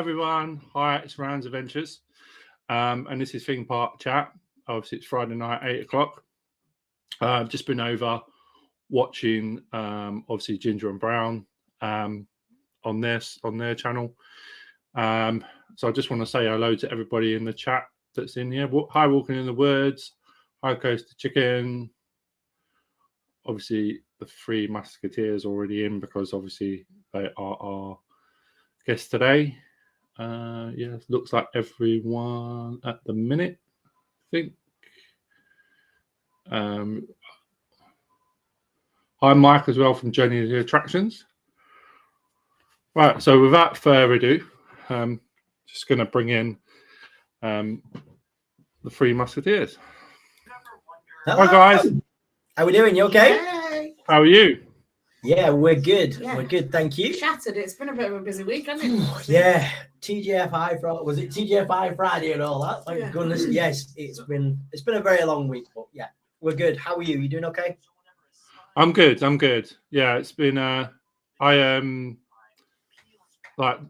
everyone. Hi, it's Rounds Adventures. And this is Thing Park Chat. Obviously, it's Friday night, 8 o'clock. I've just been over watching, obviously, Ginger and Brown on their channel. So I just want to say hello to everybody in the chat that's in here. Hi, Walking in the Woods. Hi, Coast Chicken. Obviously, the three Mouseketeers already in because obviously they are our guests today. Yeah, looks like everyone at the minute, I think. Hi, Mike, as well from Journey to the Attractions. Right, so without further ado, just going to bring in the three Mouseketeers. Hello. Hi, guys. How we doing? You okay? Hey. How are you? Yeah, we're good. Yeah. We're good, thank you. Shattered. It's been a bit of a busy week, hasn't it? Yeah, TGFI Friday. Was it TGFI Friday and all that? Thank goodness. Yes, it's been a very long week, but yeah, we're good. How are you? You doing okay? I'm good. Yeah, it's been like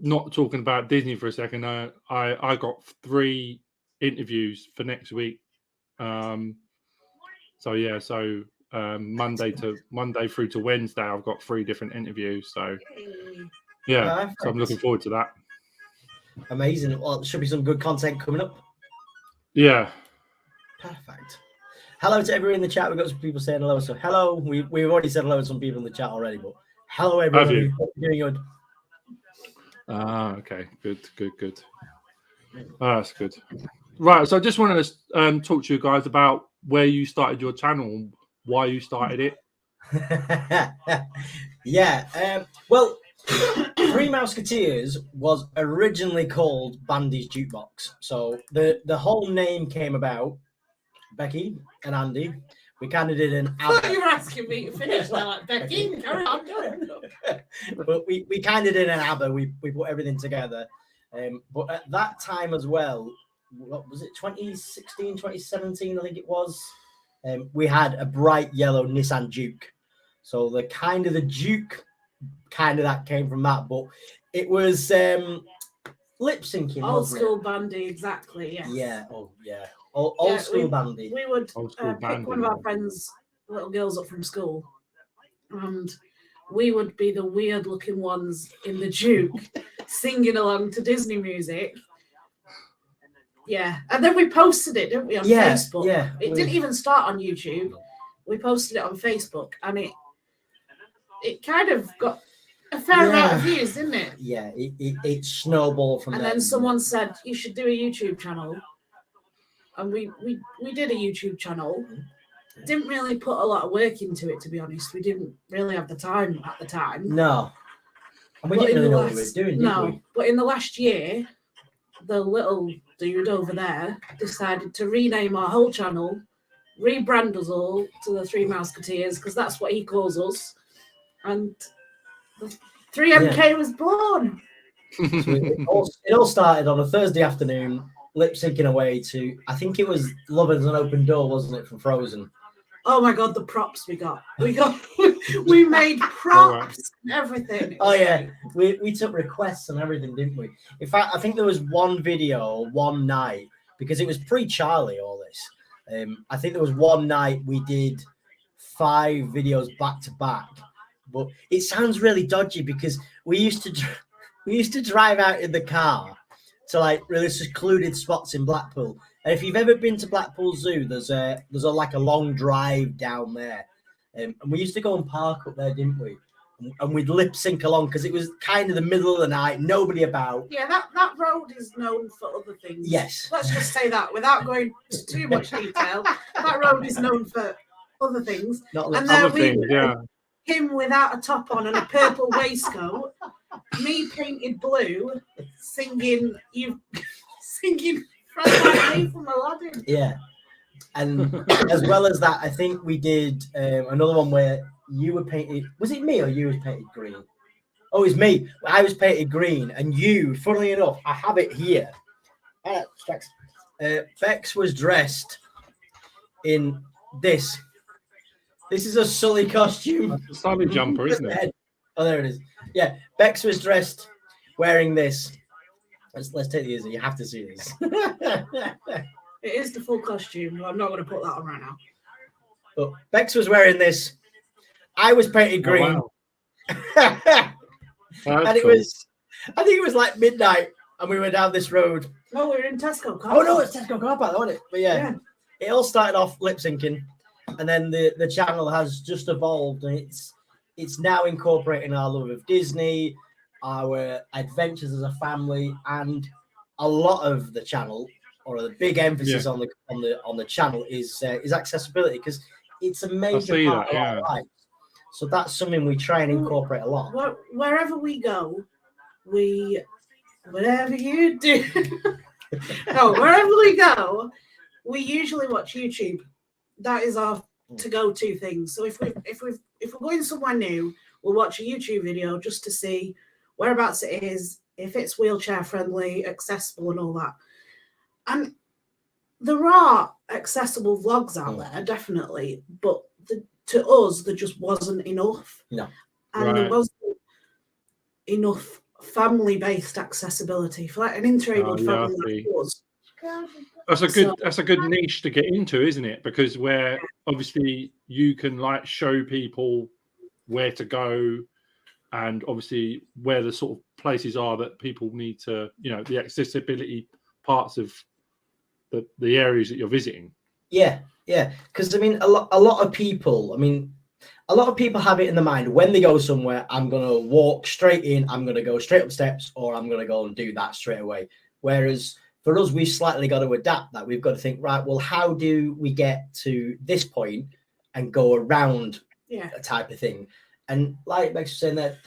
not talking about Disney for a second. I got 3 interviews for next week. Monday through to Wednesday, I've got 3 different interviews. So yeah, so I'm looking forward to that. Amazing. Well, there should be some good content coming up. Yeah. Perfect. Hello to everyone in the chat. We've got some people saying hello. So hello. We've already said hello to some people in the chat already, but hello everyone. Have you? Doing good. Okay. Good. Oh, that's good. Right. So I just wanted to talk to you guys about where you started your channel, why you started it. Yeah. Well, Three Mouseketeers was originally called Bandy's Jukebox. So the whole name came about. Becky and Andy, we kind of did an I thought you were asking me to finish. They're like, Becky, carry on. But we kind of did an ABBA. We put everything together. But at that time as well, what was it, 2016, 2017, I think it was, we had a bright yellow Nissan Juke. So the Juke that came from that, but it was lip syncing. Old school Bandy, exactly. Yes. Yeah. Oh yeah. Old school Bandy. We would pick pick one of our friends, little girls up from school, and we would be the weird looking ones in the Juke singing along to Disney music. Yeah, and then we posted it, didn't we, on Facebook? Yeah. It didn't even start on YouTube. We posted it on Facebook, and it kind of got a fair amount of views, didn't it? Yeah, it snowballed from there. And then someone said you should do a YouTube channel, and we did a YouTube channel. Didn't really put a lot of work into it, to be honest. We didn't really have the time at the time. No, and we didn't really know what we were doing. No, did we? But in the last year, the little dude over there decided to rename our whole channel, rebrand us all to the Three Mouseketeers, because that's what he calls us, and the 3MK was born. So it all started on a Thursday afternoon, lip syncing away to, I think it was Love is an Open Door, wasn't it, from Frozen? Oh my God, the props we made props and everything. Oh yeah, we took requests and everything, didn't we? In fact, I think there was one video one night, because it was pre-Charlie, all this. I think there was one night we did 5 videos back to back, but it sounds really dodgy because we used to drive out in the car to like really secluded spots in Blackpool. And if you've ever been to Blackpool Zoo, there's a long drive down there, and we used to go and park up there, didn't we? And we'd lip sync along because it was kind of the middle of the night, nobody about. Yeah, that road is known for other things. Yes, let's just say that without going into too much detail. That road is known for other things. And then him without a top on and a purple waistcoat, me painted blue, singing from Aladdin. Yeah, and as well as that, I think we did another one where you were painted. Was it me or you was painted green? Oh, it was me. I was painted green, and you, funnily enough, I have it here. Bex was dressed in this. This is a Sully costume. That's a Sully jumper, isn't it? Oh, there it is. Yeah, Bex was dressed wearing this. Let's take it easy. You have to see this. It is the full costume. I'm not going to put that on right now. But Bex was wearing this. I was painted green. Oh, wow. And it cool. was, I think it was like midnight, and we were down this road. No, we were in Tesco. Oh no, it's Tesco car park, wasn't it? But yeah, it all started off lip syncing, and then the channel has just evolved, and it's now incorporating our love of Disney, our adventures as a family, and a lot of the channel, or the big emphasis on the channel is accessibility, because it's a major part of our life. So that's something we try and incorporate a lot. Wherever we go, whatever you do, wherever we go, we usually watch YouTube. That is our to-go-to thing. So if we're going somewhere new, we'll watch a YouTube video just to see whereabouts it is, if it's wheelchair friendly, accessible, and all that. And there are accessible vlogs out there, definitely, but to us, there just wasn't enough. No. And there wasn't enough family-based accessibility for like an interabled family like us. That's a good niche to get into, isn't it? Because where obviously you can like show people where to go, and obviously where the sort of places are that people need to, the accessibility parts of the areas that you're visiting. Yeah. Because I mean, a lot of people have it in their mind when they go somewhere. I'm gonna walk straight in. I'm gonna go straight up steps, or I'm gonna go and do that straight away. Whereas for us, we've slightly got to adapt that. We've got to think, right, well, how do we get to this point and go around a type of thing? And like Bex was saying, that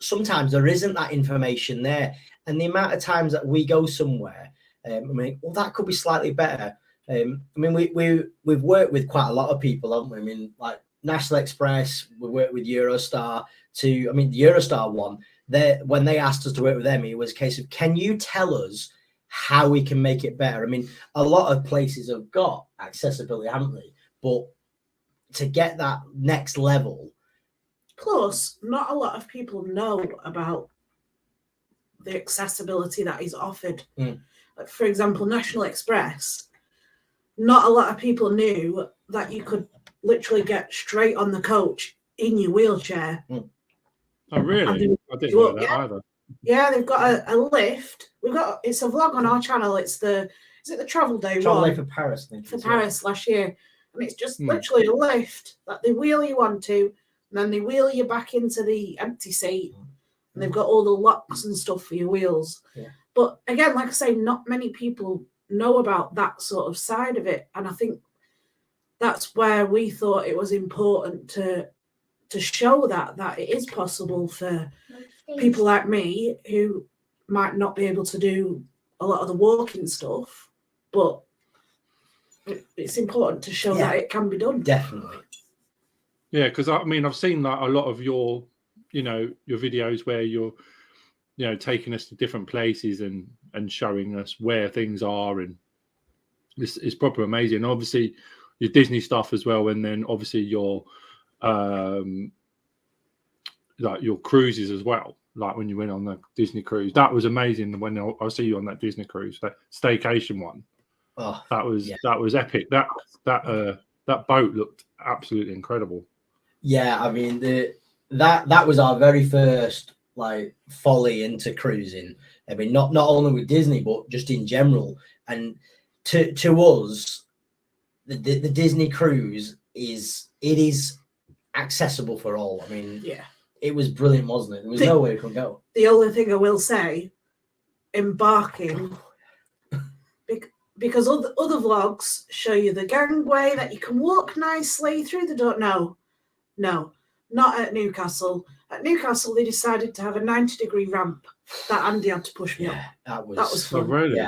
sometimes there isn't that information there. And the amount of times that we go somewhere, that could be slightly better. We've worked with quite a lot of people, haven't we? I mean, like National Express, we worked with Eurostar the Eurostar one, when they asked us to work with them, it was a case of, can you tell us how we can make it better? I mean, a lot of places have got accessibility, haven't they? But to get that next level. Plus, not a lot of people know about the accessibility that is offered. Like, for example, National Express, not a lot of people knew that you could literally get straight on the coach in your wheelchair. Oh, really? I didn't know that either. Yeah, they've got a lift. It's a vlog on our channel. Is it the Travel Day for Paris? Paris last year, and it's just literally a lift that they wheel you onto, and then they wheel you back into the empty seat, and they've got all the locks and stuff for your wheels. Yeah. But again, like I say, not many people know about that sort of side of it, and I think that's where we thought it was important to show that it is possible for people like me who might not be able to do a lot of the walking stuff, but it's important to show that it can be done. Definitely. Yeah, because I mean, I've seen like a lot of your videos where you're, taking us to different places and showing us where things are, and it's proper amazing. Obviously, your Disney stuff as well, and then obviously your like your cruises as well. Like when you went on the Disney cruise, that was amazing. When I see you on that Disney cruise, that staycation one, that was epic. That boat looked absolutely incredible. Yeah, I mean that was our very first like folly into cruising. I mean, not only with Disney, but just in general. And to us, the Disney cruise is accessible for all. I mean, it was brilliant, wasn't it? There was no way it could go. The only thing I will say, embarking, because other vlogs show you the gangway that you can walk nicely through the door. No, not at Newcastle. At Newcastle, they decided to have a 90-degree ramp that Andy had to push me up. That was fun. Really?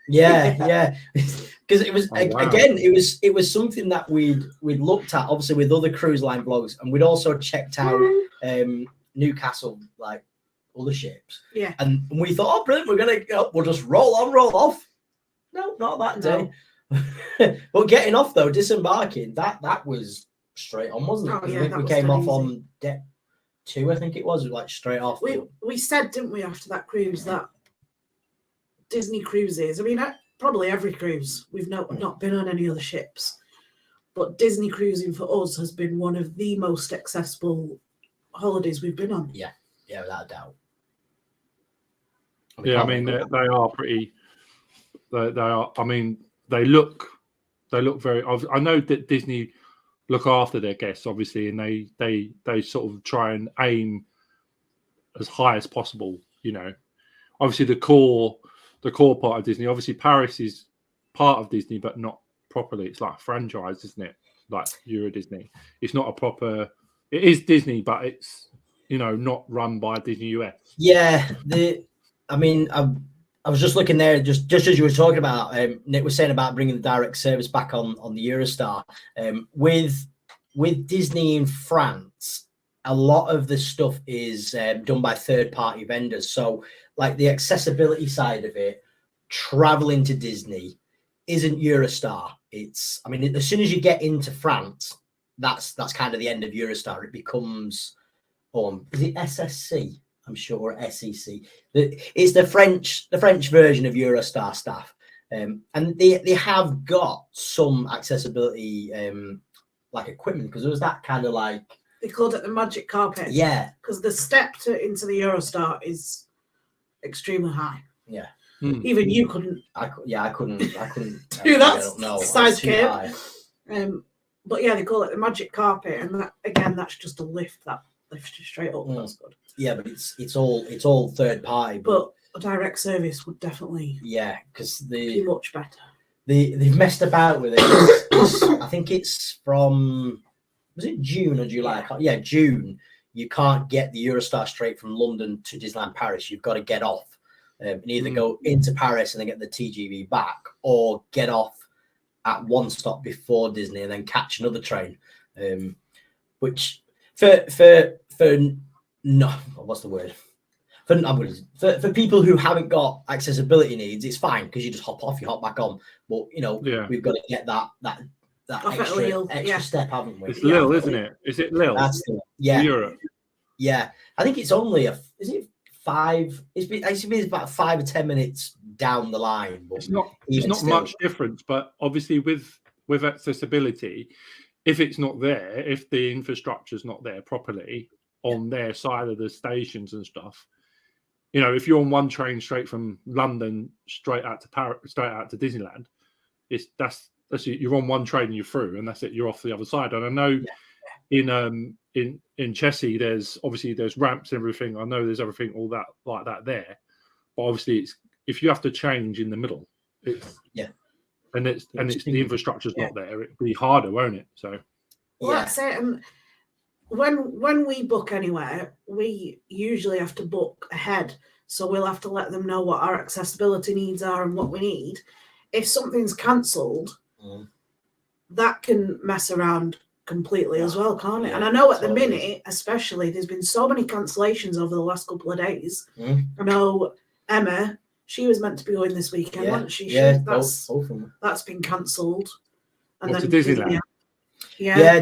Yeah. Because it was again, it was something that we'd looked at, obviously, with other cruise line vlogs, and we'd also checked out Newcastle, like other ships. Yeah. And we thought, oh, brilliant, we'll just roll on, roll off. No, not that day. But getting off though, disembarking, that was straight on, wasn't it? Oh, yeah, we came off on deck 2, I think it was like straight off. We said, didn't we, after that cruise, that Disney cruises. I mean, probably every cruise. We've not been on any other ships, but Disney cruising for us has been one of the most accessible holidays we've been on. Yeah, without a doubt. Yeah, I mean they are pretty. They are. I mean, they look very. I know that Disney look after their guests, obviously, and they sort of try and aim as high as possible. You know, obviously the core part of Disney. Obviously, Paris is part of Disney, but not properly. It's like a franchise, isn't it? Like Euro Disney. It's not a proper. It is Disney, but it's not run by Disney US. Yeah, I mean, I was just looking there, just as you were talking about. Nick was saying about bringing the direct service back on the Eurostar. With Disney in France, a lot of the stuff is done by third-party vendors. So, like the accessibility side of it, traveling to Disney isn't Eurostar. I mean, as soon as you get into France, that's kind of the end of Eurostar. It becomes, is it SSC? I'm sure, or SEC. It's the French version of Eurostar staff, and they have got some accessibility like equipment, because there was that kind of like, they called it the magic carpet. Yeah, because the step into the Eurostar is extremely high. Yeah. Even you couldn't. I couldn't do that. No, size curve. But yeah, they call it the magic carpet, and that's just a lift that lifts you straight up. That's good. Yeah, but it's all third party. But a direct service would definitely. Yeah, because be much better. They've messed about with it. I think it's from, was it June or July? Yeah, June. You can't get the Eurostar straight from London to Disneyland Paris. You've got to get off and either go into Paris and then get the TGV back, or get off at one stop before Disney and then catch another train. Which for no, what's the word? For people who haven't got accessibility needs, it's fine because you just hop off, you hop back on. But we've got to get that extra step, haven't we? It's Lille, isn't it? Is it Lille? Yeah. Europe. Yeah, I think it's only it's about 5 or 10 minutes down the line. But it's not much difference, but obviously with accessibility, if it's not there, if the infrastructure's not there properly on their side of the stations and stuff, if you're on one train straight from London straight out to Paris, straight out to Disneyland, that's you're on one train and you're through, and that's it. You're off the other side. And I know in Chelsea there's ramps and everything. I know there's everything all that like that there, but obviously it's if you have to change in the middle, and the infrastructure's not there, it'd be harder, won't it? So that's it. And when we book anywhere, we usually have to book ahead, so we'll have to let them know what our accessibility needs are and what we need. If something's cancelled, that can mess around completely as well, can't it? And I know at the minute, especially, there's been so many cancellations over the last couple of days. I know Emma, she was meant to be going this weekend, wasn't she? That's been cancelled. And then Disneyland.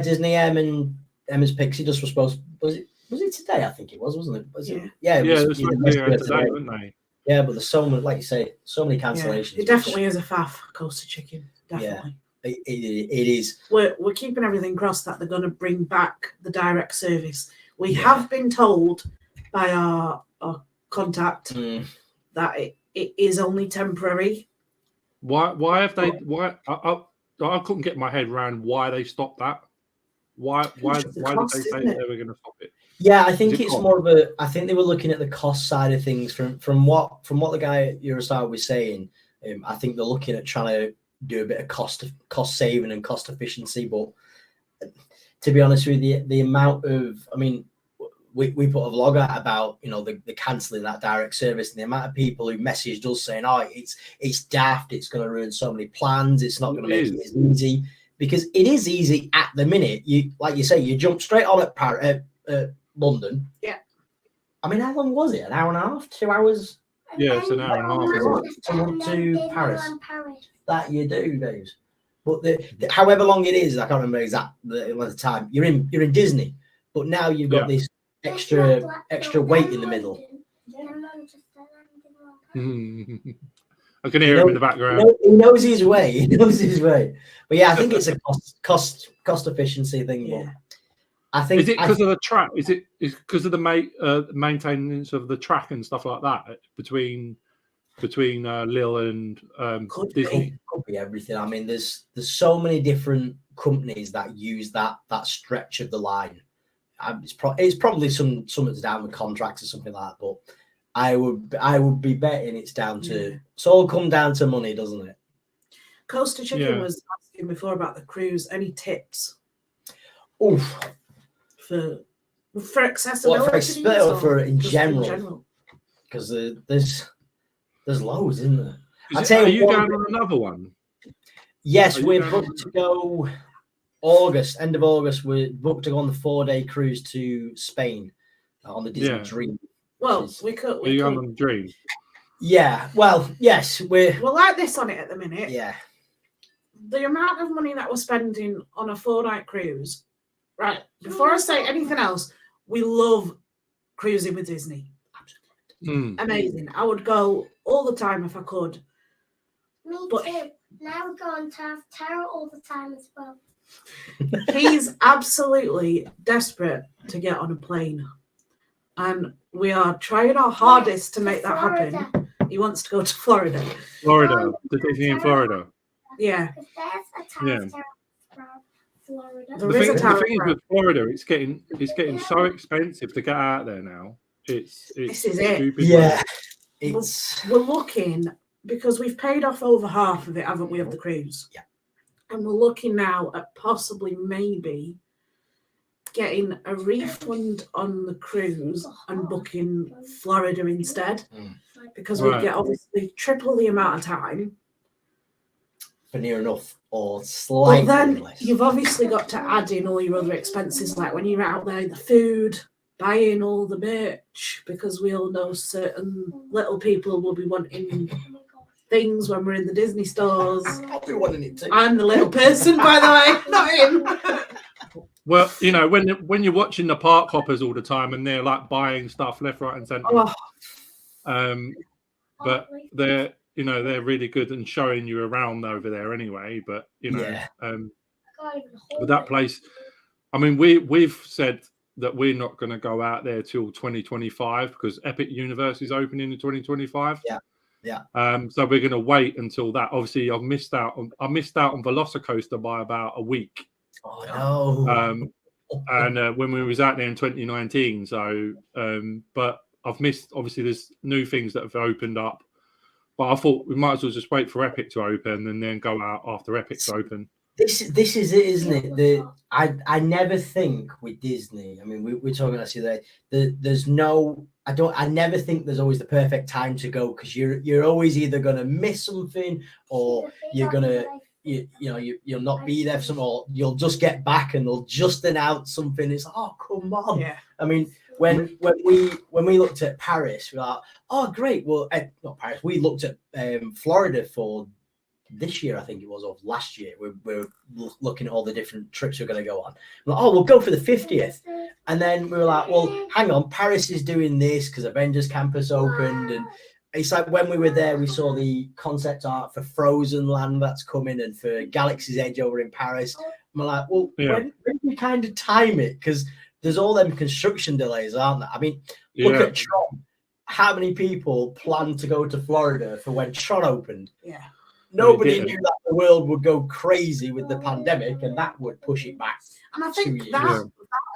Disney and Emma's Pixie Dust was supposed. Was it today? I think it was, wasn't it? It was today, weren't they? Yeah, but there's so many, like you say, so many cancellations. It definitely is a faff, Coaster Chicken. Definitely. Yeah, it is. We're keeping everything crossed that they're going to bring back the direct service. We have been told by our contact that it is only temporary. Why have they? Why I couldn't get my head around why they stopped that. Why did they say they were going to stop it? Yeah, I think it's more of a. I think they were looking at the cost side of things from what the guy at Eurostar was saying. I think they're looking at trying to do a bit of cost saving and cost efficiency. But to be honest with you, the amount of, I mean, we put a vlog out about the cancelling that direct service, and the amount of people who messaged us saying, "Oh, it's daft. It's going to ruin so many plans. It's not going to make it as easy." Because it is easy at the minute. You, like you say, you jump straight on at London. Yeah. I mean, how long was it? An hour and a half? 2 hours? Yeah, it's an hour and a half. To Paris. That you do, Dave. But however long it is, I can't remember exactly the time. You're in Disney, but now you've got this extra weight in the middle. I can hear him in the background. He knows his way. He knows his way. But yeah, I think it's a cost efficiency thing. Yeah. But I think Is it because of the track? Is it because of the maintenance of the track and stuff like that between Lille and Disney? Could be everything. I mean, there's so many different companies that use that stretch of the line. It's probably something's down with contracts or something like that. But I would be betting it's down to it's all come down to money, doesn't it? Coaster Chicken was asking before about the cruise. Any tips? Oof. For accessibility, for in general, because there's loads, isn't there? Are you going on another one? Yes, we're booked to go end of August. We're booked to go on the 4-day cruise to Spain on the Disney Dream. Well, we could. Are you going on the Dream? Yeah. Well, yes, we're like this on it at the minute. Yeah. The amount of money that we're spending on a 4-night cruise. Right, before I say anything else, we love cruising with Disney. Amazing. I would go all the time if I could. Me too. Now we're going to have Tara all the time as well. He's absolutely desperate to get on a plane. And we are trying our hardest to make that happen. He wants to go to Florida. The Disney in Florida. Yeah. Florida. The thing is with Florida, it's getting so expensive to get out there now. This is it. Yeah. We're looking, because we've paid off over half of it, haven't we, of the cruise? Yeah. And we're looking now at possibly maybe getting a refund on the cruise and booking Florida instead. Because we get obviously triple the amount of time. For near enough or slightly less. You've obviously got to add in all your other expenses, like when you're out there, the food, buying all the merch, because we all know certain little people will be wanting things when we're in the Disney stores. I'll be wanting it too. I'm the little person, by the way, not him. Well, you know, when you're watching the park hoppers all the time and they're like buying stuff left, right, and centre. But they're really good and showing you around over there anyway. But with that place, I mean, we've said that we're not going to go out there till 2025 because Epic Universe is opening in 2025. Yeah. So we're going to wait until that. Obviously, I missed out on Velocicoaster by about a week. Oh no. And when we was out there in 2019, so but I've missed. Obviously, there's new things that have opened up. But I thought we might as well just wait for Epic to open and then go out after Epic's open. This is it, isn't it? I never think with Disney. I mean, we're talking about today. There's no. I never think there's always the perfect time to go because you're always either gonna miss something or you're gonna you'll not be there for something, or you'll just get back and they'll just announce something. It's like, oh, come on. Yeah. I mean, when we looked at Paris, we're like, oh great. Well, not Paris. We looked at Florida for this year, I think it was, or last year. We're looking at all the different trips we're going to go on. We're like, oh, we'll go for the 50th, and then we were like, well, hang on, Paris is doing this because Avengers Campus opened, and it's like when we were there, we saw the concept art for Frozen Land that's coming and for Galaxy's Edge over in Paris. And we're like, well, when do we kind of time it? Because there's all them construction delays, aren't there? I mean, look at Tron. How many people planned to go to Florida for when Tron opened? Yeah. Nobody knew that the world would go crazy with the pandemic and that would push it back. And I think that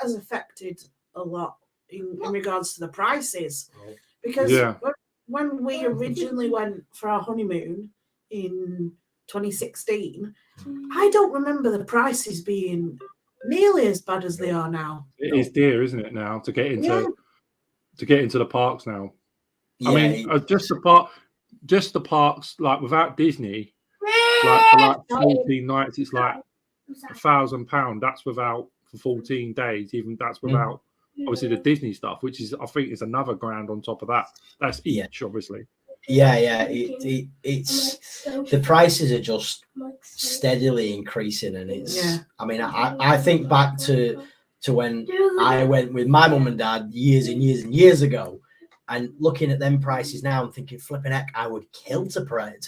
has affected a lot in regards to the prices. Because when we originally went for our honeymoon in 2016, I don't remember the prices being nearly as bad as they are now. It is dear, isn't it, now, to get into the parks now? Yeah. I mean, just the parks, like without Disney, like for like 14 nights, it's like £1,000. That's without for 14 days. Even that's without obviously the Disney stuff, which is I think is another grand on top of that. That's each, obviously. Yeah. It's the prices are just steadily increasing, and it's. I mean, I think back to when I went with my mum and dad years and years and years ago. And looking at them prices now, I'm thinking, flipping heck, I would kill to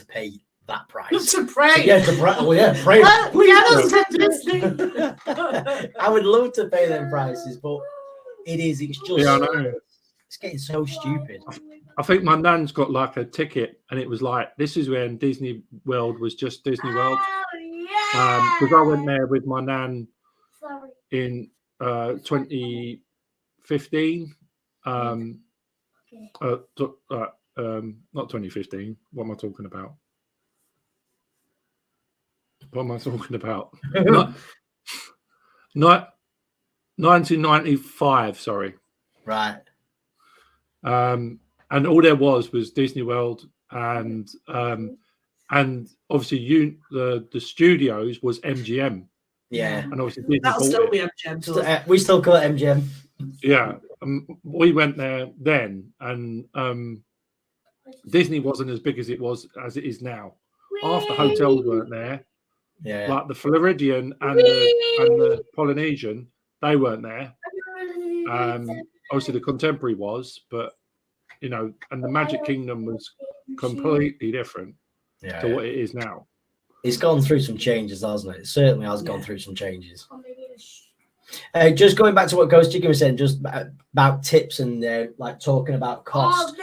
pay that price. To pray. Yeah, to pray. Well, yeah, pray. Get us to Disney. I would love to pay them prices, but it's just, Yeah, I know. it's getting so stupid. I think my nan's got like a ticket, and it was like, this is when Disney World was just Disney World. Because I went there with my nan in 2015. Not 2015. What am I talking about? What am I talking about? 1995. Sorry. Right. And all there was Disney World, and obviously the studios was MGM. Yeah. And obviously Disney That'll bought still it. be MGM. We still call it MGM. Yeah. We went there then, and Disney wasn't as big as it is now. Half the hotels weren't there. Yeah. Like the Floridian and the Polynesian, they weren't there. Obviously the Contemporary was, but and the Magic Kingdom was completely different to what it is now. It's gone through some changes, hasn't it? It certainly has gone through some changes. Just going back to what Ghost Chicken was saying, just about tips and like talking about cost.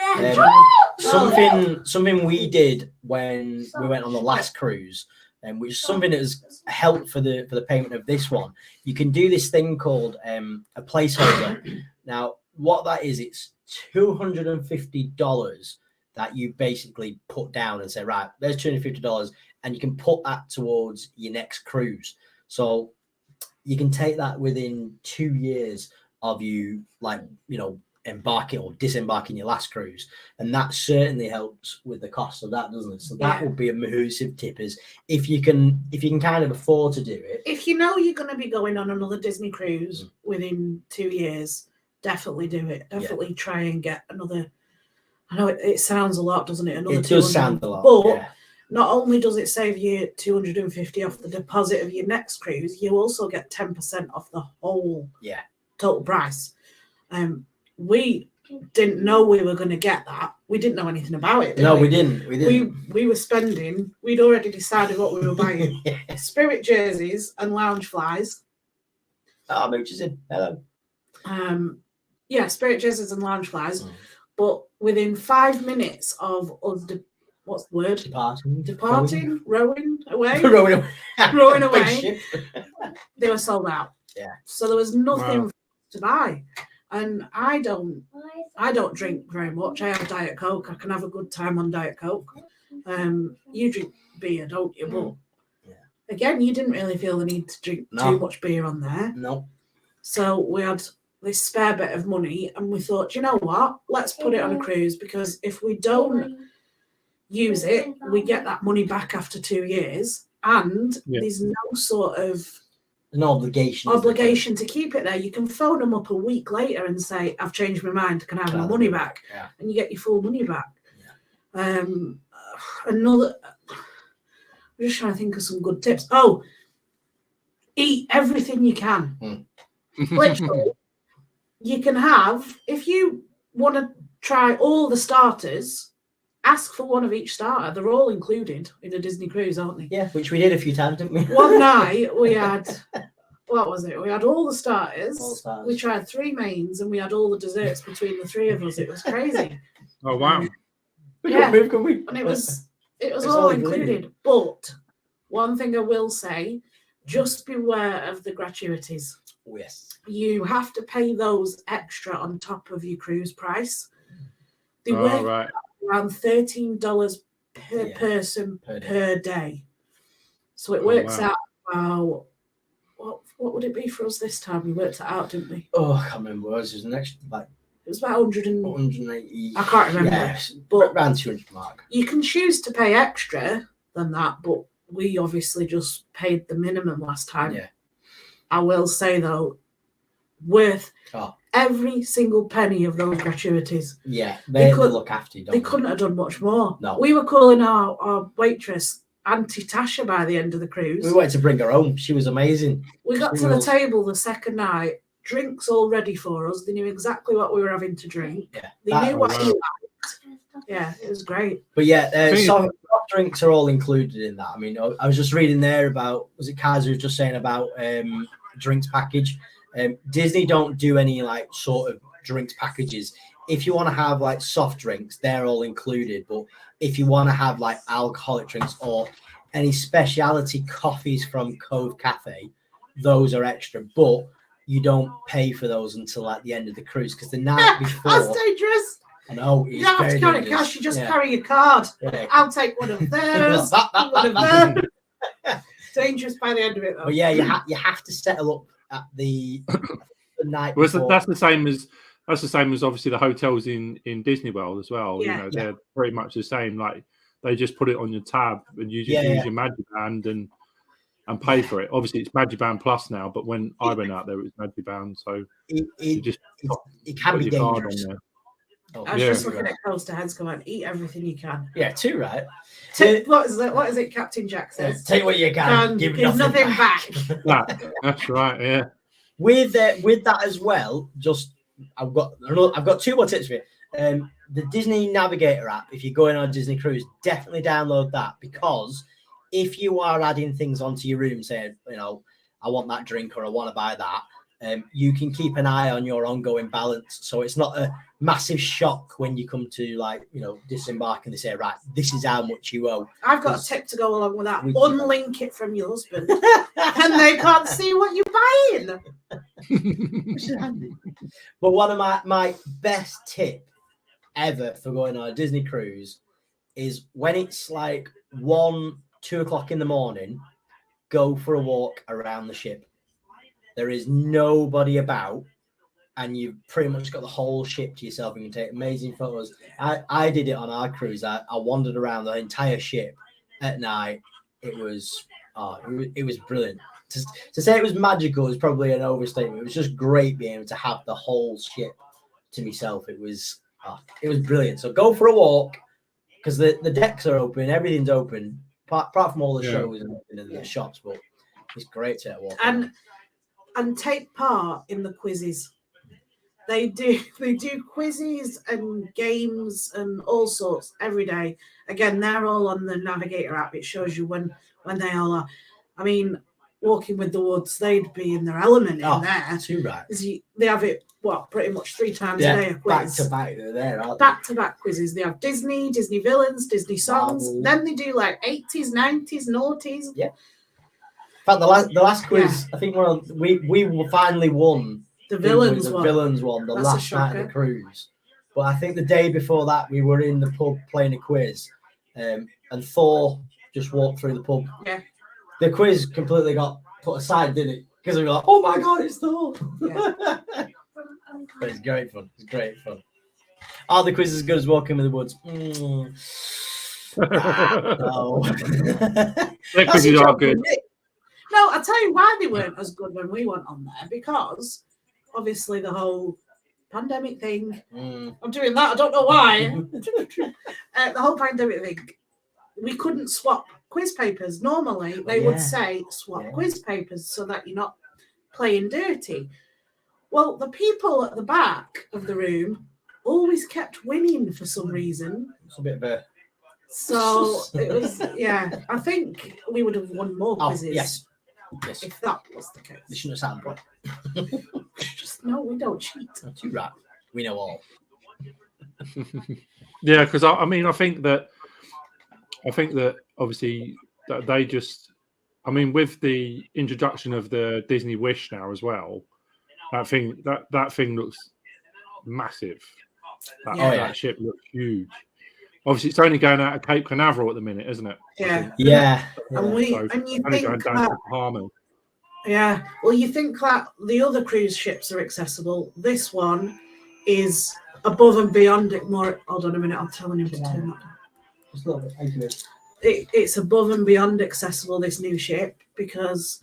Something we did when we went on the last cruise, and which is something that has helped for the payment of this one. You can do this thing called a placeholder. Now, what that is, it's $250 that you basically put down and say, right, there's $250, and you can put that towards your next cruise. So you can take that within 2 years of you, embarking or disembarking your last cruise, and that certainly helps with the cost of that, doesn't it? So that would be a massive tip, is if you can kind of afford to do it. If you know you're going to be going on another Disney cruise within 2 years, definitely do it. Definitely try and get another. I know it sounds a lot, doesn't it? It does sound a lot, but not only does it save you $250 off the deposit of your next cruise, you also get 10% off the whole total price. We didn't know we were going to get that. We didn't know anything about it. No, we didn't. We were spending. We'd already decided what we were buying: Spirit jerseys and lounge flies. Oh, Mooch is in. Hello. Spirit jerseys and lounge flies. But within 5 minutes of us, what's the word? Departing, rowing away. Rowing away. They were sold out. Yeah. So there was nothing to buy. And I don't drink very much. I have Diet Coke. I can have a good time on Diet Coke. You drink beer, don't you? But again, you didn't really feel the need to drink too much beer on there. No. So we had this spare bit of money, and we thought, you know what? Let's put it on a cruise, because if we don't use it, we get that money back after 2 years, and there's no sort of an obligation to keep it there. You can phone them up a week later and say, I've changed my mind, can I have my money back? And you get your full money back. I'm just trying to think of some good tips. Eat everything you can. Literally, you can have, if you want to try all the starters, ask for one of each starter. They're all included in a Disney cruise, aren't they? Yeah, which we did a few times, didn't we? One night we had, what was it? We had all the starters. We tried 3 mains, and we had all the desserts between the 3 of us. It was crazy. Oh wow! We couldn't move, could we? And it was all included. But one thing I will say, just beware of the gratuities. Oh, yes. You have to pay those extra on top of your cruise price. They work around $13 per person per day. So it works out about, what would it be for us this time? We worked it out, didn't we? Oh, I can't remember. It was next, it was about 180. I can't remember. Yes, but around 200 mark. You can choose to pay extra than that, but we obviously just paid the minimum last time. Yeah. I will say though, worth every single penny of those gratuities. Yeah, they look after you. They couldn't have done much more. No. We were calling our waitress Auntie Tasha by the end of the cruise. We wanted to bring her home. She was amazing. We got to the table the second night, drinks all ready for us. They knew exactly what we were having to drink. Yeah, They knew what wow. we liked. Yeah, it was great. But yeah, think- soft drinks are all included in that. I mean, I was just reading there about, was it Kaz who was just saying about drinks package? Disney don't do any like sort of drinks packages. If you want to have like soft drinks, they're all included. But if you want to have like alcoholic drinks or any specialty coffees from Cove Cafe, those are extra. But you don't pay for those until at the end of the cruise, because the night before. That's dangerous. I know. You don't have to carry cash. You just carry your card. Yeah. I'll take one of those. One of those. Dangerous by the end of it, though. But yeah, you have to settle up at the night Well, before. that's the same as obviously the hotels in Disney World as well. Yeah. You know, they're pretty much the same. Like they just put it on your tab and you just use your Magiband and pay for it. Obviously, it's Magiband Plus now, but when I went out there, it was Magiband. So you just it can put be your card dangerous. on there. Oh, I was Yeah. just looking at Coaster Heads. Come on, eat everything you can. yeah, too right. What is it? What is it? Captain Jack says. Take what you can. And Give give nothing back. That's right. Yeah. With that as well, just I've got two more tips for you. The Disney Navigator app, if you're going on a Disney cruise, definitely download that, because if you are adding things onto your room, saying, you know, I want that drink or I want to buy that, you can keep an eye on your ongoing balance. So it's not a massive shock when you come to, like, you know, disembark and they say, right, this is how much you owe. I've got a tip to go along with that. Unlink it from your husband, and they can't see what you're buying. Which is handy. But one of my best tip ever for going on a Disney cruise is when it's like 1-2 o'clock in the morning, go for a walk around the ship. There is nobody about, and you've pretty much got the whole ship to yourself. You can take amazing photos. I did it on our cruise. I wandered around the entire ship at night. It was brilliant. To say it was magical is probably an overstatement. It was just great being able to have the whole ship to myself. It was brilliant. So go for a walk, because the decks are open, everything's open, apart from all the shows and the shops. But it's great to walk. And take part in the quizzes. They do quizzes and games and all sorts every day. Again, they're all on the Navigator app. It shows you when they all are. I mean, Walking with the Woods, they'd be in their element in there. Too right. They have it, pretty much 3 times a day. A quiz. Back to back, they're there, aren't they? Back to back quizzes. They have Disney villains, Disney songs. Marvel. Then they do like 80s, 90s, noughties. Yeah. In fact, the last quiz, I think we finally won. The villains the one. Villains one, the That's a last night of shocker. the cruise. But I think the day before that, we were in the pub playing a quiz, and Thor just walked through the pub. Yeah. The quiz completely got put aside, didn't it? Because we were like, oh my God, it's Thor. Yeah. But it's great fun. It's great fun. Are the quizzes as good as Walking with the Woods? No. Their quizzes are good. No, I'll tell you why they weren't as good when we went on there, because obviously the whole pandemic thing. I'm doing that. I don't know why. The whole pandemic thing. We couldn't swap quiz papers. Normally, they would say swap quiz papers so that you're not playing dirty. Well, the people at the back of the room always kept winning for some reason. It's a bit of a... So it was, I think we would have won more quizzes. Yes. If that was the case. They shouldn't have sat on No, we don't cheat. Too right. We know all. Yeah, because I think that obviously that they just, with the introduction of the Disney Wish now as well, that thing looks massive. That ship looks huge. Obviously, it's only going out of Cape Canaveral at the minute, isn't it? Yeah. And you think going down to Bahamas. Yeah. Well, you think that the other cruise ships are accessible. This one is above and beyond it. More. Hold on a minute. I'm telling him to turn that. It's above and beyond accessible, this new ship, because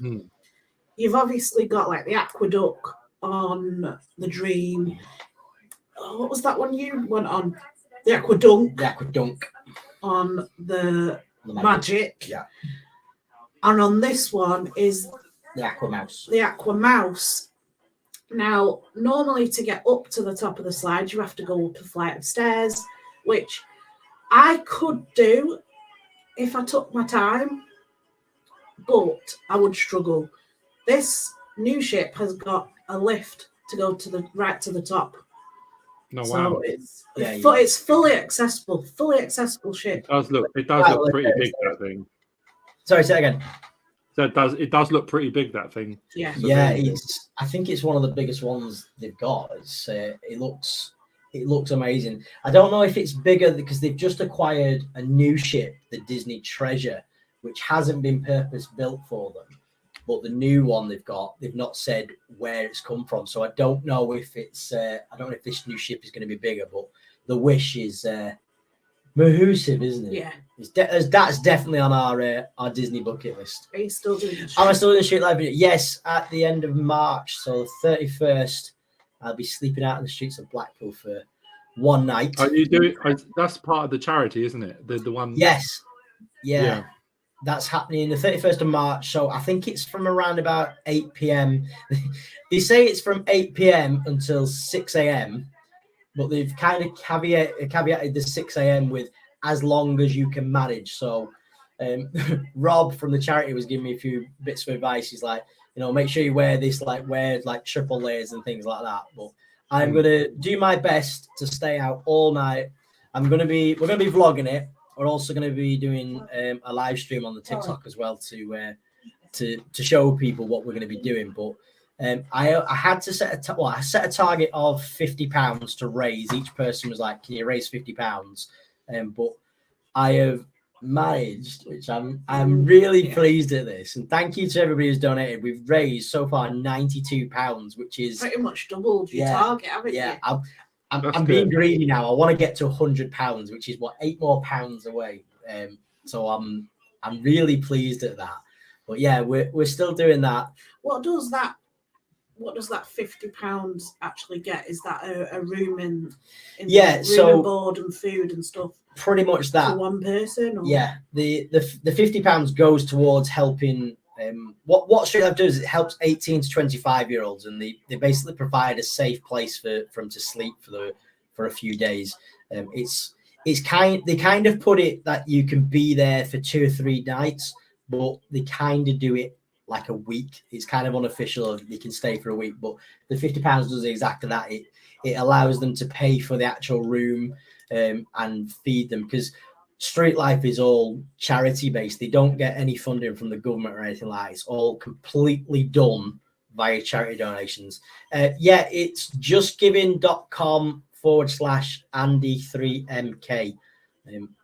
you've obviously got like the Aqueduct on the Dream. Oh, what was that one you went on? The Aqueduct on the Magic. Yeah. And on this one is the Aquamouse. The Aquamouse. Now, normally to get up to the top of the slide, you have to go up a flight of stairs, which I could do if I took my time, but I would struggle. This new ship has got a lift to go to the right to the top. No, So wow. it's fully accessible ship. It does look pretty big, that thing. Sorry, say that again. So it does look pretty big, that thing. Yeah. So Yeah, I think it's one of the biggest ones they've got. It looks amazing. I don't know if it's bigger because they've just acquired a new ship, the Disney Treasure, which hasn't been purpose built for them. But the new one they've not said where it's come from. So I don't know if it's I don't know if this new ship is going to be bigger, but the Wish is massive, isn't it? Yeah. That's definitely on our Disney bucket list. Are you still doing the Am I still doing street live video? Yes, at the end of March, so the 31st, I'll be sleeping out in the streets of Blackpool for one night. Are you doing? That's part of the charity, isn't it? The one. Yes. Yeah. That's happening the 31st of March. So I think it's from around about 8 p.m. They say it's from 8 p.m. until 6 a.m. But they've kind of caveated the 6 a.m. with as long as you can manage. So Rob from the charity was giving me a few bits of advice. He's like, make sure you wear triple layers and things like that. But I'm going to do my best to stay out all night. We're going to be vlogging it. We're also going to be doing a live stream on the TikTok as well to show people what we're going to be doing. But I had to set a target of £50 to raise. Each person was like, "Can you raise £50?" But I have managed, which I'm really pleased at this. And thank you to everybody who's donated. We've raised so far £92, which is pretty much doubled your target, haven't you? I'm being greedy now. I want to get to £100, which is £8 more away. So I'm really pleased at that. But yeah, we're still doing that. What does that £50 actually get? Is that a room in and board and food and stuff? Pretty much that for one person. Or? Yeah, the £50 goes towards helping. What Street Life does is it helps 18 to 25-year-olds, and they basically provide a safe place for them to sleep for a few days. They kind of put it that you can be there for 2 or 3 nights, but they kind of do it like a week. It's kind of unofficial. You can stay for a week, but the £50 does exactly that. It allows them to pay for the actual room and feed them, because Street Life is all charity based. They don't get any funding from the government or anything like that. It's all completely done via charity donations. It's justgiving.com/Andy3MK.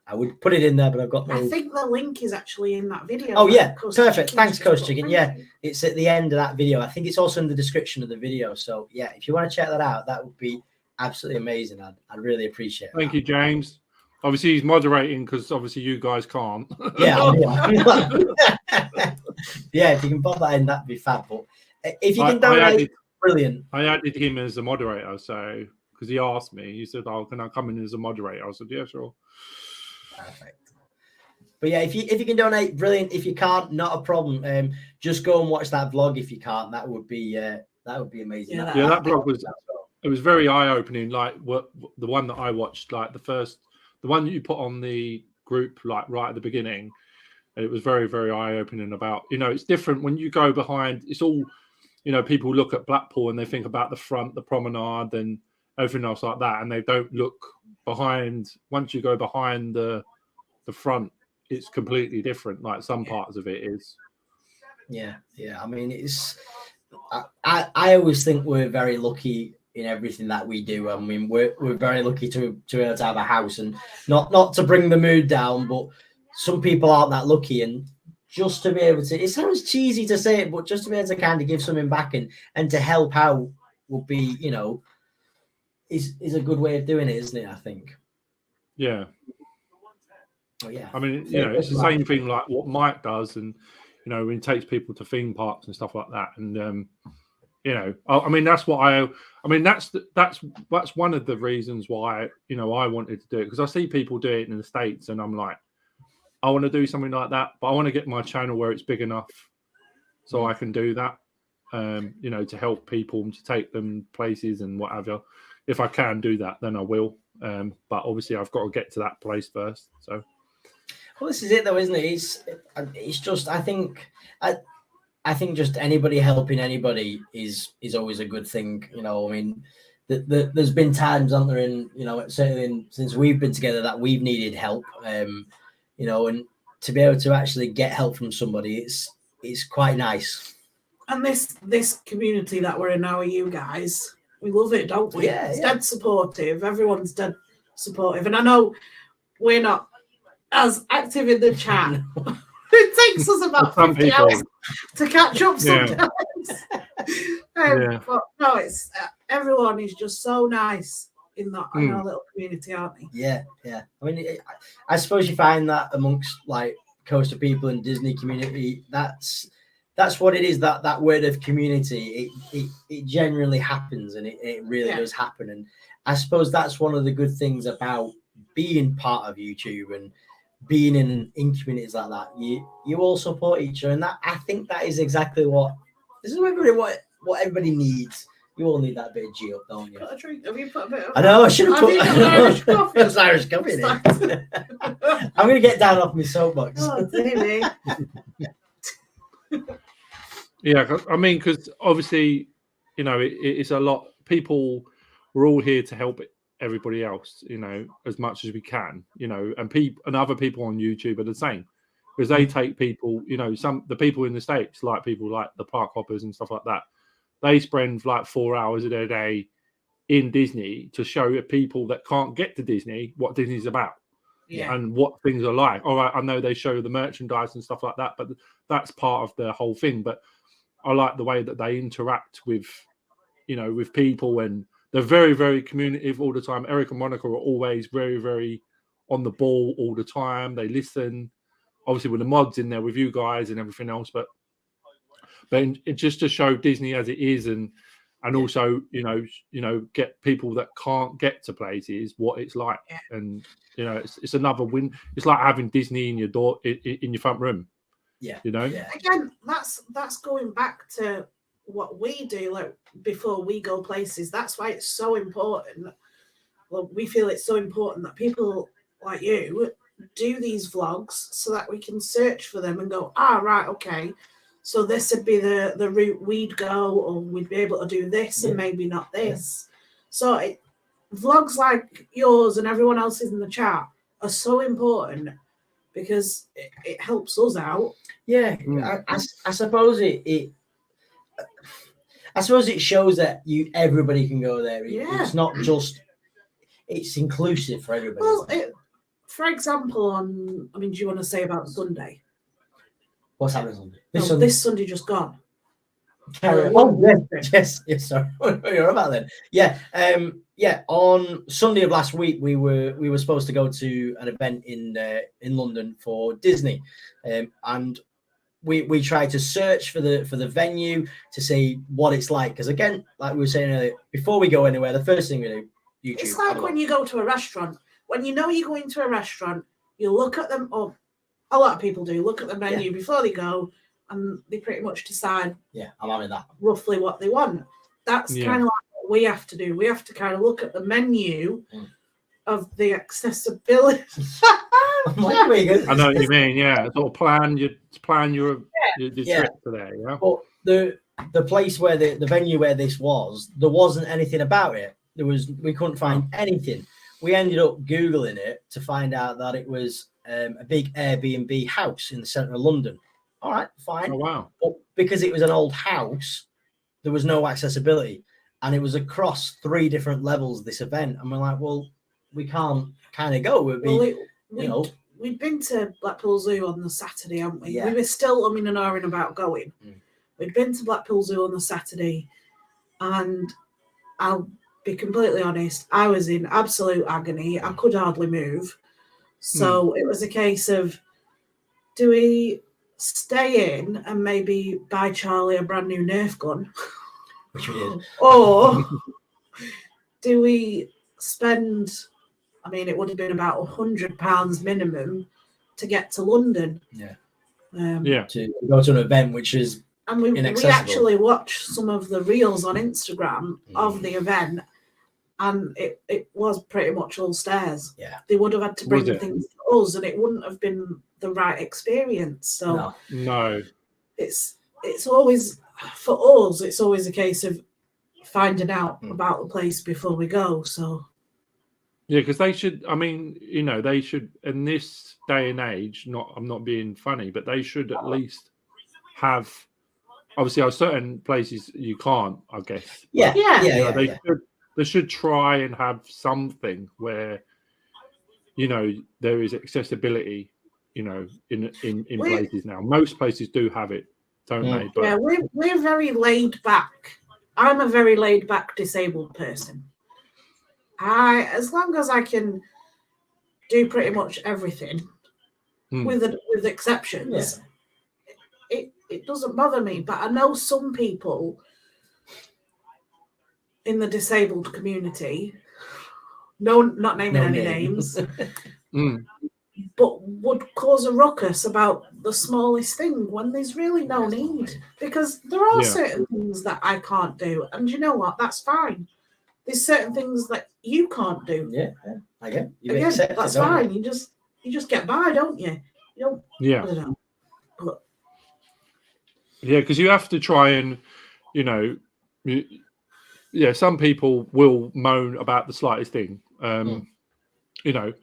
I would put it in there, but I've got no... I think the link is actually in that video. Oh, yeah. Perfect. Thanks, Coach Chicken. Yeah, it's at the end of that video. I think it's also in the description of the video. So, yeah, if you want to check that out, that would be absolutely amazing. I'd really appreciate it. Thank you, James. Obviously, he's moderating because obviously you guys can't. Yeah. Yeah, if you can pop that in, that'd be fab. But if you can donate, brilliant. I added him as a moderator, so because he asked me, he said, "Oh, can I come in as a moderator?" I said, "Yeah, sure." Perfect. But yeah, if you can donate, brilliant. If you can't, not a problem. Just go and watch that vlog if you can't. That would be amazing. Yeah, that vlog was very eye opening. Like the one that I watched, like the one that you put on the group, like right at the beginning. It was very, very eye opening about, it's different when you go behind. It's all, people look at Blackpool and they think about the front, the promenade and everything else like that. And they don't look behind. Once you go behind the front, it's completely different. Like some parts of it is. Yeah. I mean, I always think we're very lucky in everything that we do. I mean, we're very lucky to be able to have a house, and not to bring the mood down, but some people aren't that lucky, and just to be able to, it sounds cheesy to say it, but just to be able to kind of give something back and to help out would be, is a good way of doing it, isn't it? I think. Yeah. Oh, yeah. I mean, it's the same thing like what Mike does, and when he takes people to theme parks and stuff like that, and I mean that's one of the reasons why I wanted to do it, because I see people do it in the States, and I'm like, I want to do something like that, but I want to get my channel where it's big enough so I can do that. you know, to help people and to take them places and whatever. If I can do that, then I will. But obviously, I've got to get to that place first. So, well, this is it, though, isn't it? It's just I think just anybody helping anybody is always a good thing. You know, I mean, there's been times, aren't there, in, you know, certainly since we've been together, that we've needed help. You know, and to be able to actually get help from somebody, it's quite nice. And this community that we're in now, you guys, we love it, don't we? Yeah, it's yeah. dead supportive. Everyone's dead supportive, and I know we're not as active in the chat. It takes us about 50 hours to catch up sometimes. But no, it's everyone is just so nice in that in our little community, aren't they? Yeah. I mean, I suppose you find that amongst like coaster people and Disney community. That's what it is. That word of community. It generally happens, and it really does happen. And I suppose that's one of the good things about being part of YouTube and being in communities like that. You all support each other, and that, I think, that is exactly what everybody needs. You all need that bit of G up, don't you? Got a drink? Have you put a bit of... I know, I should have put Irish coffee. There's Irish coffee in it. I'm going to get down off my soapbox. Oh, dear me. Yeah, I mean, because obviously, you know, it's a lot. People, we're all here to help everybody else, you know, as much as we can, you know, and other people on YouTube are the same, because they take people, you know, the people in the States, like people like the park hoppers and stuff like that, they spend like 4 hours of their day in Disney to show people that can't get to Disney what Disney's about. Yeah. And what things are like. All right, I know they show the merchandise and stuff like that, but that's part of the whole thing. But I like the way that they interact with, you know, with people, and they're very, very communicative all the time. Eric and Monica are always very, very on the ball all the time. They listen, obviously with the mods in there with you guys and everything else, but it just to show Disney as it is, and also, you know, get people that can't get to places what it's like. Yeah. And you know, it's another win. It's like having Disney in your door, in your front room. Yeah, you know. Yeah. Again, that's going back to what we do, like before we go places. That's why it's so important. Well, we feel it's so important that people like you do these vlogs so that we can search for them and go, right, okay, so this would be the route we'd go, or we'd be able to do this and maybe not this. So vlogs like yours and everyone else's in the chat are so important because it helps us out. Yeah, I suppose I suppose it shows that everybody can go there. It's not just, it's inclusive for everybody. Well, for example, do you want to say about Sunday? What's happening Sunday? This Sunday just gone. Yes. Sorry, what are you about then? Yeah. On Sunday of last week, we were supposed to go to an event in London for Disney, and we tried to search for the venue to see what it's like. Because again, like we were saying earlier, before we go anywhere, the first thing we do, YouTube. It's like when you go to a restaurant. When you know you're going to a restaurant, you look at them, or a lot of people do, look at the menu before they go, and they pretty much decide, I'm having that, roughly what they want. That's kind of like what we have to do. We have to kind of look at the menu of the accessibility. I know what you mean. Yeah, sort of plan your trip to there. Yeah. But the place where the venue where this was, there wasn't anything about it. We couldn't find anything. We ended up Googling it to find out that it was a big Airbnb house in the centre of London. All right, fine. Oh, wow. But because it was an old house, there was no accessibility. And it was across 3 different levels, this event. And we're like, well, we can't kind of go. We'd been to Blackpool Zoo on the Saturday, haven't we? Yeah. We were still umming and ahhing about going. We'd been to Blackpool Zoo on the Saturday, and I'll be completely honest, I was in absolute agony. I could hardly move. So it was a case of, do we stay in and maybe buy Charlie a brand new Nerf gun? Which we did. Or do we spend, it would have been about £100 minimum to get to London. To go to an event which is And we inaccessible. actually watched some of the reels on Instagram of the event, and it was pretty much all stairs. Yeah. They would have had to bring Was it? things to us, and it wouldn't have been the right experience. So No. it's always, for us, it's always a case of finding out about the place before we go. So Yeah, because they should. I mean, you know, they should in this day and age. I'm not being funny, but they should at least have. Obviously, there are certain places you can't. I guess. Yeah. They should try and have something where, you know, there is accessibility. You know, in places now. Most places do have it, don't they? But yeah, we're very laid back. I'm a very laid back disabled person. As long as I can do pretty much everything, with exceptions, it doesn't bother me. But I know some people in the disabled community, not naming any names, but would cause a ruckus about the smallest thing when there's really no need, because there are certain things that I can't do, and you know what? That's fine. There's certain things that you can't do. Yeah, I get. Again, that's fine. You just get by, don't you? You don't. Yeah. I don't know. But, yeah, because you have to try and, you know, some people will moan about the slightest thing, you know,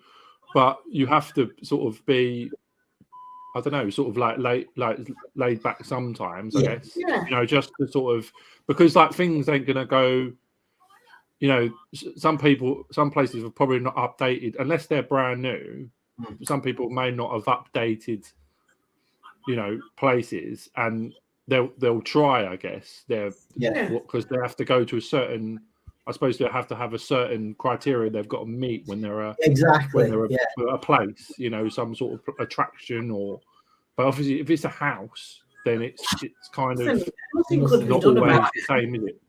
but you have to sort of be, I don't know, sort of like laid back sometimes, I guess. Yeah. You know, just to sort of, because like things ain't gonna go. You know, some places are probably not updated unless they're brand new. Some people may not have updated, you know, places, and they'll try, I guess. Because they have to go to a certain. I suppose they have to have a certain criteria they've got to meet when they're a place. You know, some sort of attraction or. But obviously, if it's a house, then it's kind of not always the same, is it?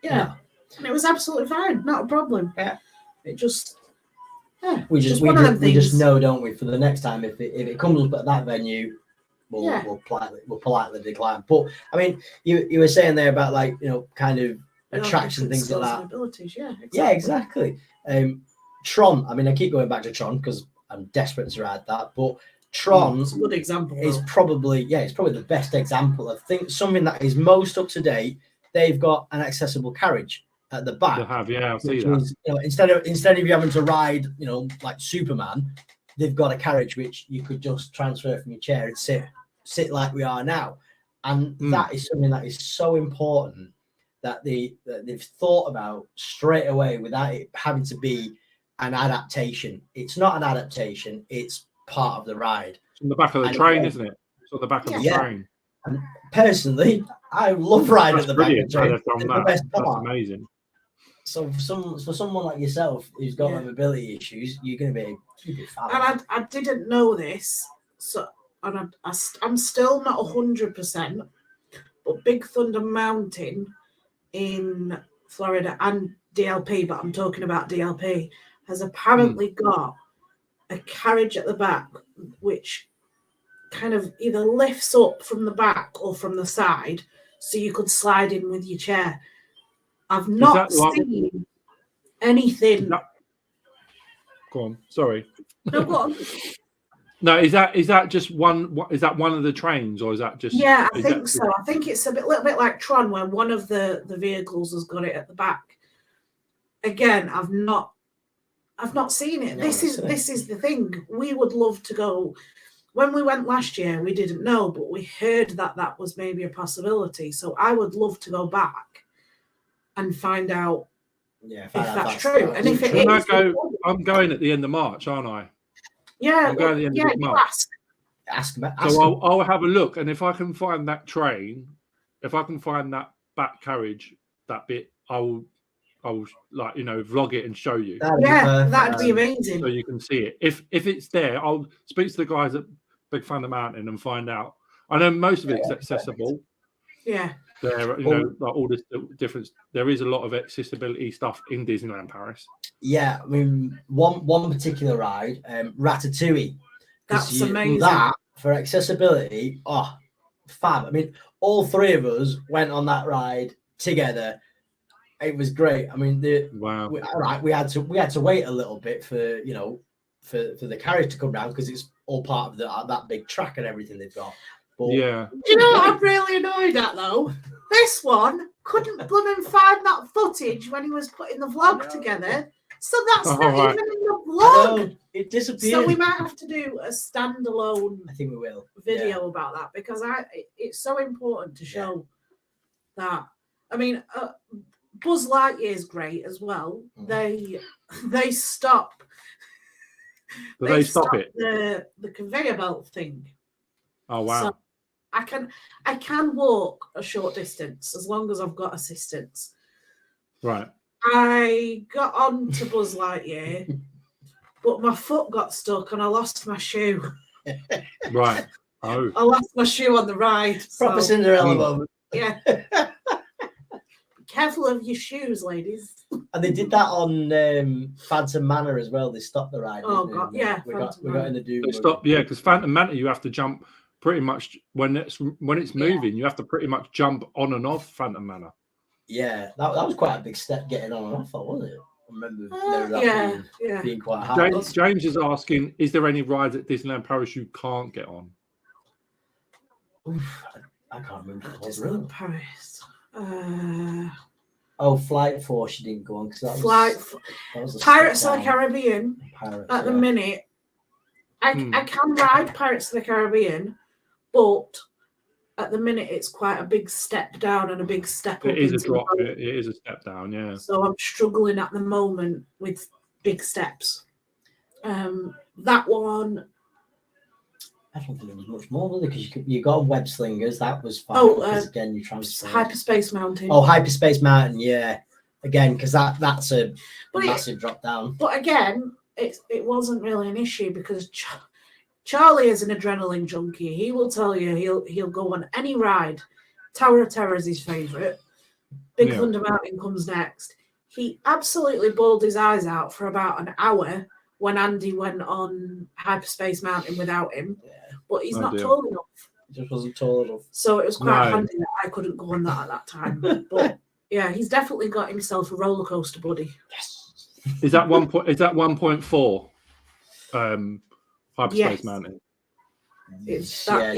Yeah. And it was absolutely fine, not a problem. Yeah, it just we just know, don't we? For the next time, if it comes up at that venue, we'll politely decline. But I mean, you were saying there about, like, you know, kind of attraction, things like that. Abilities, exactly. Tron. I mean, I keep going back to Tron because I'm desperate to ride that, but Tron's a good example. Is probably the best example of something that is most up to date. They've got an accessible carriage at the back. They have, I see that. Is, you know, instead of you having to ride, you know, like Superman, they've got a carriage which you could just transfer from your chair and sit like we are now. And that is something that is so important that they've thought about straight away without it having to be an adaptation. It's not an adaptation, it's part of the ride. It's on the back of the train, isn't it? It's on the back of the train. And personally, I love riding at the back of the train. It's the best part. That's amazing. So for someone like yourself who's got mobility issues, you're going to be fab. And I didn't know this, so I'm still not 100%, but Big Thunder Mountain in Florida and DLP, but I'm talking about DLP, has apparently got a carriage at the back which kind of either lifts up from the back or from the side, so you could slide in with your chair. I've not seen anything. Go on. Sorry. No, go on. No, is that just one? Is that one of the trains, or is that just? Yeah, I think so. I think it's little bit like Tron, where one of the vehicles has got it at the back. Again, I've not seen it. This is the thing. We would love to go. When we went last year, we didn't know, but we heard that was maybe a possibility. So I would love to go back and find out if that's true. And if it is, I'm going at the end of March, aren't I? Yeah, I'm going at the end of March. Ask so I'll have a look, and if I can find that train, if I can find that back carriage, that bit, I'll like, you know, vlog it and show you. That'd be amazing. So you can see it. If it's there, I'll speak to the guys at Big Thunder Mountain and find out. I know most of it's accessible. Yeah. There, you know, like all this difference. There is a lot of accessibility stuff in Disneyland Paris. Yeah, I mean, one particular ride, Ratatouille. That's amazing. That for accessibility, fab. I mean, all three of us went on that ride together. It was great. I mean, Wow. we had to wait a little bit for for the carriage to come down because it's all part of that big track and everything they've got. But Do you know what I'm really annoyed at though? This one couldn't blooming find that footage when he was putting the vlog together. So that's not even in the vlog. It disappeared. So we might have to do a standalone I think we will video about that because it's so important to show that. I mean, Buzz Lightyear is great as well. They stop. They stop it? The conveyor belt thing. Oh wow! So I can walk a short distance as long as I've got assistance. Right. I got on to Buzz Lightyear, but my foot got stuck and I lost my shoe. Right. Oh. I lost my shoe on the ride. Proper Cinderella moment. Yeah. Be careful of your shoes, ladies. And they did that on Phantom Manor as well. They stopped the ride. Oh god, yeah. We got in the Doom. They stopped, yeah, because Phantom Manor, you have to jump pretty much when it's moving. You have to pretty much jump on and off Phantom Manor. Yeah, that was quite a big step getting on and off, wasn't it? I remember being quite hard. James is asking, is there any rides at Disneyland Paris you can't get on? Oof, I can't remember. Disneyland Paris. Flight Force you didn't go on because that was Pirates of the Caribbean. Pirates, the minute, I can ride Pirates of the Caribbean, but at the minute it's quite a big step down and a big step up. It is a drop. It is a step down, yeah. So I'm struggling at the moment with big steps. That one. I don't think there was much more, because you got web slingers. That was fine. Again, you transfer Hyperspace Mountain. Oh, Hyperspace Mountain, yeah. Again, because that's a massive drop down. But again, it wasn't really an issue because Charlie is an adrenaline junkie. He will tell you he'll go on any ride. Tower of Terror is his favourite. Big Thunder Mountain comes next. He absolutely bawled his eyes out for about an hour when Andy went on Hyperspace Mountain without him. Yeah. But he's not tall enough. He just wasn't tall enough. So it was quite handy that I couldn't go on that at that time. But yeah, he's definitely got himself a roller coaster buddy. Yes. Is that 1.4? Hyperspace Mountain. It's that,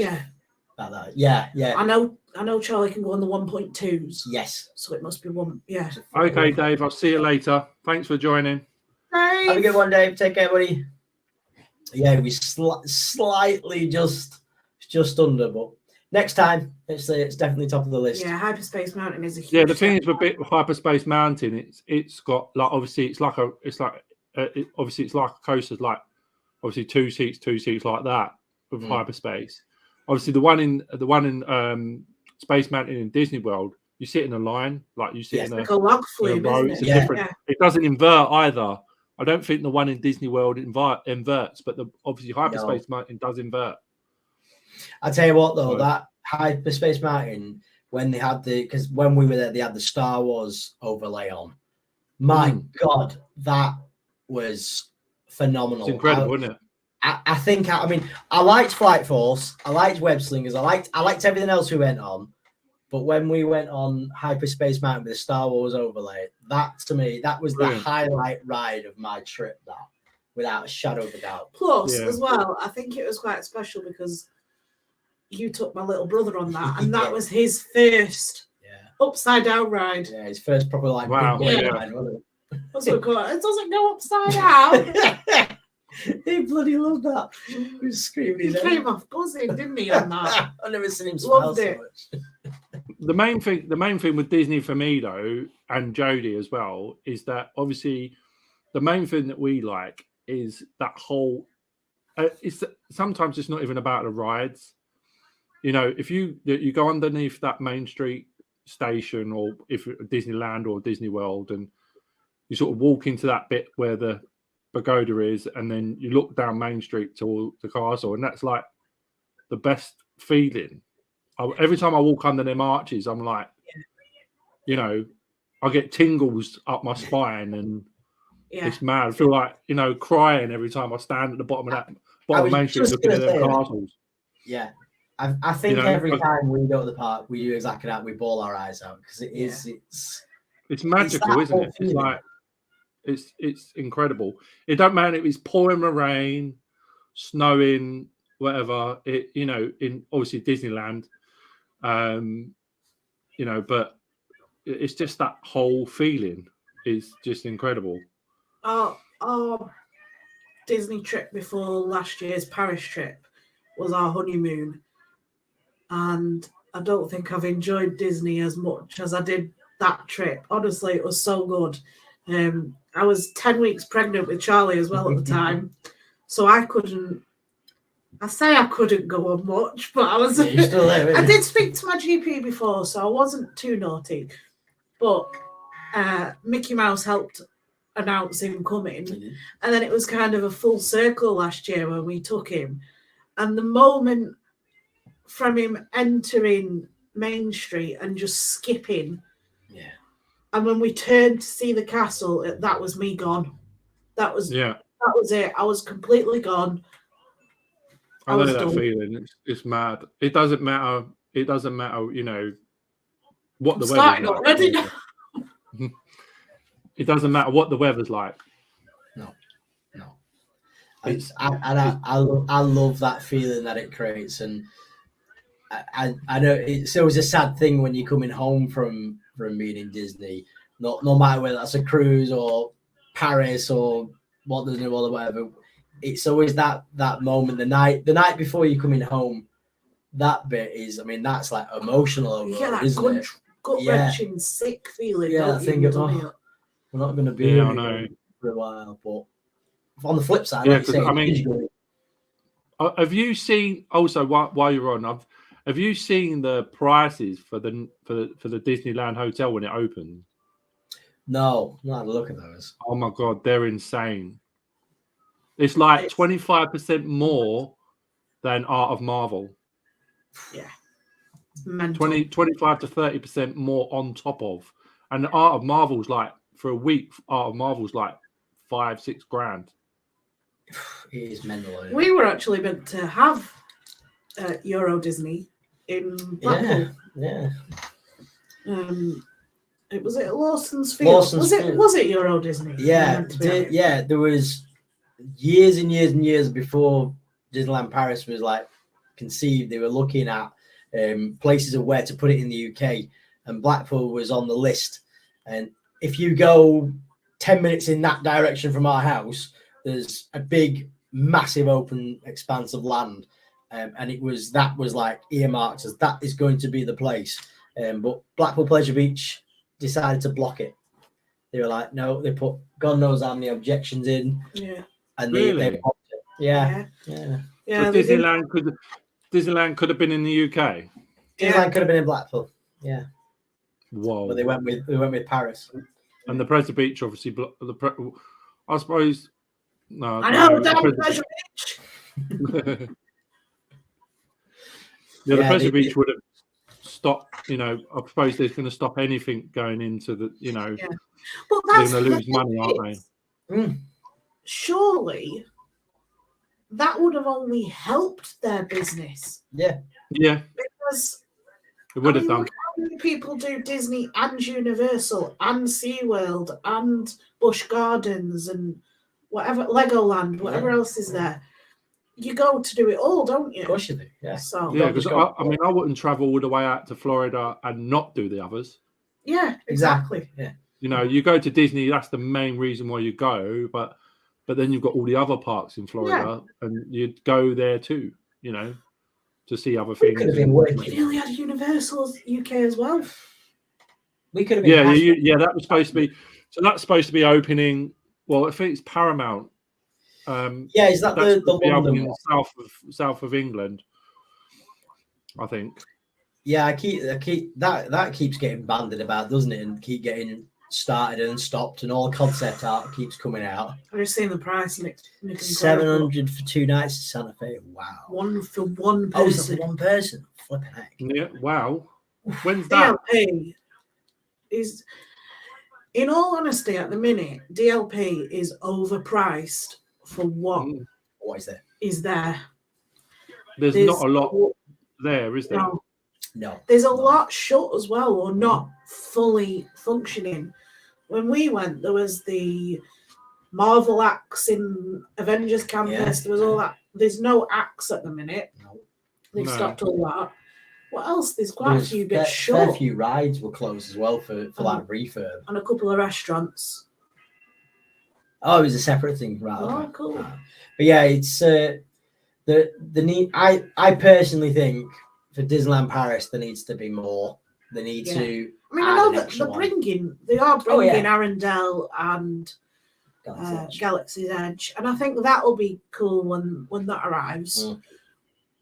yeah. Yeah. I know Charlie can go on the 1.2s. Yes. So it must be one. Yeah. Okay, Dave. I'll see you later. Thanks for joining. Dave. Have a good one, Dave. Take care, buddy. Yeah, we slightly just under, but next time it's definitely top of the list. Yeah, Hyperspace Mountain is a huge. Yeah, the thing is with Hyperspace Mountain, it's got like obviously it's like a coaster, like obviously two seats like that with Hyperspace. Obviously the one in Space Mountain in Disney World, you sit in a line, like you sit in like a log flume, row. isn't it? It's different. Yeah. It doesn't invert either. I don't think the one in Disney World inverts, but obviously Hyperspace Mountain does invert. I tell you what, though, that Hyperspace Mountain, when they had because when we were there, they had the Star Wars overlay on. My God, that was phenomenal. It's incredible, isn't it? I liked Flight Force, I liked Web Slingers, I liked everything else we went on. But when we went on Hyperspace Mountain with the Star Wars overlay, that to me, that was the highlight ride of my trip, that, without a shadow of a doubt. Plus, as well, I think it was quite special because you took my little brother on that, and that was his first upside down ride. Yeah, his first proper big ride, wasn't it? That's what it doesn't go upside down. He bloody loved that. He was screaming. He came off buzzing, didn't he, on that? I've never seen him smile so much. The main thing with Disney for me though, and Jodie as well, is that obviously the main thing that we like is that whole. Sometimes it's not even about the rides. You know, if you go underneath that Main Street station, or if Disneyland or Disney World, and you sort of walk into that bit where the pagoda is, and then you look down Main Street to the castle, and that's like the best feeling. Every time I walk under them arches, I'm like, you know, I get tingles up my spine, and it's mad. I feel like, you know, crying every time I stand at the bottom of Main Street looking at them castles. Yeah, I think You know, every but- time we go to the park, we do exactly that. We bawl our eyes out because it is. It's magical, that isn't whole it? It's feeling. like it's incredible. It don't matter if it's pouring the rain, snowing, whatever. It in obviously Disneyland, but it's just that whole feeling is just incredible. Our Disney trip before last year's Paris trip was our honeymoon, and I don't think I've enjoyed Disney as much as I did that trip. Honestly, it was so good. I was 10 weeks pregnant with Charlie as well at the time, so I couldn't go on much, but I was. Yeah, you're still there, I did speak to my GP before, so I wasn't too naughty. But Mickey Mouse helped announce him coming, and then it was kind of a full circle last year when we took him, and the moment from him entering Main Street and just skipping, and when we turned to see the castle, that was me gone. That was it. I was completely gone. I know that feeling. It's mad. It doesn't matter. It doesn't matter. What the weather's like. It doesn't matter what the weather's like. No. I love that feeling that it creates, and I know it's always a sad thing when you're coming home from being in Disney. No matter whether that's a cruise or Paris or Walt Disney World or whatever. It's always that moment, the night before you're coming home. That bit is, that's like emotional. That isn't it? Gut-wrenching, sick feeling. Yeah, I think we're not going to be here for a while. But on the flip side, have you seen also while you're on? Have you seen the prices for the Disneyland hotel when it opened? No, not had a look at those. Oh my god, they're insane. It's like 25% more than Art of Marvel. Yeah. 25 to 30% more on top of. And the Art of Marvel's like, for a week, Art of Marvel's like 5-6 grand. It is mental. We were actually meant to have Euro Disney in Blackpool. Yeah. It was at Lawson's Field. Was it Euro Disney? Yeah, there was years and years and years before Disneyland Paris was like conceived. They were looking at places of where to put it in the UK, and Blackpool was on the list. And if you go 10 minutes in that direction from our house, there's a big, massive open expanse of land, and that was like earmarked as that is going to be the place. But Blackpool Pleasure Beach decided to block it. They were like, no, they put God knows how many objections in. Yeah. And really? they popped it. Yeah. So Disneyland could have been in the UK. Disneyland could have been in Blackpool. Yeah. Whoa. But they went with Paris. And the Pleasure Beach, obviously, I suppose. No, I know, damn Pleasure Beach. The Pleasure Beach would have stopped. I suppose they're going to stop anything going into the. But they're going to lose money, aren't they? Surely that would have only helped their business. Yeah. Because it would have done. How many people do Disney and Universal and SeaWorld and Busch Gardens and whatever, Legoland, whatever else is there? You go to do it all, don't you? Of course you do. Yeah. So because I wouldn't travel all the way out to Florida and not do the others. Yeah, exactly. Yeah. You go to Disney, that's the main reason why you go, but then you've got all the other parks in Florida, and you'd go there too, to see other things. Could have been working. We nearly had Universal UK as well. We could have been. Yeah, that was supposed to be. So that's supposed to be opening. Well, I think it's Paramount. Is that the London one? South of England? I think. Yeah, I keep that keeps getting bandied about, doesn't it? And keep getting started and stopped, and all concept art keeps coming out. I've just seen the price, and it's 700 for 2 nights in Santa Fe. Wow. One for one person. Oh, is it for one person? Flipping heck. Yeah. Wow. When's that? DLP is, in all honesty, at the minute, DLP is overpriced for what is there? Is there? There's not a lot. there, is there? No. There's a lot shut as well, or not fully functioning. When we went, there was the Marvel acts in Avengers Campus. There was all that. There's no acts at the minute. No. They've stopped all that. What else? There's quite a few bits shut. Fair few rides were closed as well for like refurb. And a couple of restaurants. Oh, it was a separate thing, right? Oh, okay. cool. But yeah, it's the need. I personally think for Disneyland Paris there needs to be more. They need to. I mean, I know that they are bringing Arendelle and Galaxy's Edge, and I think that'll be cool when that arrives.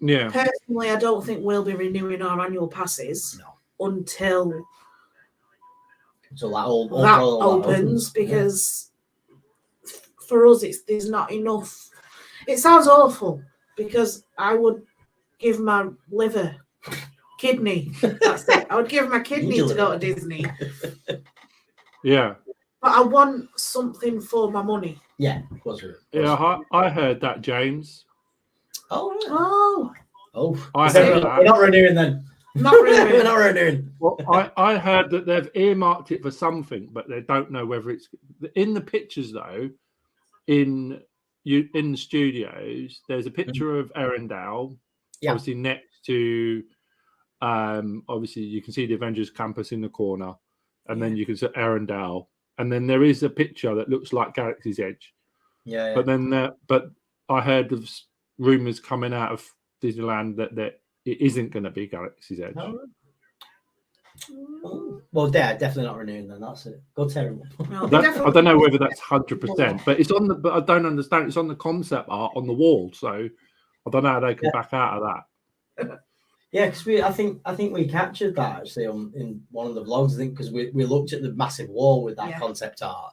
Yeah. Personally, I don't think we'll be renewing our annual passes until that opens, because for us there's not enough. It sounds awful because I would give my kidney. That's it. I would give my kidney to go to Disney. Yeah. But I want something for my money. Yeah. Yeah, I heard that, James. Oh. I heard that. We're not renewing then. Not renewing. We're not renewing. Well, I heard that they've earmarked it for something, but they don't know whether it's in the pictures though. In the studios, there's a picture of Arendelle, obviously next to obviously you can see the Avengers campus in the corner, and then you can see Arendelle, and then there is a picture that looks like Galaxy's Edge. Yeah. But then but I heard of rumors coming out of Disneyland that it isn't going to be Galaxy's Edge. Well, they're definitely not renewing then. That's it. Go terrible. I don't know whether that's 100%, but it's on the. But I don't understand. It's on the concept art on the wall, so I don't know how they can back out of that. Yeah, because I think we captured that actually in one of the vlogs. I think because we looked at the massive wall with that concept art.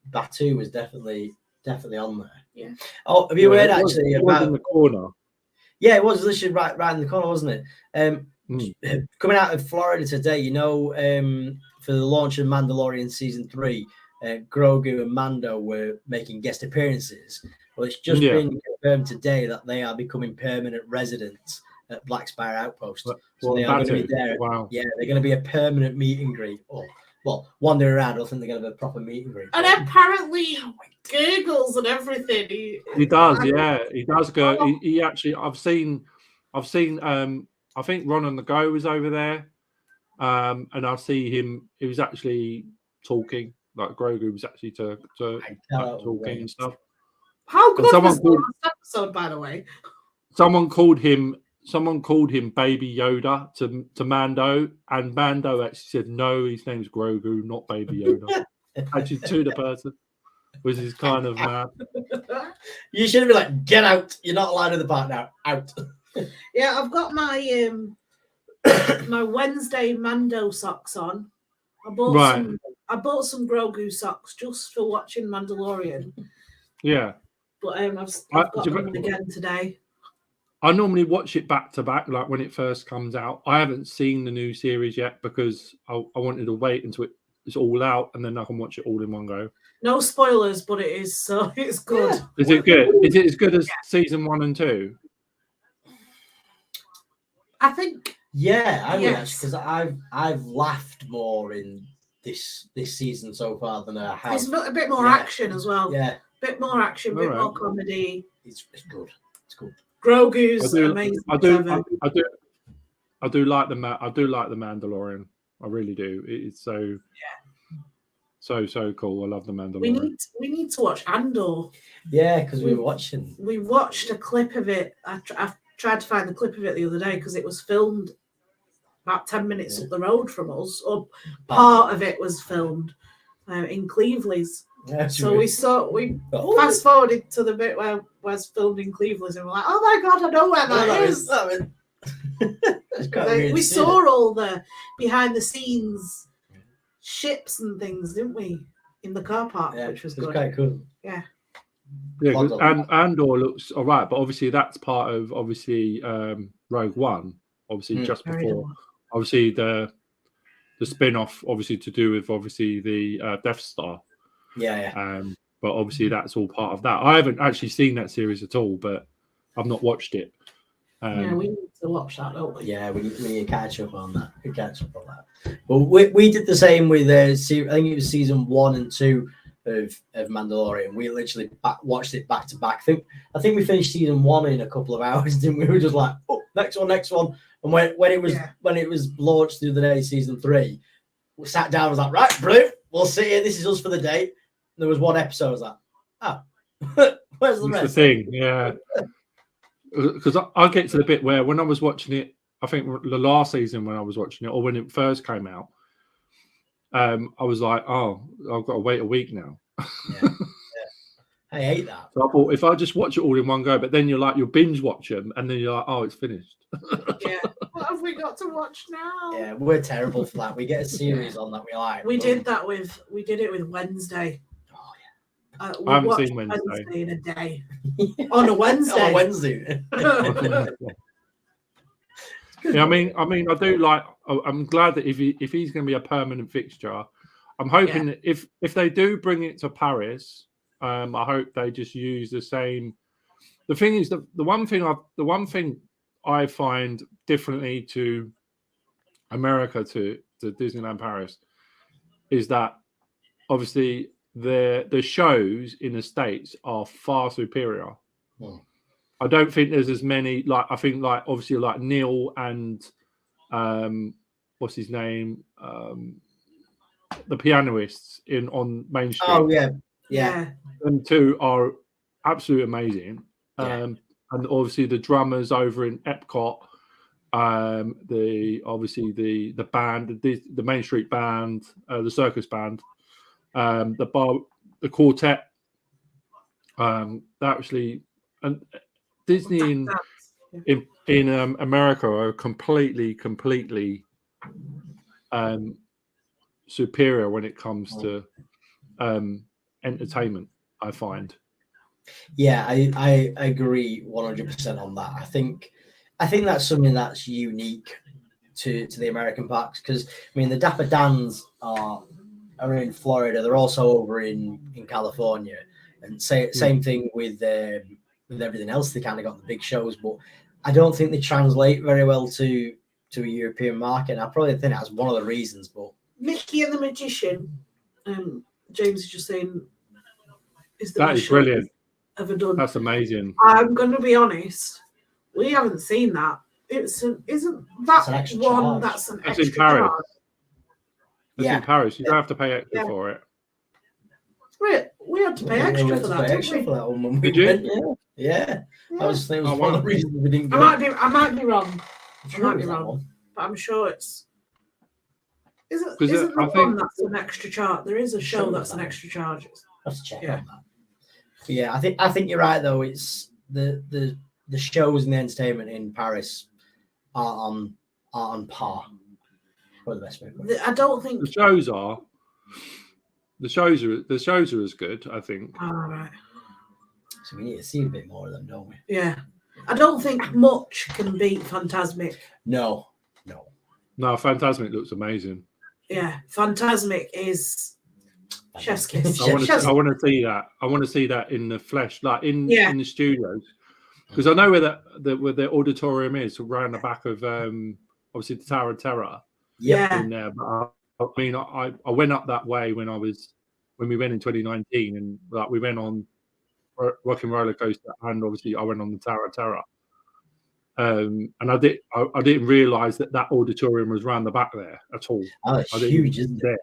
Batu was definitely on there. Yeah. Oh, have you heard actually about in the corner? Yeah, it was literally right in the corner, wasn't it? Coming out of Florida today, for the launch of Mandalorian season 3, Grogu and Mando were making guest appearances. Well, it's just been confirmed today that they are becoming permanent residents at Black Spire Outpost. So they are going to be there. Wow. Yeah, they're going to be a permanent meet and greet. Well, wandering around, I don't think they're going to have a proper meet and greet. And apparently, gurgles and everything. He does, yeah. He does go. He actually. I've seen. I think Ron on the Go was over there, and I see him. He was actually talking. Like Grogu was actually talking and stuff. How good was the last episode, by the way? Someone called him Baby Yoda to Mando, and Mando actually said, no, his name's Grogu, not Baby Yoda. Actually, to the person, which is kind of mad. You should be like, get out. You're not allowed in the park now. Out. Yeah, I've got my my Wednesday Mando socks on. I bought some Grogu socks just for watching Mandalorian. Yeah. But I've got them again today. I normally watch it back to back, like when it first comes out. I haven't seen the new series yet because I wanted to wait until it's all out and then I can watch it all in one go. No spoilers, but it is, so it's good. Yeah. Is it good? Is it as good as season 1 and 2? I think. Yeah, I would because I've laughed more in this season so far than I have. There's a bit more action as well. Yeah. Bit more action, bit more comedy. It's good. It's good. Grogu's amazing. I do like the Mandalorian. I really do. It's so so cool. I love the Mandalorian. We need to watch Andor. Yeah, because we watched a clip of it. I tried to find the clip of it the other day because it was filmed about 10 minutes up the road from us, or part of it was filmed in Cleveland's. Yeah, so we fast forwarded to the bit where was filmed in Cleveland, and we're like, oh my god, I know where that is. We saw all the behind the scenes ships and things, didn't we, in the car park, which was good. Quite cool. Yeah. Yeah, and Andor looks all right, but obviously that's part of Rogue One. Obviously, just before, obviously the spin-off, obviously to do with the Death Star. Yeah. But obviously that's all part of that. I haven't actually seen that series at all, but I've not watched it. Yeah, we need to watch that, don't we? Yeah, we need to catch up on that. We catch up on that. But we did the same with I think it was season 1 and 2 of Mandalorian. We literally watched it back to back. I think we finished season 1 in a couple of hours, didn't we? We were just like, oh, next one. And when it was launched the other day, season 3, we sat down and was like, right, brilliant, we'll see it. This is us for the day. And there was one episode. I was like, oh, where's the rest? That's the thing, yeah. Because I get to the bit where when I was watching it, I think the last season when I was watching it, or when it first came out, I was like, oh, I've got to wait a week now. Yeah. I hate that. So I thought if I just watch it all in one go, but then you'll binge watch them, and then you're like, oh, it's finished. Yeah. What have we got to watch now? Yeah, we're terrible for that. We get a series on that we like. We did it with Wednesday. I haven't seen Wednesday in a day. On a Wednesday. On a Wednesday. Yeah, I mean, I do like. I'm glad that if he's going to be a permanent fixture, I'm hoping that if they do bring it to Paris, I hope they just use the same. The thing is, the one thing I find differently to America to Disneyland Paris is that obviously the shows in the States are far superior. I don't think there's as many, like, I think, like, obviously, like Neil and what's his name, the pianists on Main Street. Oh yeah. Them two are absolutely amazing. And obviously the drummers over in Epcot, the band, the Main Street band, the circus band, the quartet, actually, and Disney in America are completely superior when it comes to entertainment, I find. Yeah, I agree 100% on that. I think that's something that's unique to the American parks, because I mean the Dapper Dans are in Florida. They're also over in California, and same thing with everything else. They kind of got the big shows, but I don't think they translate very well to a European market. And I probably think that's one of the reasons. But Mickey and the Magician, James is just saying, that is brilliant. Ever done? That's amazing. I'm going to be honest, we haven't seen that. Isn't that an one charge. that's an That's extra in Paris. charge? That's in Paris. You don't have to pay extra for it. We had to pay extra for that, didn't we? When we Did you? went, yeah. That was one of the reasons we didn't go. I might be wrong. But I'm sure it's. Isn't the one that's an extra charge? There is a show that's an extra charge. Let's check on that. But yeah, I think you're right though. It's the shows and the entertainment in Paris are on par. For the best way. I don't think the shows are. The shows are as good, I think. All right. So we need to see a bit more of them, don't we? Yeah. I don't think much can beat Fantasmic. No. Fantasmic looks amazing. Yeah, Fantasmic is chef's kiss. I want to see that. I want to see that in the flesh, like in the studios, because I know where the auditorium is, around the back of obviously the Tower of Terror. Yeah. In there, but I mean, I went up that way when we went in 2019, and like we went on Rock and Roller Coaster, and obviously I went on the Tower of Terror. And I didn't realise that auditorium was round the back there at all. Oh, it's huge, isn't it?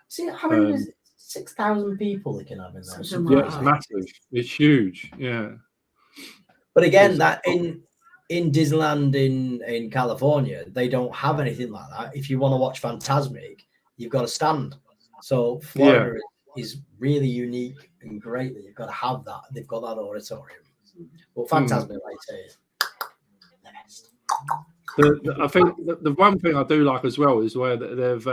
See how many is it? 6,000 people they can have in there. Yeah, it's massive. It's huge. Yeah. But again, that in Disneyland in California, they don't have anything like that. If you want to watch Fantasmic, you've got to stand. So Florida is really unique and great that you've got to have that. They've got that auditorium. But Fantasmic, like I say, is the best. I think the one thing I do like as well is where they've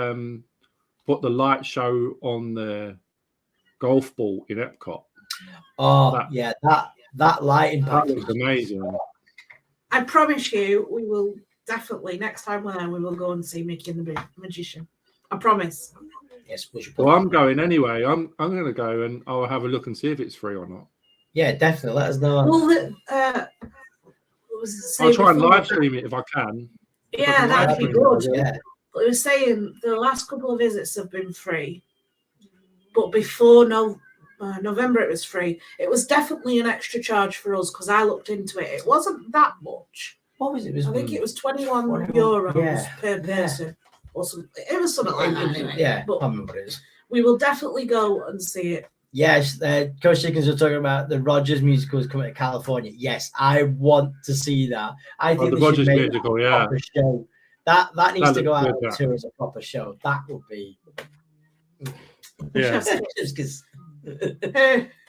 put the light show on the golf ball in Epcot. Oh, that lighting that looks amazing. I promise you, we will definitely next time we're there, we will go and see Mickey and the Magician. I promise. Yes, we should. Well, I'm going anyway. I'm going to go and I'll have a look and see if it's free or not. Yeah, definitely. Let us know. Well, was I'll saying try and before live that- stream it if I can. If I Yeah, can live that'd be stream it, I good. will. Yeah. But it was saying the last couple of visits have been free, but before November it was free. It was definitely an extra charge for us because I looked into it. It wasn't that much. What was it? I think it was 21 21, euros yeah, per person. Or something. It was something like that. Anyway. Yeah, I But can't remember what it is. we will definitely go and see it. Yes, Coach Dickens was talking about the Rogers musical is coming to California. Yes, I want to see that. I think the they should Rogers make musical, that a yeah. proper show. That needs to looks go out good, that. too as a proper show. That would be. Yeah. Just because.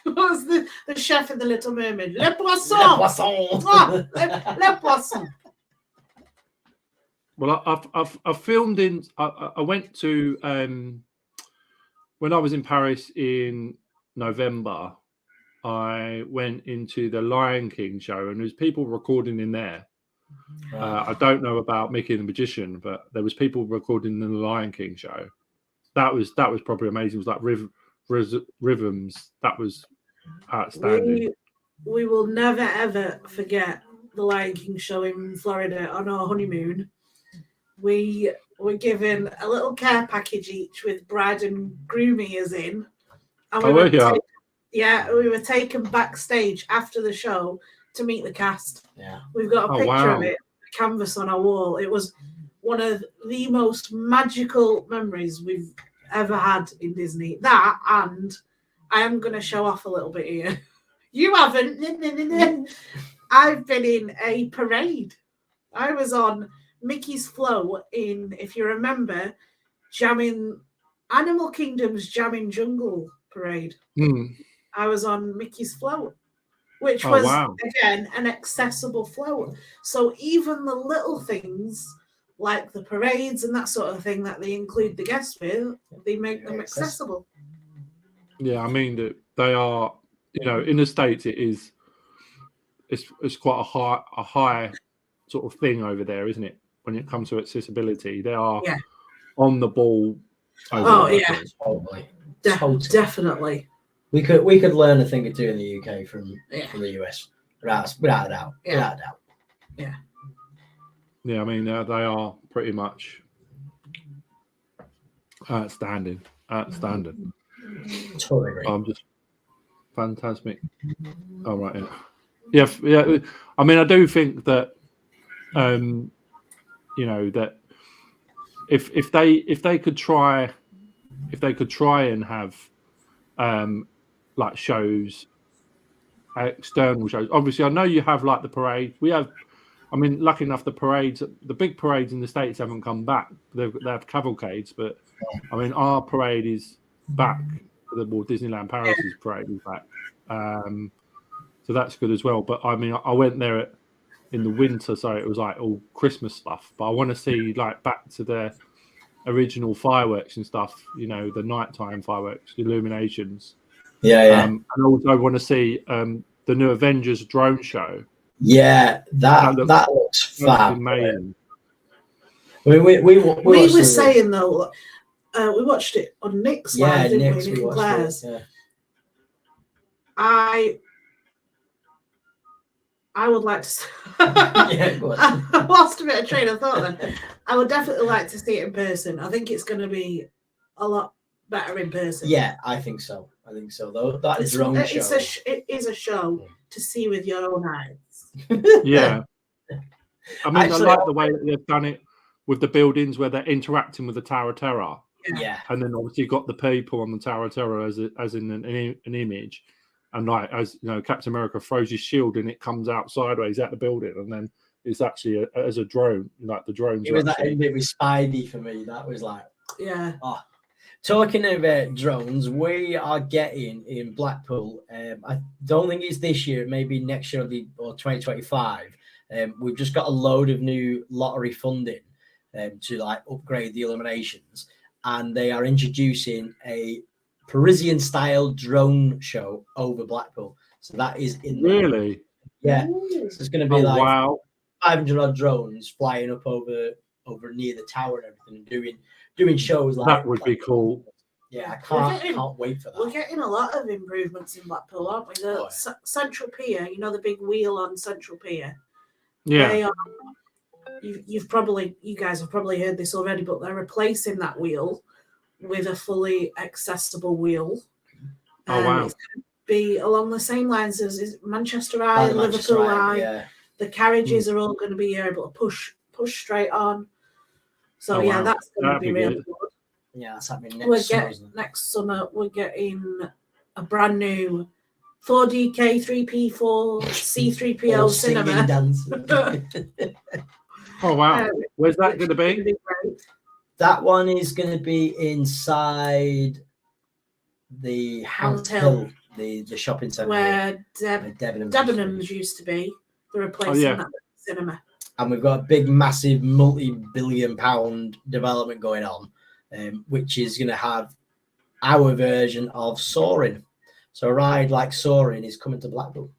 What was the chef in The Little Mermaid? Le poisson! Le poisson. Ah, le poisson. Well, I've filmed in. I went to when I was in Paris in November. I went into the Lion King show, and there was people recording in there. I don't know about Mickey and the Magician, but there was people recording in the Lion King show. That was probably amazing. It was like rhythms. That was outstanding. We will never ever forget the Lion King show in Florida on our honeymoon. We were given a little care package each with bride and groom ears in. And we were taken backstage after the show to meet the cast. Yeah. We've got a picture wow. of it, a canvas on our wall. It was one of the most magical memories we've ever had in Disney. That, and I am going to show off a little bit here. You haven't. I've been in a parade. I was on Mickey's Flow in, if you remember, Animal Kingdom's Jamming Jungle parade. I was on Mickey's Float, which was, again, an accessible float. So even the little things like the parades and that sort of thing that they include the guests with, they make them accessible. Yeah, I mean that they are, in the States it's quite a high sort of thing over there, isn't it? When it comes to accessibility, they are on the ball. Totally. Definitely. We could learn a thing or two in the UK from the US, without a doubt. Without a doubt. Yeah. Yeah, I mean they are pretty much outstanding. Totally agree. I'm just fantastic. All right, yeah. I mean, I do think that, that if they could try and have like shows, external shows. Obviously, I know you have like the parade. We have. I mean, lucky enough, the big parades in the States haven't come back. They have cavalcades, but I mean, our parade is back. The Walt Disneyland Paris's parade is back, so that's good as well. But I mean, I went there in the winter, so it was like all Christmas stuff. But I want to see like back to the original fireworks and stuff. The nighttime fireworks, the illuminations. And also want to see the new Avengers drone show. Yeah, that looks fab. Amazing. I mean, we were saying though, we watched it on Nick's live, didn't we? Nick and Claire's. I would like to. I lost a bit of train of thought then. I would definitely like to see it in person. I think it's going to be a lot better in person. Yeah, I think so. Though that is wrong. It is a show to see with your own eyes. Yeah. I mean, I like the way that they've done it with the buildings where they're interacting with the Tower of Terror. Yeah. And then obviously you've got the people on the Tower of Terror as in an image. And like, as Captain America throws his shield and it comes out sideways at the building, and then it's actually as a drone, like the drones. It was that bit with Spidey for me. That was like, oh. Talking about drones, we are getting in Blackpool. I don't think it's this year, maybe next year or 2025. We've just got a load of new lottery funding to like upgrade the illuminations, and they are introducing a Parisian-style drone show over Blackpool. So that is in really, yeah. So it's going to be 500 odd drones flying up over near the tower and everything, and doing shows like that would be cool. Yeah, I can't wait for that. We're getting a lot of improvements in Blackpool, aren't we? The Central Pier, the big wheel on Central Pier. Yeah. They are. You guys have probably heard this already, but they're replacing that wheel with a fully accessible wheel. Oh wow. It's going to be along the same lines as Manchester By Eye, the Manchester Liverpool Eye, Eye. yeah. The carriages are all going to be able to push straight on. So Oh, yeah, wow. that's going to That'd be be really good. good. Yeah, that's happening next summer, isn't it? Next summer we're getting a brand new 4DK 3P4 C3PO All cinema. dancing. Oh wow. Where's that going to Which is be? gonna great. That one is going to be inside the House Hill, the shopping centre. Where Debenhams used to be. They're replacing that cinema. And we've got a big, massive, multi-billion-pound development going on, which is going to have our version of Soaring. So a ride like Soaring is coming to Blackpool.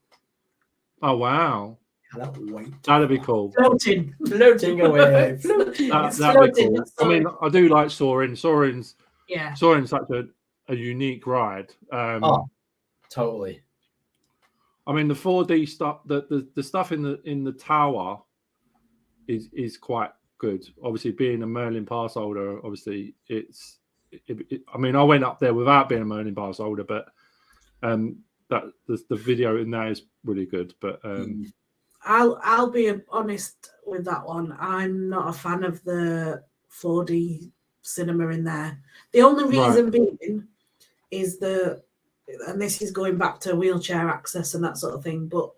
Oh wow. Cannot wait. That'd be cool. Floating away. Floating. That'd be cool. I mean, I do like Soaring. Soaring's such a unique ride. Totally. I mean, the 4D stuff, the stuff in the tower is quite good. Obviously, being a Merlin pass holder, obviously I mean, I went up there without being a Merlin pass holder, but that the video in there is really good. But I'll be honest with that one. I'm not a fan of the 4D cinema in there. The only reason being is and this is going back to wheelchair access and that sort of thing, but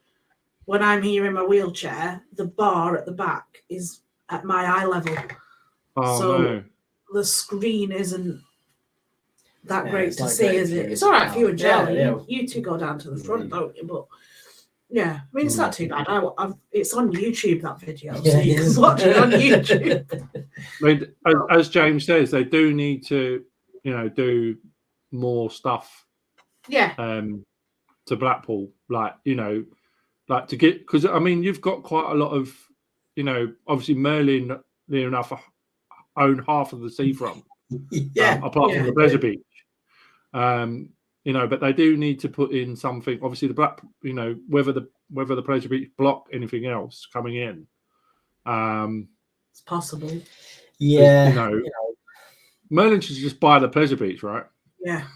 when I'm here in my wheelchair, the bar at the back is at my eye level. The screen isn't that great to see, is it? It's all right for you and Jelly. Yeah. You two go down to the front, don't you? But yeah, I mean, it's not too bad. It's on YouTube, that video, so you can watch it on YouTube. I mean, as James says, they do need to, do more stuff. Yeah. To Blackpool, like to get, because I mean, you've got quite a lot of, obviously Merlin near enough own half of the seafront, apart from the Pleasure Beach, but they do need to put in something. Obviously, whether the Pleasure Beach block anything else coming in, it's possible. Yeah, Merlin should just buy the Pleasure Beach, right? Yeah.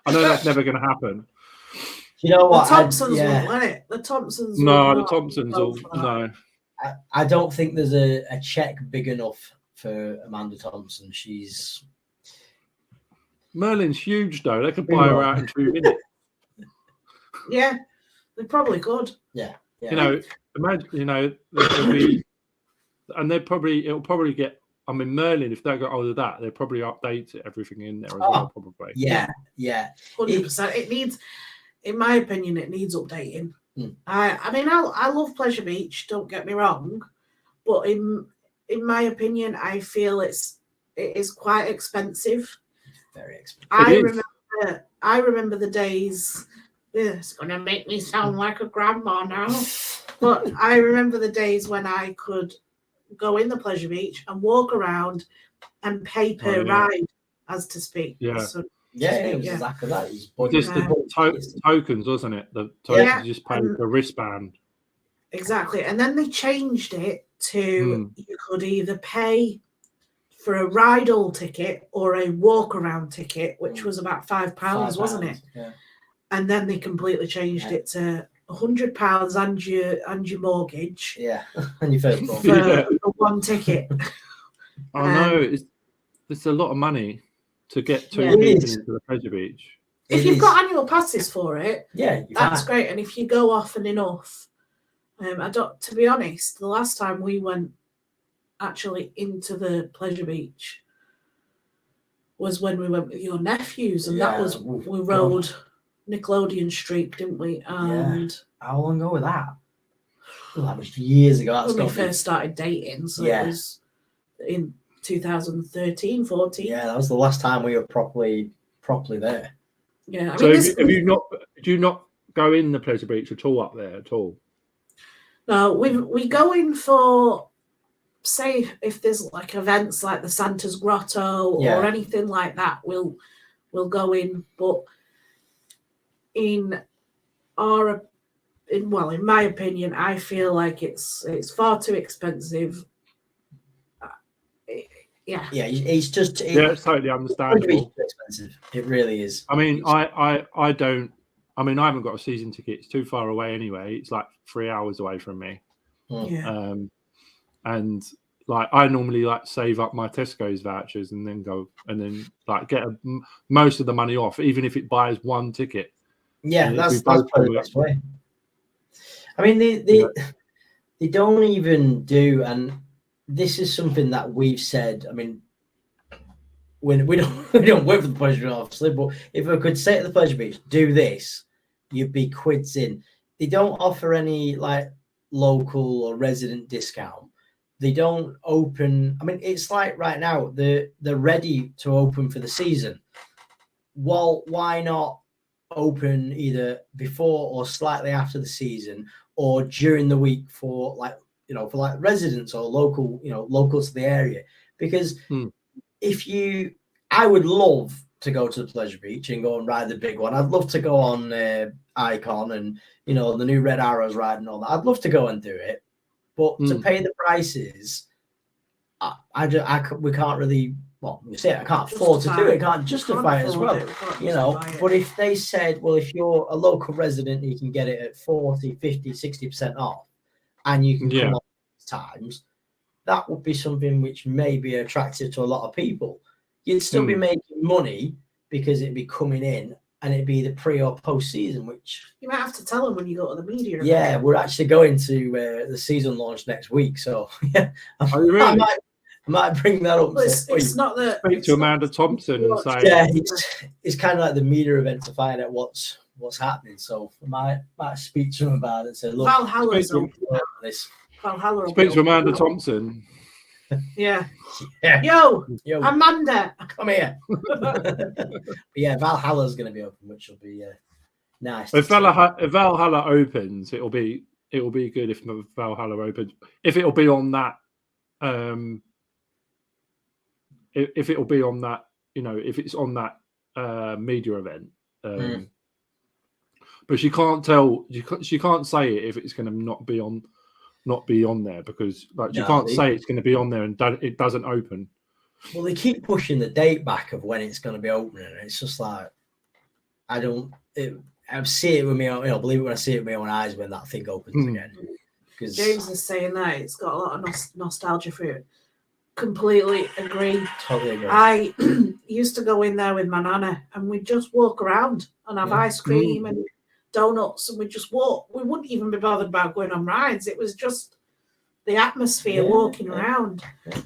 I know that's never going to happen. You know what? The Thompsons won't let it. The Thompsons. No, the Thompsons will. No. I don't think there's a check big enough for Amanda Thompson. Merlin's huge, though. They could buy her out in 2 minutes. Yeah, they probably could. Yeah. Imagine, there'll be, and it'll probably get. I mean, Merlin, if they got hold of that, they'll probably update everything in there as well, probably. Yeah. 100%. It needs, in my opinion, it needs updating. I mean, I love Pleasure Beach, don't get me wrong, but in my opinion, I feel it is quite expensive. Very expensive. I remember the days. It's gonna make me sound like a grandma now, but I remember the days when I could go in the Pleasure Beach and walk around and pay per ride, as to speak. Yeah. So, exactly that. Just the tokens, wasn't it? The tokens just paid the wristband. Exactly. And then they changed it to you could either pay for a ride-all ticket or a walk-around ticket, which was about £5, wasn't it? Yeah. And then they completely changed it to £100 and your mortgage. Yeah, and your first ball. For one ticket. I know. It's a lot of money to get 2 people into the Pleasure Beach. If you've got annual passes for it, that's great. great. And if you go often enough, to be honest, the last time we went actually into the Pleasure Beach was when we went with your nephews, and that was we rode Nickelodeon Street, didn't we? And how long ago was that? Oh, that was years ago. That's when we first started dating, so it was in 2013, 14. Yeah, that was the last time we were properly there. Yeah. Do you not go in the Pleasure Beach at all up there at all? No, we go in for, say, if there's like events like the Santa's Grotto or anything like that, we'll go in. But in in my opinion, I feel like it's far too expensive. Yeah, it's just it's totally understandable. Too expensive. It really is. I mean, I don't. I mean, I haven't got a season ticket. It's too far away anyway. It's like 3 hours away from me. yeah. And like I normally like save up my Tesco's vouchers and then go and then like get most of the money off, even if it buys one ticket. Yeah, that's probably the best way. I mean, they don't even do, and this is something that we've said. I mean, when we don't work for the Pleasure Beach, obviously, but if I could say to the Pleasure Beach, do this, you'd be quids in. They don't offer any like local or resident discount. They don't open. I mean, it's like right now they're ready to open for the season. Well, why not open either before or slightly after the season, or during the week for like residents or local to the area? Because I would love to go to the Pleasure Beach and go and ride the big one. I'd love to go on Icon and the new Red Arrows ride and all that. I'd love to go and do it, but to pay the prices, we can't really. Well, you say I can't afford to do it. I can't justify it as well. But if they said, well, if you're a local resident, you can get it at 40, 50, 60% off, and you can come on times, that would be something which may be attractive to a lot of people. You'd still be making money because it'd be coming in, and it'd be the pre or post season, which you might have to tell them when you go to the media. Yeah, we're actually going to the season launch next week, so yeah, I might bring that up. It's not the speak to Amanda Thompson and say, yeah, it's kind of like the media event to find out what's happening. So I might speak to them about it and say, look, Valhalla's open. Valhalla. Speak to Amanda Thompson. Yeah. Yo, Amanda, come here. Yeah, Valhalla's going to be open, which will be nice. If Valhalla opens, it'll be good if Valhalla opens. If it'll be on that. If it'll be on that, if it's on that media event, but she can't tell. She can't say it if it's going to not be on there, because like she can't say it's going to be on there and it doesn't open. Well, they keep pushing the date back of when it's going to be opening, and it's just like I see it with me. Believe it when I see it with my own eyes when that thing opens again. Because James is saying that it's got a lot of nostalgia for it. Completely agree. Totally agree. I used to go in there with my nana, and we'd just walk around and have ice cream and donuts, and we'd just walk. We wouldn't even be bothered about going on rides. It was just the atmosphere walking around. Yeah.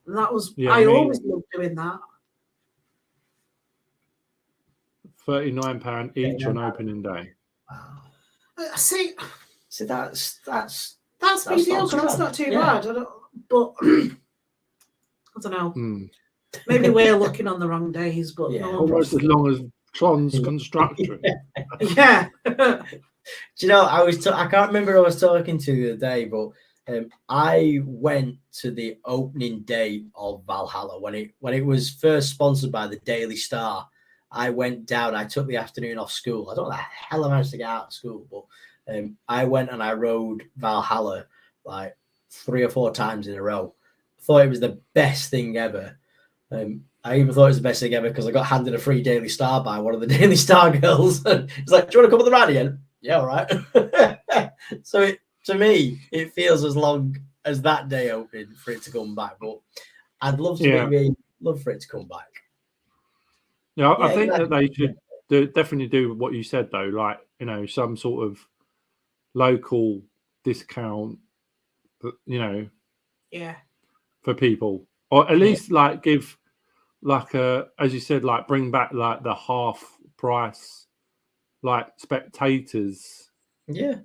And that was I always loved doing that. £39 each on opening day. Wow. See, that's mediocre. That's not too bad. I don't know. Maybe we're looking on the wrong days, but almost as long as Tron's construction. Yeah. Do you know? I can't remember who I was talking to the other day, but I went to the opening day of Valhalla when it was first sponsored by the Daily Star. I went down. I took the afternoon off school. I don't know how the hell I managed to get out of school, but I went and I rode Valhalla like 3 or 4 times in a row. Thought it was the best thing ever. I even thought it was the best thing ever because I got handed a free Daily Star by one of the Daily Star girls. It's like, do you want to come on the ride again? Yeah, all right. So to me, it feels as long as that day open for it to come back. But I'd love to love for it to come back. Yeah, I think that they should definitely do what you said though, like some sort of local discount, for people, or at least like give like as you said, like bring back like the half price, like spectators. Yeah.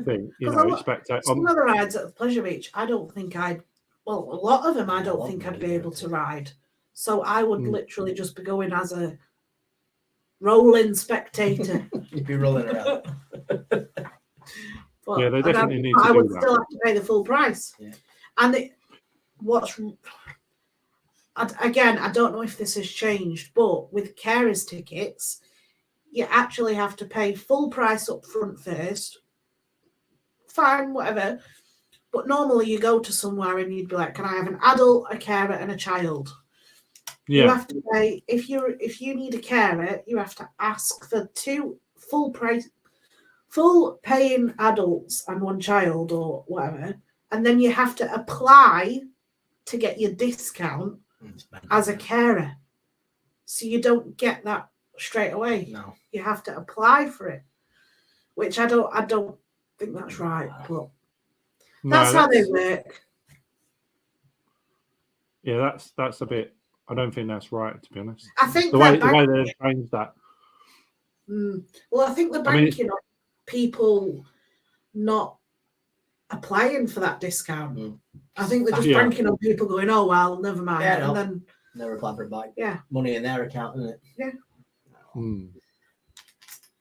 Thing, spectators. Some other rides at the Pleasure Beach, I don't think a lot of them I don't think I'd be able to ride. So I would literally just be going as a rolling spectator. You'd be rolling around. But they definitely need to I do would that. still have to pay the full price. Yeah. And again, I don't know if this has changed, but with carers tickets, you actually have to pay full price up front first, fine, whatever. But normally you go to somewhere and you'd be like, can I have an adult, a carer, and a child? You Yeah. have to pay if you need a carer, you have to ask for 2 full paying adults and 1 child or whatever, and then you have to apply to get your discount as a carer. So you don't get that straight away. No. You have to apply for it, which I don't think that's right, but that's how they work. Yeah, that's a bit. I don't think that's right, to be honest. I think The way they've changed that. Well, I think they're banking on people not applying for that discount. I think they're just banking on people going, oh well, never mind. Yeah, and then never apply for a bike. Yeah. Money in their account, isn't it? Yeah.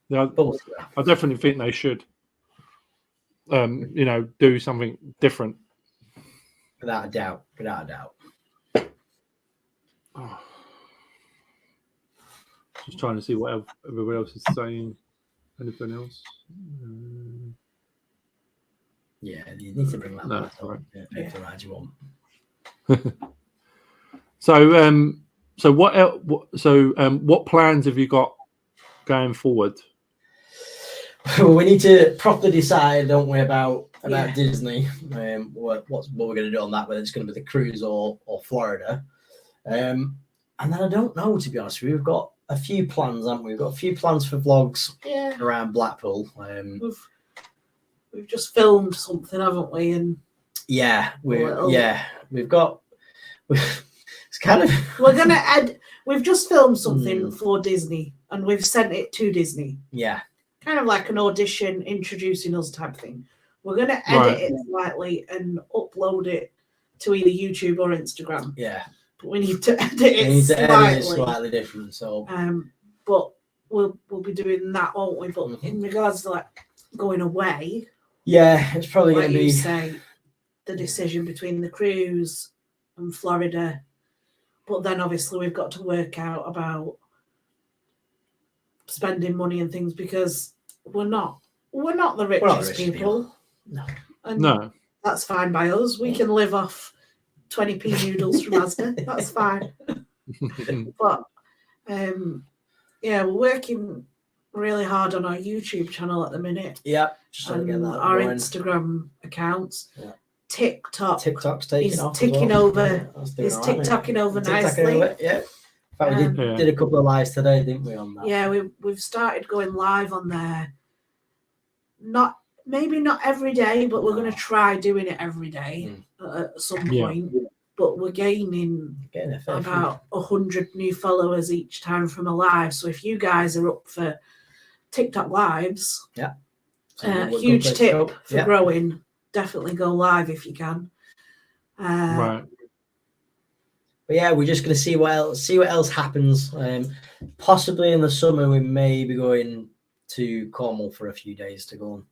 Yeah, I definitely think they should do something different. Without a doubt. Oh. Just trying to see what everybody else is saying. Anything else? Yeah, you need to bring that No, back. right. Pick the ride you want. So what plans have you got going forward? Well, we need to properly decide, don't we, about Disney. What we're going to do on that, whether it's going to be the cruise or Florida. And then I don't know, to be honest. We've got a few plans, haven't we? We've got a few plans for vlogs around Blackpool. We've just filmed something, haven't we? And we've got. It's kind of. We're gonna add. We've just filmed something for Disney, and we've sent it to Disney. Yeah. Kind of like an audition, introducing us type thing. We're gonna edit it slightly and upload it to either YouTube or Instagram. Yeah. But we need to edit it slightly different. So. But we'll be doing that, won't we? But in regards to like going away. Yeah, it's probably going to be the decision between the cruise and Florida, but then obviously we've got to work out about spending money and things because we're not the richest people. No, that's fine by us. We can live off 20p noodles from Asda. That's fine. But we're working really hard on our YouTube channel at the minute. Yeah, just trying to get that our going. Instagram accounts. Yeah. TikTok's taking off. Ticking over. He's TikToking over nicely. Yeah. In fact, we did a couple of lives today, didn't we, on that? Yeah, we've started going live on there. Maybe not every day, but we're going to try doing it every day at some point. But we're gaining about 100 new followers each time from a live. So if you guys are up for TikTok lives, huge tip for growing. Definitely go live if you can. Right. But yeah, we're just going to see what else happens. Possibly in the summer, we may be going to Cornwall for a few days to go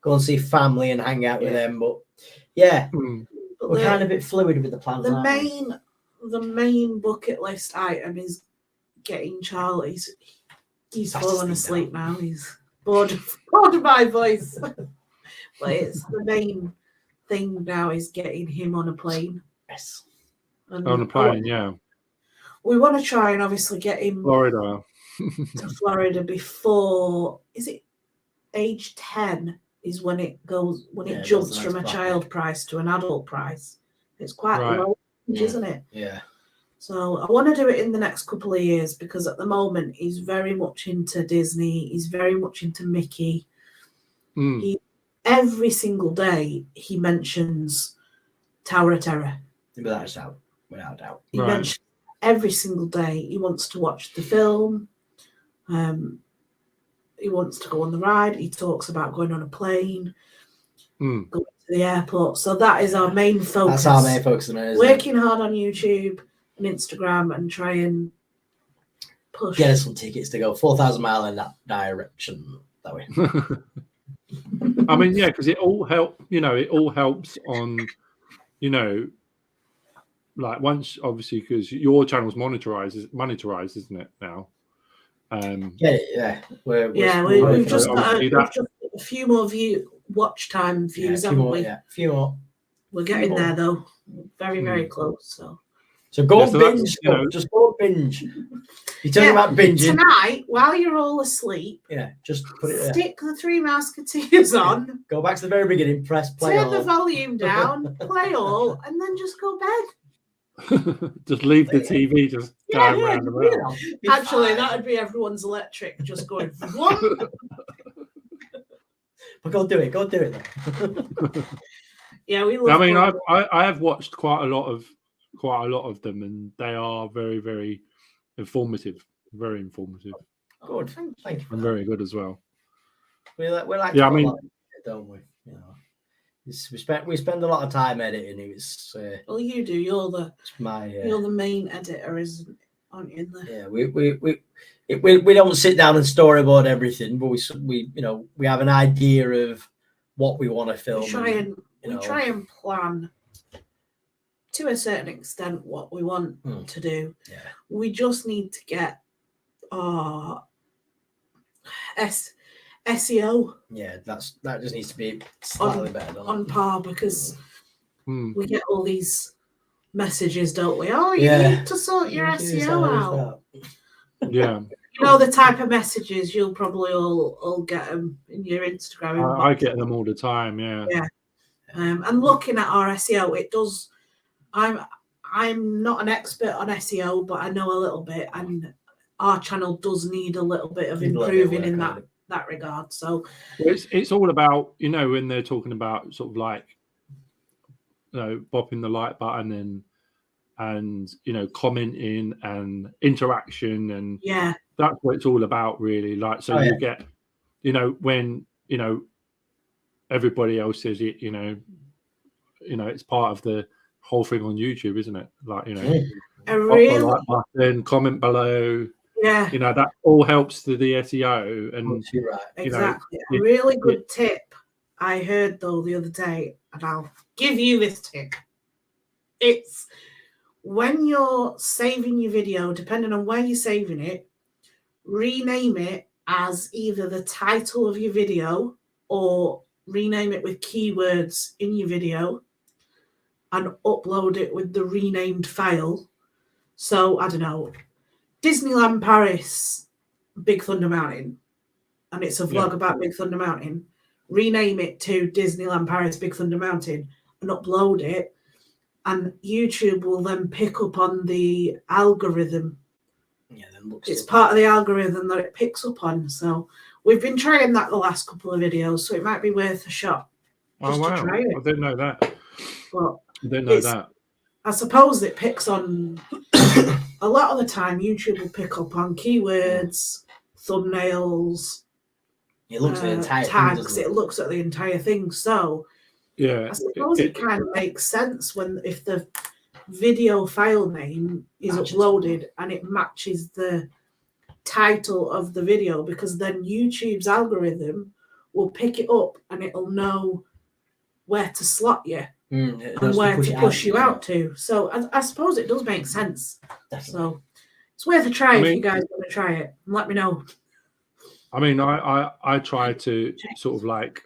and see family and hang out with them. But we're kind of a bit fluid with the plans. The main bucket list item is getting Charlie. He's fallen asleep now. He's bored of my voice. But it's the main thing now is getting him on a plane. Yes. And on a plane, yeah. We want to try and obviously get him Florida. to Florida before, is it age 10 is when it jumps from a child price to an adult price. It's quite low, isn't it? Yeah. So I want to do it in the next couple of years because at the moment he's very much into Disney. He's very much into Mickey. Every single day he mentions Tower of Terror. Without a doubt. He mentions every single day he wants to watch the film. He wants to go on the ride. He talks about going on a plane, going to the airport. So that is our main focus. That's our main focus. Working hard on YouTube and Instagram and try and push. Get us some tickets to go 4,000 miles in that direction. That way. I mean, yeah, because it all helps on, like once obviously because your channel's monetized, isn't it now? We've just got a few more watch time views, few haven't more, we? yeah, few more. We're getting more. there though. Very, very close. So go Yeah, so that's, binge, you know- just go binge. You're talking about binging. Tonight, while you're all asleep, Yeah, just put it there. stick the Three Mouseketeers on, Go back to the very beginning, press play turn all. the volume down, play all, and then just go bed. Just leave the TV just going round and round. Actually, that would be everyone's electric just going. But go do it then. Yeah, we love. I mean, I have watched quite a lot of them, and they are very, very informative. Very informative. Good. Thank you. And very good as well. We like Yeah, to I mean- a lot, don't we? You know, we spend a lot of time editing. It's Well, you do. You're the main editor, aren't you? In there? Yeah, we don't sit down and storyboard everything, but we have an idea of what we want to film. We try and plan to a certain extent what we want to do. Yeah. We just need to get our SEO Yeah, that just needs to be slightly better on par, because Hmm. we get all these messages, don't we? Oh, you Yeah. need to sort your SEO out. Yeah, You know the type of messages you'll probably all get them in your Instagram. I get them all the time. Yeah. And looking at our SEO, it does. I'm not an expert on SEO, but I know a little bit, and our channel does need a little bit of improving in that regard. So it's all about, when they're talking about sort of like, bopping the like button and commenting and interaction, and yeah, that's what it's all about, really. Like, so you get, when everybody else says it, it's part of the whole thing on YouTube, isn't it? Like, really, like button, comment below. Yeah, that all helps to the SEO. And you're right. Exactly. A really good tip I heard though the other day, and I'll give you this tip. It's when you're saving your video, depending on where you're saving it, rename it as either the title of your video or rename it with keywords in your video and upload it with the renamed file. So, I don't know, Disneyland Paris, Big Thunder Mountain, and it's a vlog about Big Thunder Mountain. Rename it to Disneyland Paris, Big Thunder Mountain and upload it. And YouTube will then pick up on the algorithm. Yeah, then it's part of the algorithm that it picks up on. So we've been trying that the last couple of videos, so it might be worth a shot. Oh, wow. To try it. I didn't know that. But I didn't know that. I suppose it picks on a lot of the time. YouTube will pick up on keywords, thumbnails. It looks at the entire tags. Thing, it looks at the entire thing. So yeah, I suppose it kind of makes sense if the video file name is uploaded and it matches the title of the video, because then YouTube's algorithm will pick it up and it'll know where to slot you and where to push you out to. So I suppose it does make sense. Definitely. So it's worth a try if you guys want to try it. Let me know. I mean, I try to sort of like,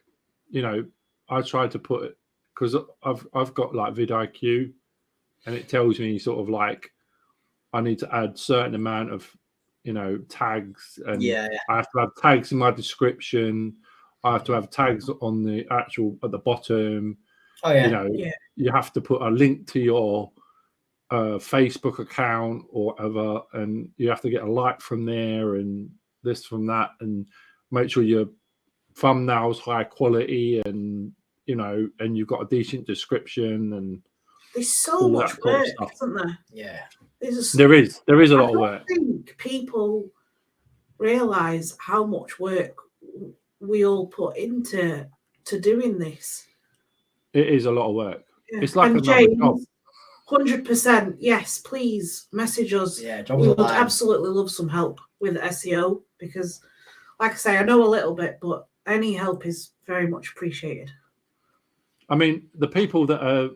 I try to put it, because I've got like vidIQ, and it tells me sort of like I need to add certain amount of tags, and I have to have tags in my description. I have to have tags on the actual at the bottom. Oh yeah. You have to put a link to your Facebook account or whatever, and you have to get a like from there and this from that, and make sure your thumbnail's high quality, and and you've got a decent description, and there's so much work, isn't there? Yeah, there is a lot of work. I think people realize how much work we all put into doing this. It is a lot of work. Yeah. It's like and another job. 100%. Yes, please message us. Yeah, we would absolutely love some help with SEO, because, like I say, I know a little bit, but any help is very much appreciated. I mean, the people that are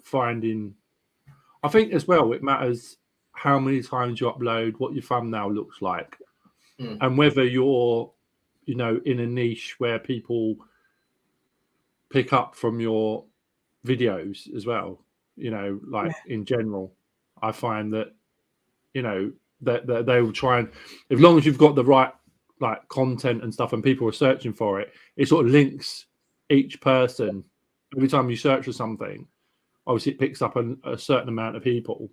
finding, I think as well, it matters how many times you upload, what your thumbnail looks like, and whether you're you know, in a niche where people pick up from your videos as well, you know, like in general, I find that, you know, that they will try and, as long as you've got the right like content and stuff and people are searching for it, it sort of links each person. Every time you search for something, obviously it picks up a certain amount of people.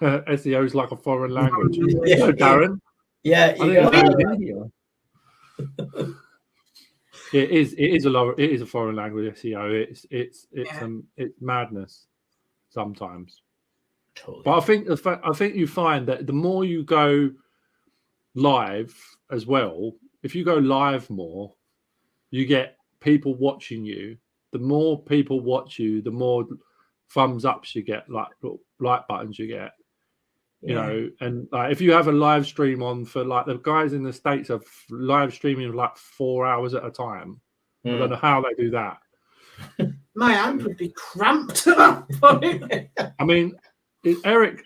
SEO is like a foreign language. Yeah, Darren. Yeah, I think it's India. It is a foreign language, SEO. It's madness sometimes. Totally. But I think you find that the more you go live as well, if you go live more, you get people watching you. The more people watch you, the more thumbs ups you get, like buttons you get. You know, and like if you have a live stream on for like the guys in the States are live streaming like 4 hours at a time. I don't know how they do that. My hand would be cramped at that point. I mean, Eric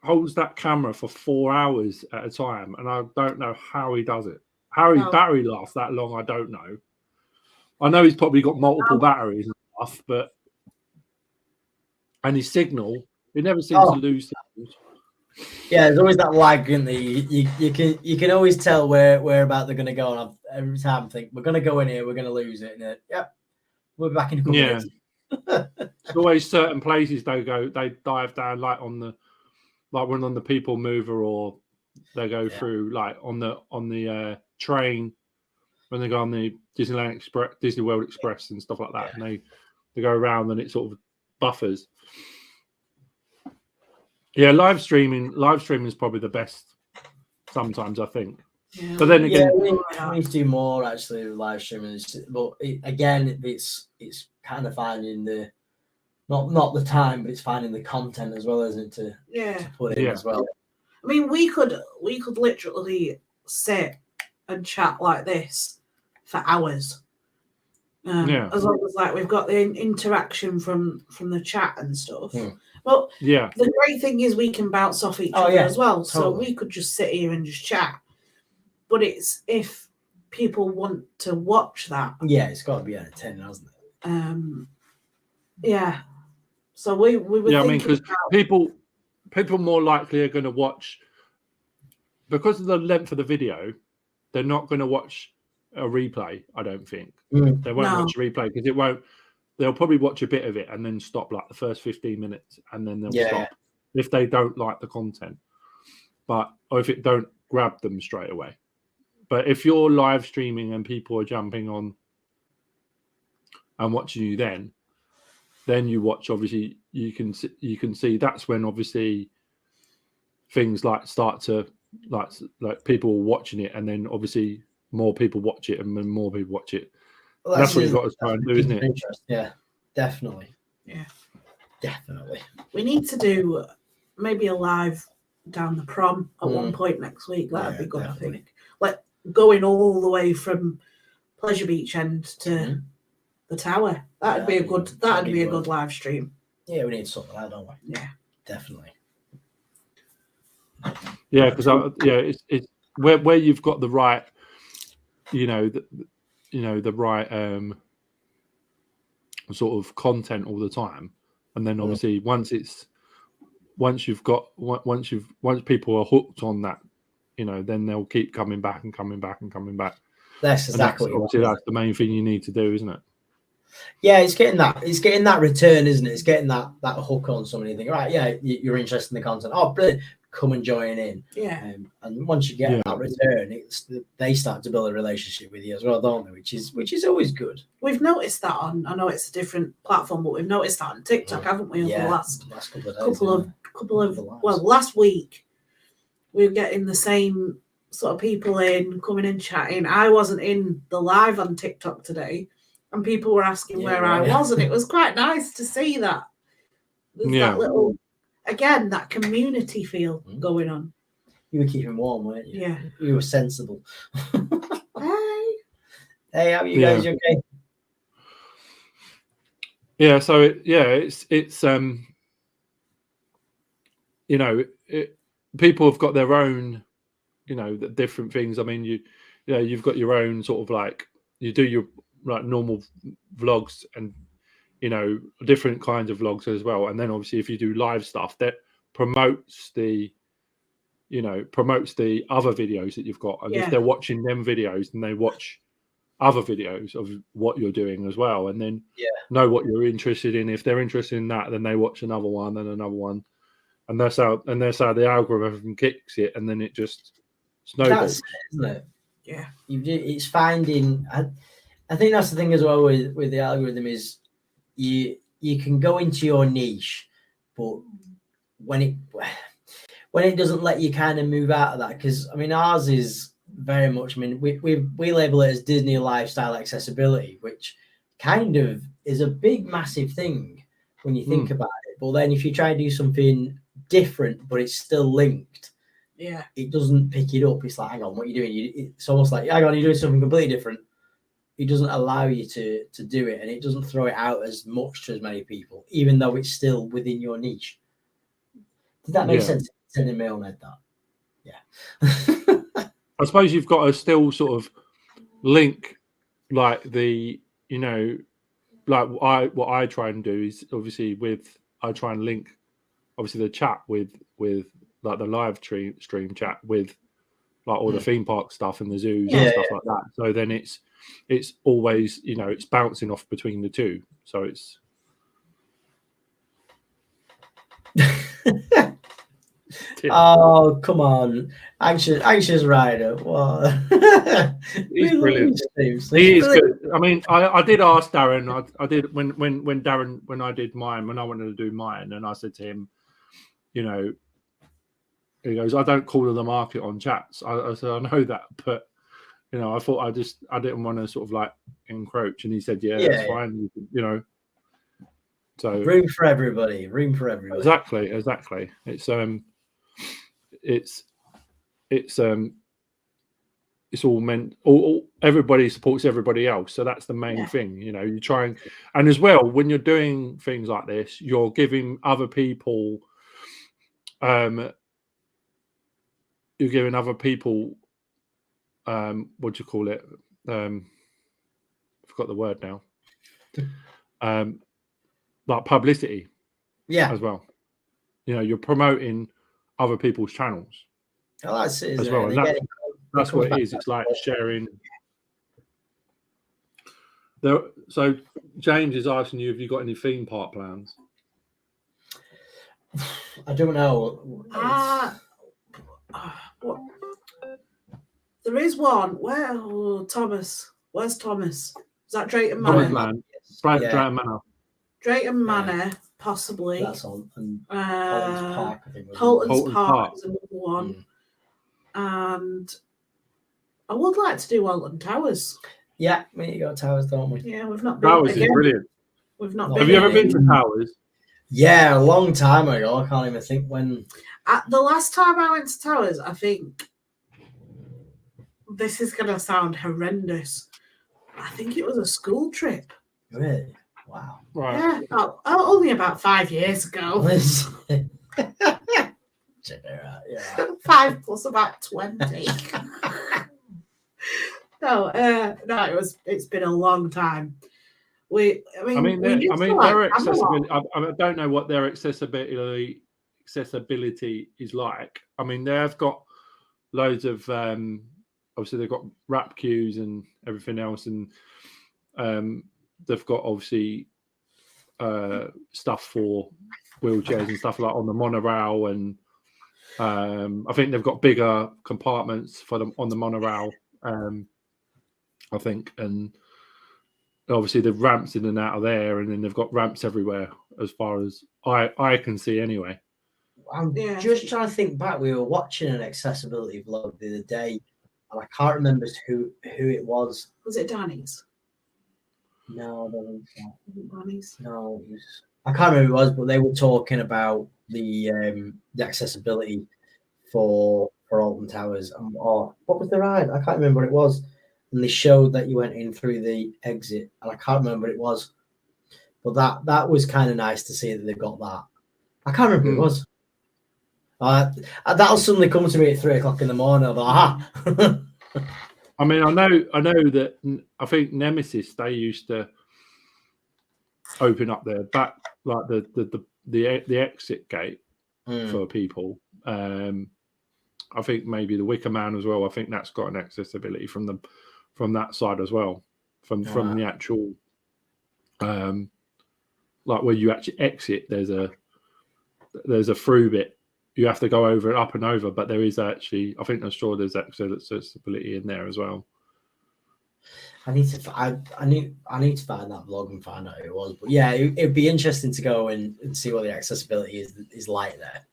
holds that camera for 4 hours at a time, and I don't know how he does it. How his battery lasts that long, I don't know. I know he's probably got multiple batteries and stuff, and his signal, he never seems to lose signals. Yeah, there's always that lag, isn't there? You can always tell where about they're going to go. And every time I think we're going to go in here, we're going to lose it. And yep, we're back in a couple minutes. There's always certain places they dive down, like when on the People Mover, or they go through like on the train when they go on the Disney World Express and stuff like that, and they go around and it sort of buffers. Yeah, live streaming is probably the best sometimes, I think. Yeah. But then again, we need to do more actually with live streaming. But again, it's kind of finding the not the time, but it's finding the content as well, isn't it? To put in as well. I mean, we could literally sit and chat like this for hours. As long as like we've got the interaction from the chat and stuff. Well, the great thing is we can bounce off each other as well. Totally. So we could just sit here and just chat. But it's if people want to watch that. Yeah, it's got to be entertaining, hasn't it? Yeah. So we were I mean, because people more likely are going to watch, because of the length of the video, they're not going to watch a replay, I don't think. They won't watch a replay because it won't. They'll probably watch a bit of it and then stop like the first 15 minutes, and then they'll stop if they don't like the content, or if it don't grab them straight away. But if you're live streaming and people are jumping on and watching you, then you watch. Obviously, you can see that's when obviously things like start to like people watching it, and then obviously more people watch it, and then more people watch it. Well, that's what you've got to try and do, isn't it? Yeah, definitely. Yeah, definitely. We need to do maybe a live down the prom at one point next week. That'd be good, definitely. I think. Like going all the way from Pleasure Beach End to the Tower. That'd be a good live stream. Yeah, we need to sort that out, don't we? Yeah, definitely. Yeah, because it's where you've got the right, the right sort of content all the time, and then obviously once people are hooked on that, then they'll keep coming back and coming back and coming back. That's exactly that's the main thing you need to do, isn't it? Yeah, it's getting that return, isn't it? It's getting that hook on somebody. You think, right, yeah, you're interested in the content. Oh, brilliant. Come and join in. Yeah. And once you get that return, they start to build a relationship with you as well, don't they? Which is always good. We've noticed that I know it's a different platform, but we've noticed that on TikTok, haven't we? Over the last couple of last week, we were getting the same sort of people in, coming and chatting. I wasn't in the live on TikTok today, and people were asking where I was, and it was quite nice to see that. There's that little, again, that community feel going on. You were keeping warm, weren't you? Yeah. You were sensible. Hey, how are you guys? You okay? Yeah, so it's people have got their own the different things. I mean, you've got your own sort of like, you do your like normal vlogs and different kinds of vlogs as well. And then obviously if you do live stuff, that promotes the other videos that you've got. And if they're watching them videos, then they watch other videos of what you're doing as well, and then know what you're interested in. If they're interested in that, then they watch another one and another one, and that's how the algorithm kicks it, and then it just snowballs. Isn't it? Yeah, it's finding. I think that's the thing as well with the algorithm is you can go into your niche, but when it doesn't let you kind of move out of that, because I mean ours is very much, I mean we label it as Disney lifestyle accessibility, which kind of is a big massive thing when you think about it. But then if you try to do something different but it's still linked, it doesn't pick it up. It's like, hang on, what are you doing? It's almost like, hang on, you're doing something completely different. It doesn't allow you to do it, and it doesn't throw it out as much to as many people, even though it's still within your niche. Did that make sense? Sending me on that. Yeah. I suppose you've got to still sort of link, like like what I try and do is obviously I try and link obviously the chat with like the live stream chat with like all the theme park stuff and the zoos and stuff like that. So then it's always, it's bouncing off between the two. So it's oh, come on. Anxious Rider. What? He's brilliant. He is good. I mean, I did ask Darren, I did when Darren, when I did mine, when I wanted to do mine, and I said to him, he goes, I don't call the market on chats. I said, I know that, but I thought I didn't want to sort of like encroach. And he said, that's fine. So room for everybody. Exactly. It's all meant. Everybody supports everybody else, so that's the main thing. You try and as well when you're doing things like this, you're giving other people. You're giving other people. What do you call it? I forgot the word now. Like publicity. As well. You're promoting other people's channels. Oh, that's it, as well. And that's what it is. It's like sharing. So James is asking you, have you got any theme park plans? I don't know. There is one. Thomas? Where's Thomas? Is that Drayton Manor? Drayton Manor. Drayton Manor, possibly. That's on. Holton's Park, I think. Holton's Park is another one. And I would like to do Alton Towers. Yeah, we got Towers, don't we? Yeah, we've not been. Towers is brilliant. We've not been. Have you ever been to Towers? Yeah, a long time ago. I can't even think when. The last time I went to Towers, I think this is going to sound horrendous. I think it was a school trip. Really? Wow. Right. Yeah, only about 5 years ago. Yeah. 5 plus about 20. No, it's been a long time. Their accessibility. I don't know what their accessibility is like. I mean, they've got loads of obviously they've got wrap queues and everything else, and they've got obviously stuff for wheelchairs and stuff like on the monorail, and I think they've got bigger compartments for them on the monorail. I think, and obviously the ramps in and out of there, and then they've got ramps everywhere as far as I can see anyway. I'm just trying to think back. We were watching an accessibility vlog the other day, and I can't remember who it was. Was it Danny's? No, Danny's. No, I can't remember who it was, but they were talking about the accessibility for Alton Towers. What was the ride? I can't remember what it was. And they showed that you went in through the exit, and I can't remember what it was. But that was kind of nice to see that they've got that. I can't remember who it was. That'll suddenly come to me at 3 o'clock in the morning. I'll be like, aha. I mean, I know that. I think Nemesis, they used to open up their back, like the exit gate for people. I think maybe the Wicker Man as well. I think that's got an accessibility from that side as well, from the actual, like where you actually exit. There's a through bit. You have to go over it, up and over, but there is actually, I think I'm sure there's accessibility in there as well. I need to find that vlog and find out who it was. But yeah, it'd be interesting to go and see what the accessibility is like there.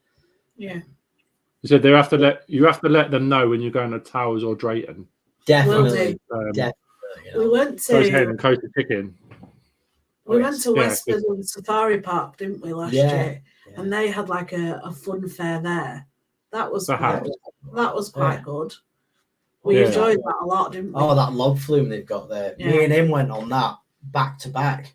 Yeah. So you have to let them know when you're going to Towers or Drayton. Definitely. Definitely. We went to Coast of Chicken. We went to West Midlands Safari Park, didn't we, last year? Yeah. And they had like a fun fair there. That was quite good. We enjoyed that a lot, didn't we? Oh, that log flume they've got there. Yeah. Me and him went on that back to back.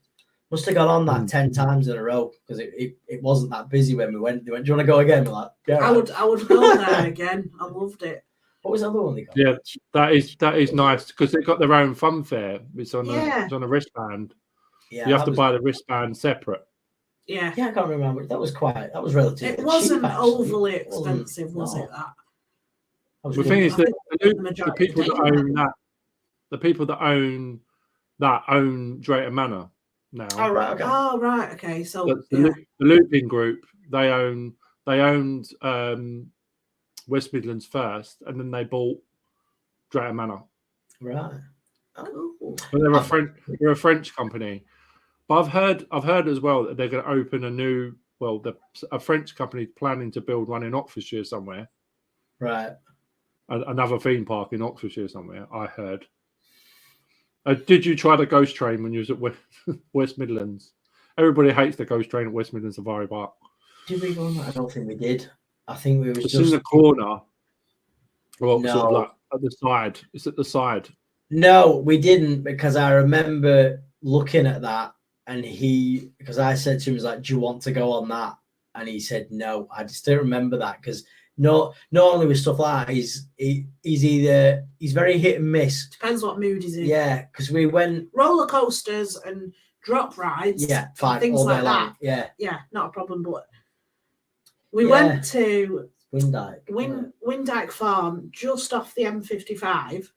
Must have gone on that 10 times in a row because it wasn't that busy when we went. They went, "Do you want to go again?" We're like, "Yeah." I would go there again. I loved it. What was the other one they got? Yeah, that is nice because they've got their own fun fair. It's on a wristband. Yeah, you have to buy the wristband separate. Yeah, I can't remember. That was relatively. It wasn't overly expensive, was it? That. The thing is that the people that own that own Drayton Manor now. Oh right, okay. Oh right, okay. So the Looping Group, they owned West Midlands first, and then they bought Drayton Manor. Right. Oh. But they're a French company. But I've heard as well that they're going to open a French company planning to build one in Oxfordshire somewhere. Right. Another theme park in Oxfordshire somewhere, I heard. Did you try the ghost train when you was at West Midlands? Everybody hates the ghost train at West Midlands Safari Park. Did we go on that? I don't think we did. I think we was just in the corner. Well, no. Sort of like at the side. It's at the side. No, we didn't, because I remember looking at that and Hmm. I said to him, "Was like, do you want to go on that?" And he said no. I just don't remember that because not only with stuff like that, he's very hit and miss. Depends what mood he's in. Yeah, because we went roller coasters and drop rides. Yeah, fine. Things like that. Yeah, not a problem. But we went to Winddyke Farm just off the M55.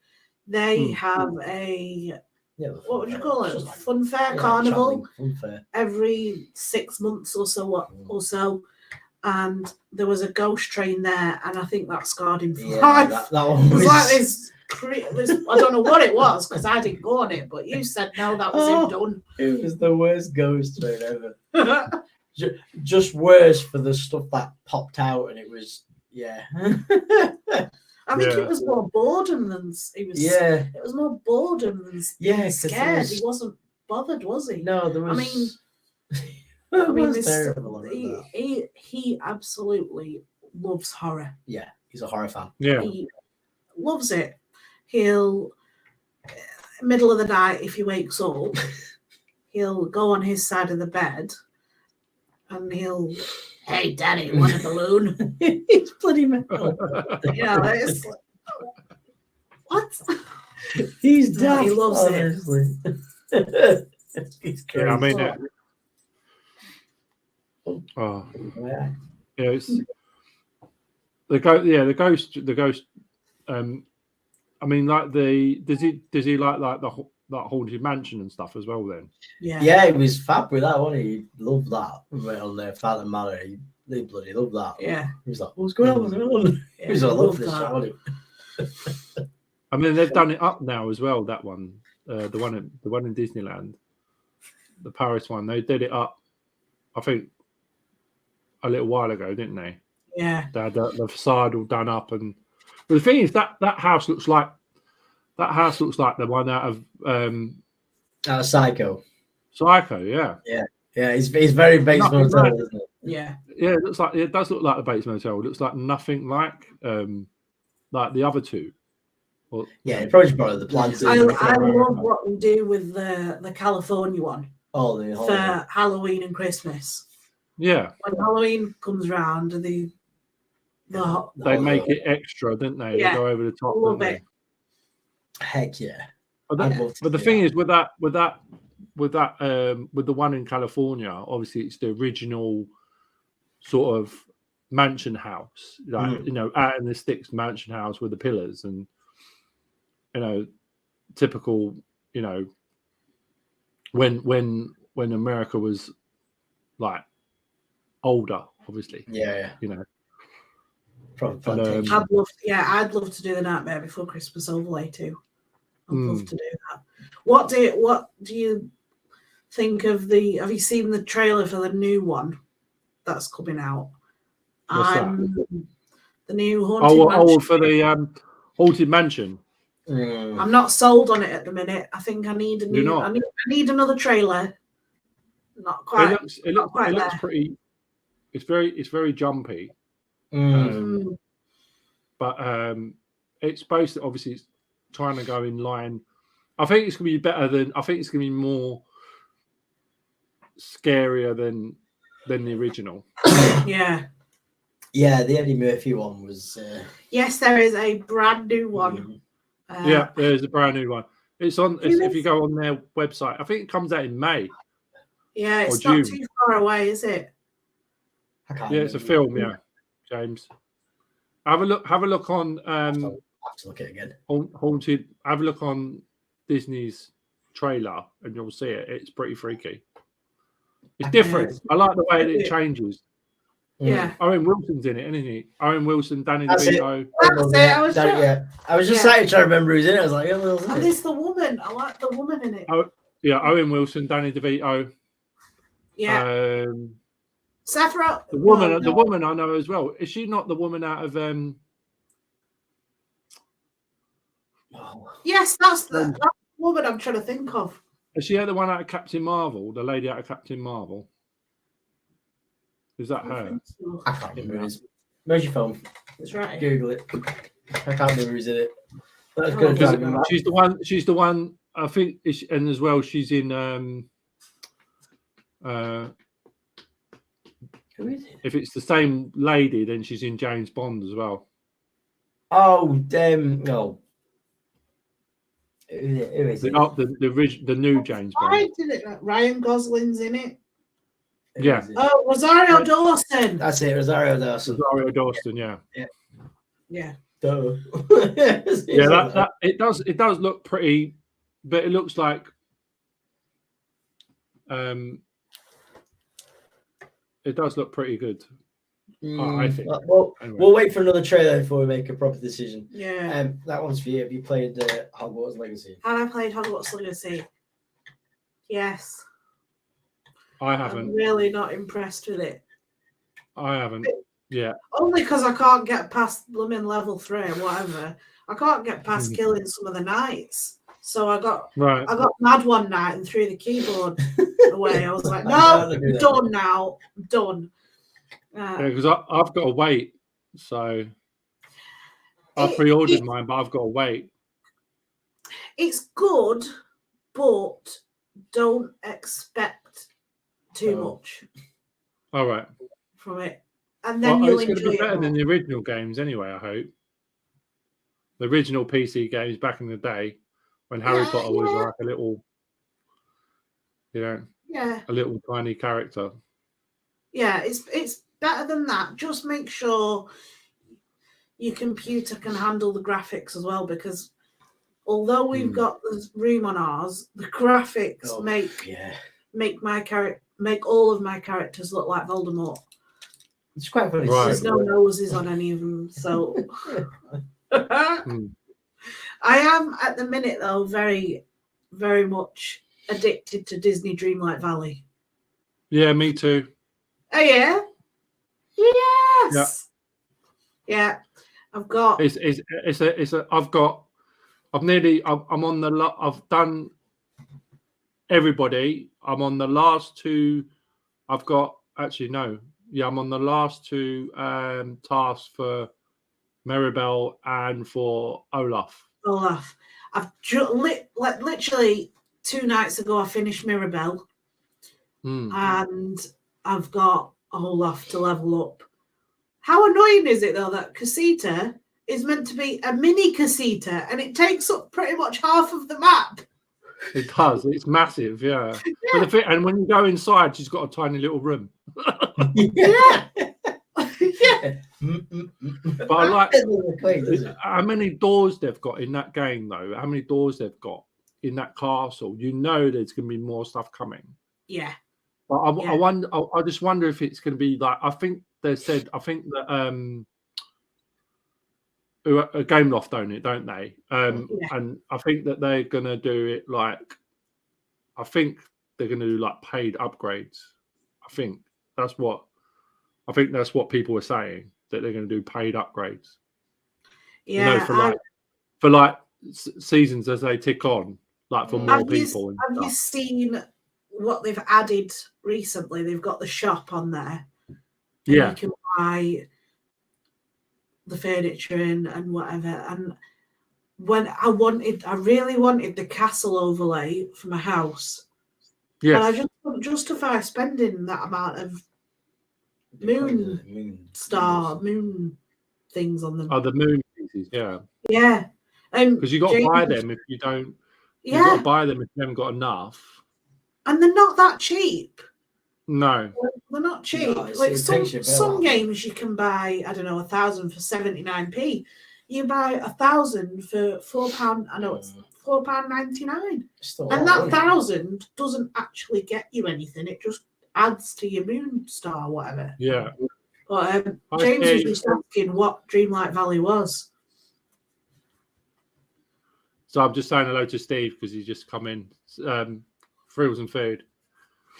They have a what would you call it? Like, fun fair carnival fun fair. Every 6 months or so. And there was a ghost train there, and I think that scarred him for life. That one was like this. I don't know what it was because I didn't go on it, but you said no, that was him done. It was the worst ghost train ever. Just worse for the stuff that popped out, and it was I think it was more boredom than it was. Yeah, it was more boredom than scared. He wasn't bothered, was he? No, there was. I mean, he absolutely loves horror. Yeah, he's a horror fan. Yeah, he loves it. He'll middle of the night if he wakes up, he'll go on his side of the bed, and he'll, "Hey, Daddy, want a balloon?" It's bloody metal. It's like, what? He's daft. He loves it. He's crazy. Yeah, I mean. It's the ghost. I mean, like does he like that haunted mansion and stuff as well? Then yeah, he was fab with that, wasn't he? He loved that. Right on the Phantom Manor, he bloody loved that. Yeah, he was like, "What's going on? What's going on?" Yeah, he was all over this show, wasn't he? I mean, they've done it up now as well. That one, the one in Disneyland, the Paris one, they did it up. I think a little while ago, didn't they? Yeah. They had the facade all done up, but the thing is that house looks like the one out of Psycho. Psycho, yeah. Yeah. He's very Bates Motel, isn't it? Yeah. Yeah, it does look like the Bates Motel. It looks like nothing like the other two. Well, yeah, probably just borrowed the plans. I love what we do with the California one. For Halloween and Christmas. Yeah. When Halloween comes around, they they make it extra, don't they? Yeah. They go over the top. I love don't it. they? Heck yeah. But the thing is, with the one in California, obviously it's the original sort of mansion house, like out in the sticks mansion house with the pillars and typical, when America was like older, obviously. Yeah. And, I'd love to do the Nightmare Before Christmas overlay too. I'd love to do that. What do you think of have you seen the trailer for the new one that's coming out? What's that? The new Haunted Mansion. For the Haunted Mansion. I'm not sold on it at the minute. I think I need I need another trailer. Not quite. It looks pretty. It's very jumpy. But it's supposed to, obviously, it's trying to go in line. I think it's going to be better than. I think it's going to be more scarier than the original. Yeah, the Eddie Murphy one was. Yes, there is a brand new one. There's a brand new one. It's on. If you go on their website, I think it comes out in May. Yeah, it's not too far away, is it? It's a film. Yeah, James. Have a look on. I have to look at it again. Haunted. Have a look on Disney's trailer, and you'll see it. It's pretty freaky. It's different. I like the way that it changes. Yeah. Owen Wilson's in it, isn't he? Owen Wilson, Danny That's DeVito. I was just trying to remember who's in it. I was like, and it's the woman. I like the woman in it. Owen Wilson, Danny DeVito. Yeah. The woman I know as well. Is she not the woman out of Yes, that's the woman I'm trying to think of. Is she the one out of Captain Marvel? The lady out of Captain Marvel? Is that her? I can't remember who it is. Where's your phone? That's right. Google it. I can't remember who's in it. That's good. She's the one. I think, and as well, she's in. Who is it? If it's the same lady, then she's in James Bond as well. Oh, no. Who is it? The new James Bond. Ryan Gosling's in it. Yeah. Oh, Rosario Dawson. That's it, Rosario Dawson. Yeah. Yeah. Duh. Yeah, it does look pretty, but it looks like it does look pretty good. I think. Well, anyway. We'll wait for another trailer before we make a proper decision. Yeah. That one's for you. Have you played Hogwarts Legacy? Have I played Hogwarts Legacy? Yes. I haven't. I'm really not impressed with it. I haven't. Yeah. Only because I can't get past blooming level 3 or whatever. I can't get past killing some of the knights. So I got mad one night and threw the keyboard away. I was like, no, I'm done now. I'm done. Because I've got to wait. So I pre-ordered mine, but I've got to wait. It's good, but don't expect too much. All right. From it. And then you'll enjoy it. It's going to be better than the original games anyway, I hope. The original PC games back in the day when Harry Potter was like a little, a little tiny character. Yeah, it's better than that. Just make sure your computer can handle the graphics as well, because although we've got the room on ours, the graphics make all of my characters look like Voldemort. It's quite funny. Right. There's no noses on any of them, so I am at the minute though very, very much addicted to Disney Dreamlight Valley. Yeah, me too. Oh yeah. Yes. Yeah. I've got. I've done everybody. I'm on the last two. I'm on the last two tasks for Maribel and for Olaf. I've literally 2 nights ago I finished Maribel, and I've got Olaf to level up. How annoying is it though that Casita is meant to be a mini Casita and it takes up pretty much half of the map? It does. It's massive, yeah. But and when you go inside, she's got a tiny little room. Yeah. But I like how many doors they've got in that game, though. How many doors they've got in that castle? You know, there's going to be more stuff coming. Yeah. But I wonder. I just wonder if it's going to be like. I think they said. I think that a Game Loft own it, don't they? And I think that they're going to do it like. I think they're going to do like paid upgrades. I think that's what people were saying, that they're going to do paid upgrades. Yeah, you know, for like seasons as they tick on, like for more people. Have you seen what they've added recently? They've got the shop on there. Yeah, you can buy the furniture and whatever. And when I really wanted the castle overlay for my house. Yes. And I just couldn't justify spending that amount of moon things on them. Oh, the moon pieces, yeah. Yeah. Because you got to buy them if you don't. Yeah. You got to buy them if you haven't got enough. And they're not that cheap. No. They're not cheap. No, like some games you can buy, I don't know, 1,000 for 79p. You buy 1,000 for £4. I know it's £4.99. And that 1,000 doesn't actually get you anything. It just adds to your moon star, whatever. Yeah. But James was just asking what Dreamlight Valley was. So I'm just saying hello to Steve because he's just come in. Frills and food.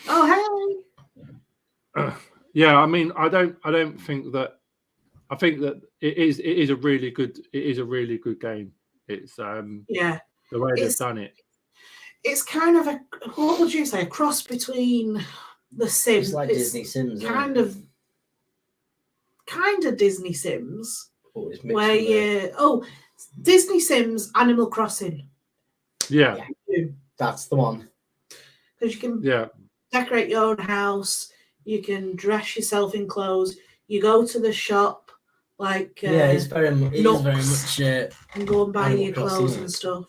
Oh, hey. Yeah, I mean, I don't think that. I think that it is a really good game. It's the way they've done it. It's kind of what would you say, a cross between the Sims. It's like Disney Sims. Kind of Disney Sims. Disney Sims Animal Crossing. Yeah. That's the one. Because you can decorate your own house, you can dress yourself in clothes, you go to the shop, like it's very much and go and buy your clothes and stuff.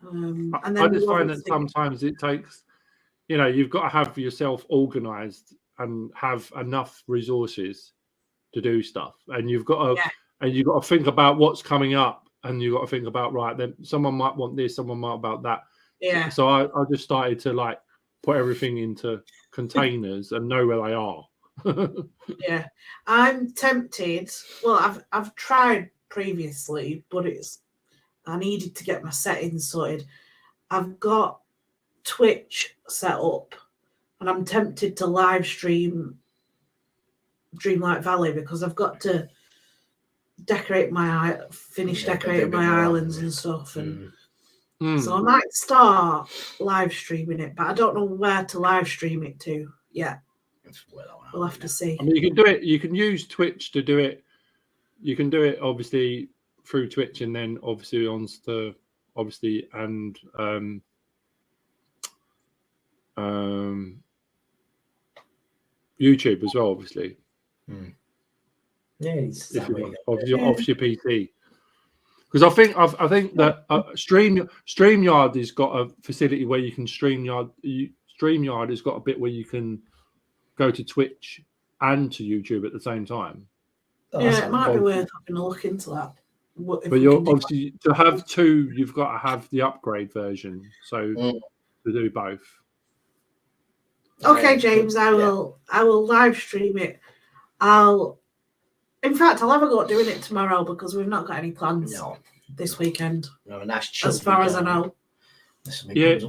And then I just find that sometimes it takes, you've got to have yourself organized and have enough resources to do stuff, and you've got to think about what's coming up, and you've got to think about, right, then someone might want this, someone might about that. Yeah. So I just started to like put everything into containers and know where they are. Yeah, I'm tempted. Well, I've tried previously, but I needed to get my settings sorted. I've got Twitch set up, and I'm tempted to live stream Dreamlight Valley because I've got to finish decorating my islands and stuff, and so I might start live streaming it, but I don't know where to live stream it to yet. We'll have to see. I mean, you can do it. You can use Twitch to do it. You can do it obviously through Twitch, and then obviously and YouTube as well, obviously. Yeah, off your PC. Because I think that StreamYard has got a facility where you can StreamYard has got a bit where you can go to Twitch and to YouTube at the same time. It might be worth having a look into that. But you're obviously to have two, you've got to have the upgrade version. So to do both. Okay, James, I will live stream it. In fact, I'll have a go at doing it tomorrow because we've not got any plans this weekend. No, nice as far as I know. Yeah,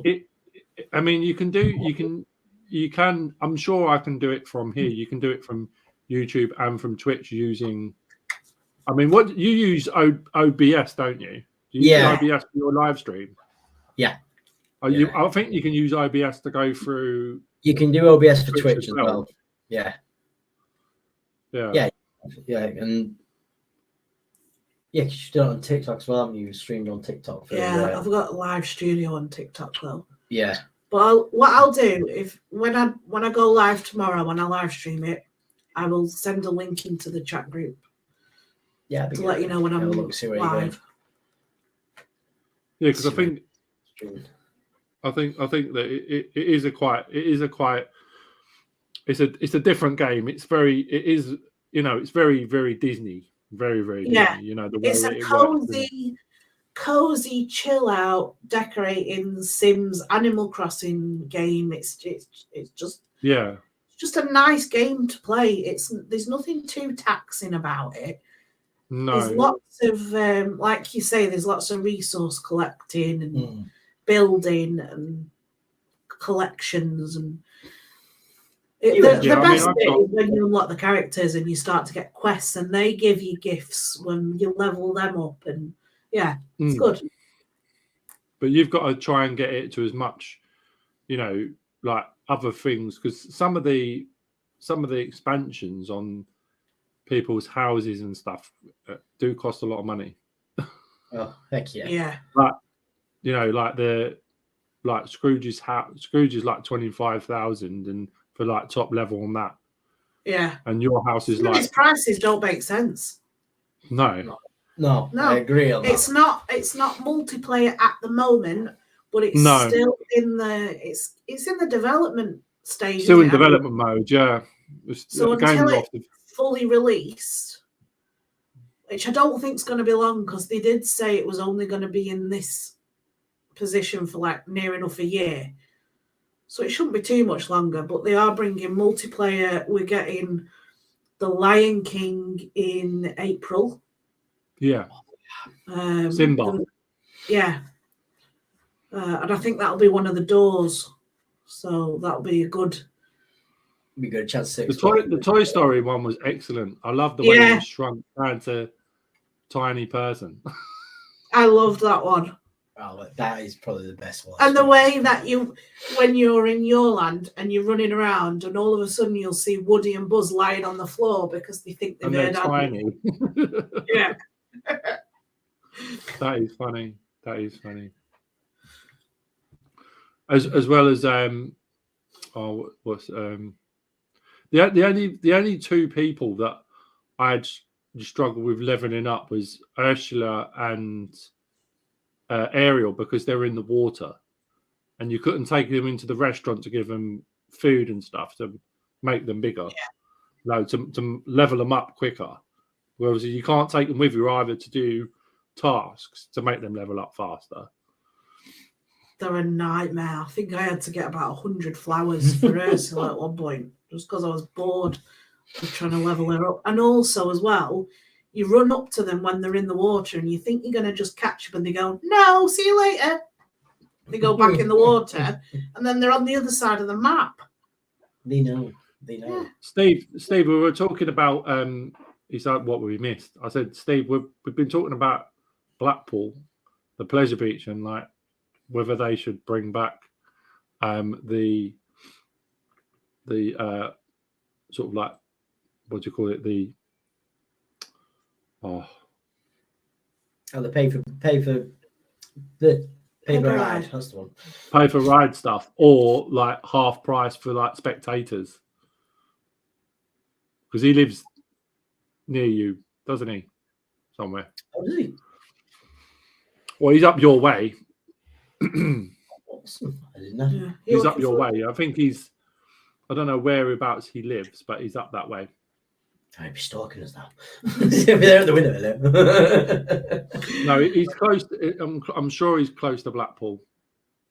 I mean, you can. I'm sure I can do it from here. You can do it from YouTube and from Twitch using. I mean, what you use OBS, don't you? Do you use OBS for your live stream? Yeah. I think you can use OBS to go through. You can do OBS for Twitch as well. Yeah. Yeah. Yeah, and you should do it on TikTok as well. You streamed on TikTok. I've got a live studio on TikTok though. Yeah. But what I'll do when I go live tomorrow, when I live stream it, I will send a link into the chat group Yeah, to let you know when I'm live. Yeah, because I think that it is a quite it's a different game. It's very very Disney, very Yeah. Disney. You know, the way It's a cozy chill out decorating Sims Animal Crossing game. It's just a nice game to play. There's nothing too taxing about it. No. There's lots of like you say, there's lots of resource collecting and building and collections and the best bit is when you unlock the characters and you start to get quests and they give you gifts when you level them up, and it's good. But you've got to try and get it to as much, like other things, because some of the expansions on people's houses and stuff do cost a lot of money. Oh, heck yeah. Yeah. Like Scrooge's house. Scrooge is like 25,000 and for like top level on that. Yeah. And your house is like, its prices don't make sense. No, I agree on that. It's not multiplayer at the moment, but it's still in the it's in the development stage. Still in development mode, yeah. So until it's fully released, which I don't think is going to be long, because they did say it was only going to be in this position for like near enough a year. So it shouldn't be too much longer, but they are bringing multiplayer. We're getting The Lion King in April. Yeah. Simba. And I think that'll be one of the doors. So that'll be a good chance to the Toy Story one was excellent. I love the way it shrunk down to tiny person. I loved that one. Oh, that is probably the best one. And the way that when you're in your land and you're running around, and all of a sudden you'll see Woody and Buzz lying on the floor because they think they're tiny. Yeah. That is funny. As well as the only two people that I'd struggled with leveling up was Ursula and Ariel, because they were in the water and you couldn't take them into the restaurant to give them food and stuff to make them bigger. To level them up quicker. Whereas you can't take them with you either to do tasks to make them level up faster. They're a nightmare. I think I had to get about 100 flowers for Ursula at one point, just because I was bored of trying to level her up. And also, as well, you run up to them when they're in the water and you think you're going to just catch them, and they go, "No, see you later." They go back in the water, and then they're on the other side of the map. They know. Yeah. Steve, we were talking about he said what we missed. I said, Steve, we've been talking about Blackpool, the pleasure beach, and like whether they should bring back the sort of like, what do you call it, the the pay for ride. That's the one. Pay for ride stuff, or like half price for like spectators, because he lives near you, doesn't he? Somewhere. Oh, does he? Well, he's up your way. Awesome. I didn't know. Yeah. He's up your way. I think I don't know whereabouts he lives, but he's up that way. I might be stalking us now. He'll be there at the window. No, he's close. I'm sure he's close to Blackpool.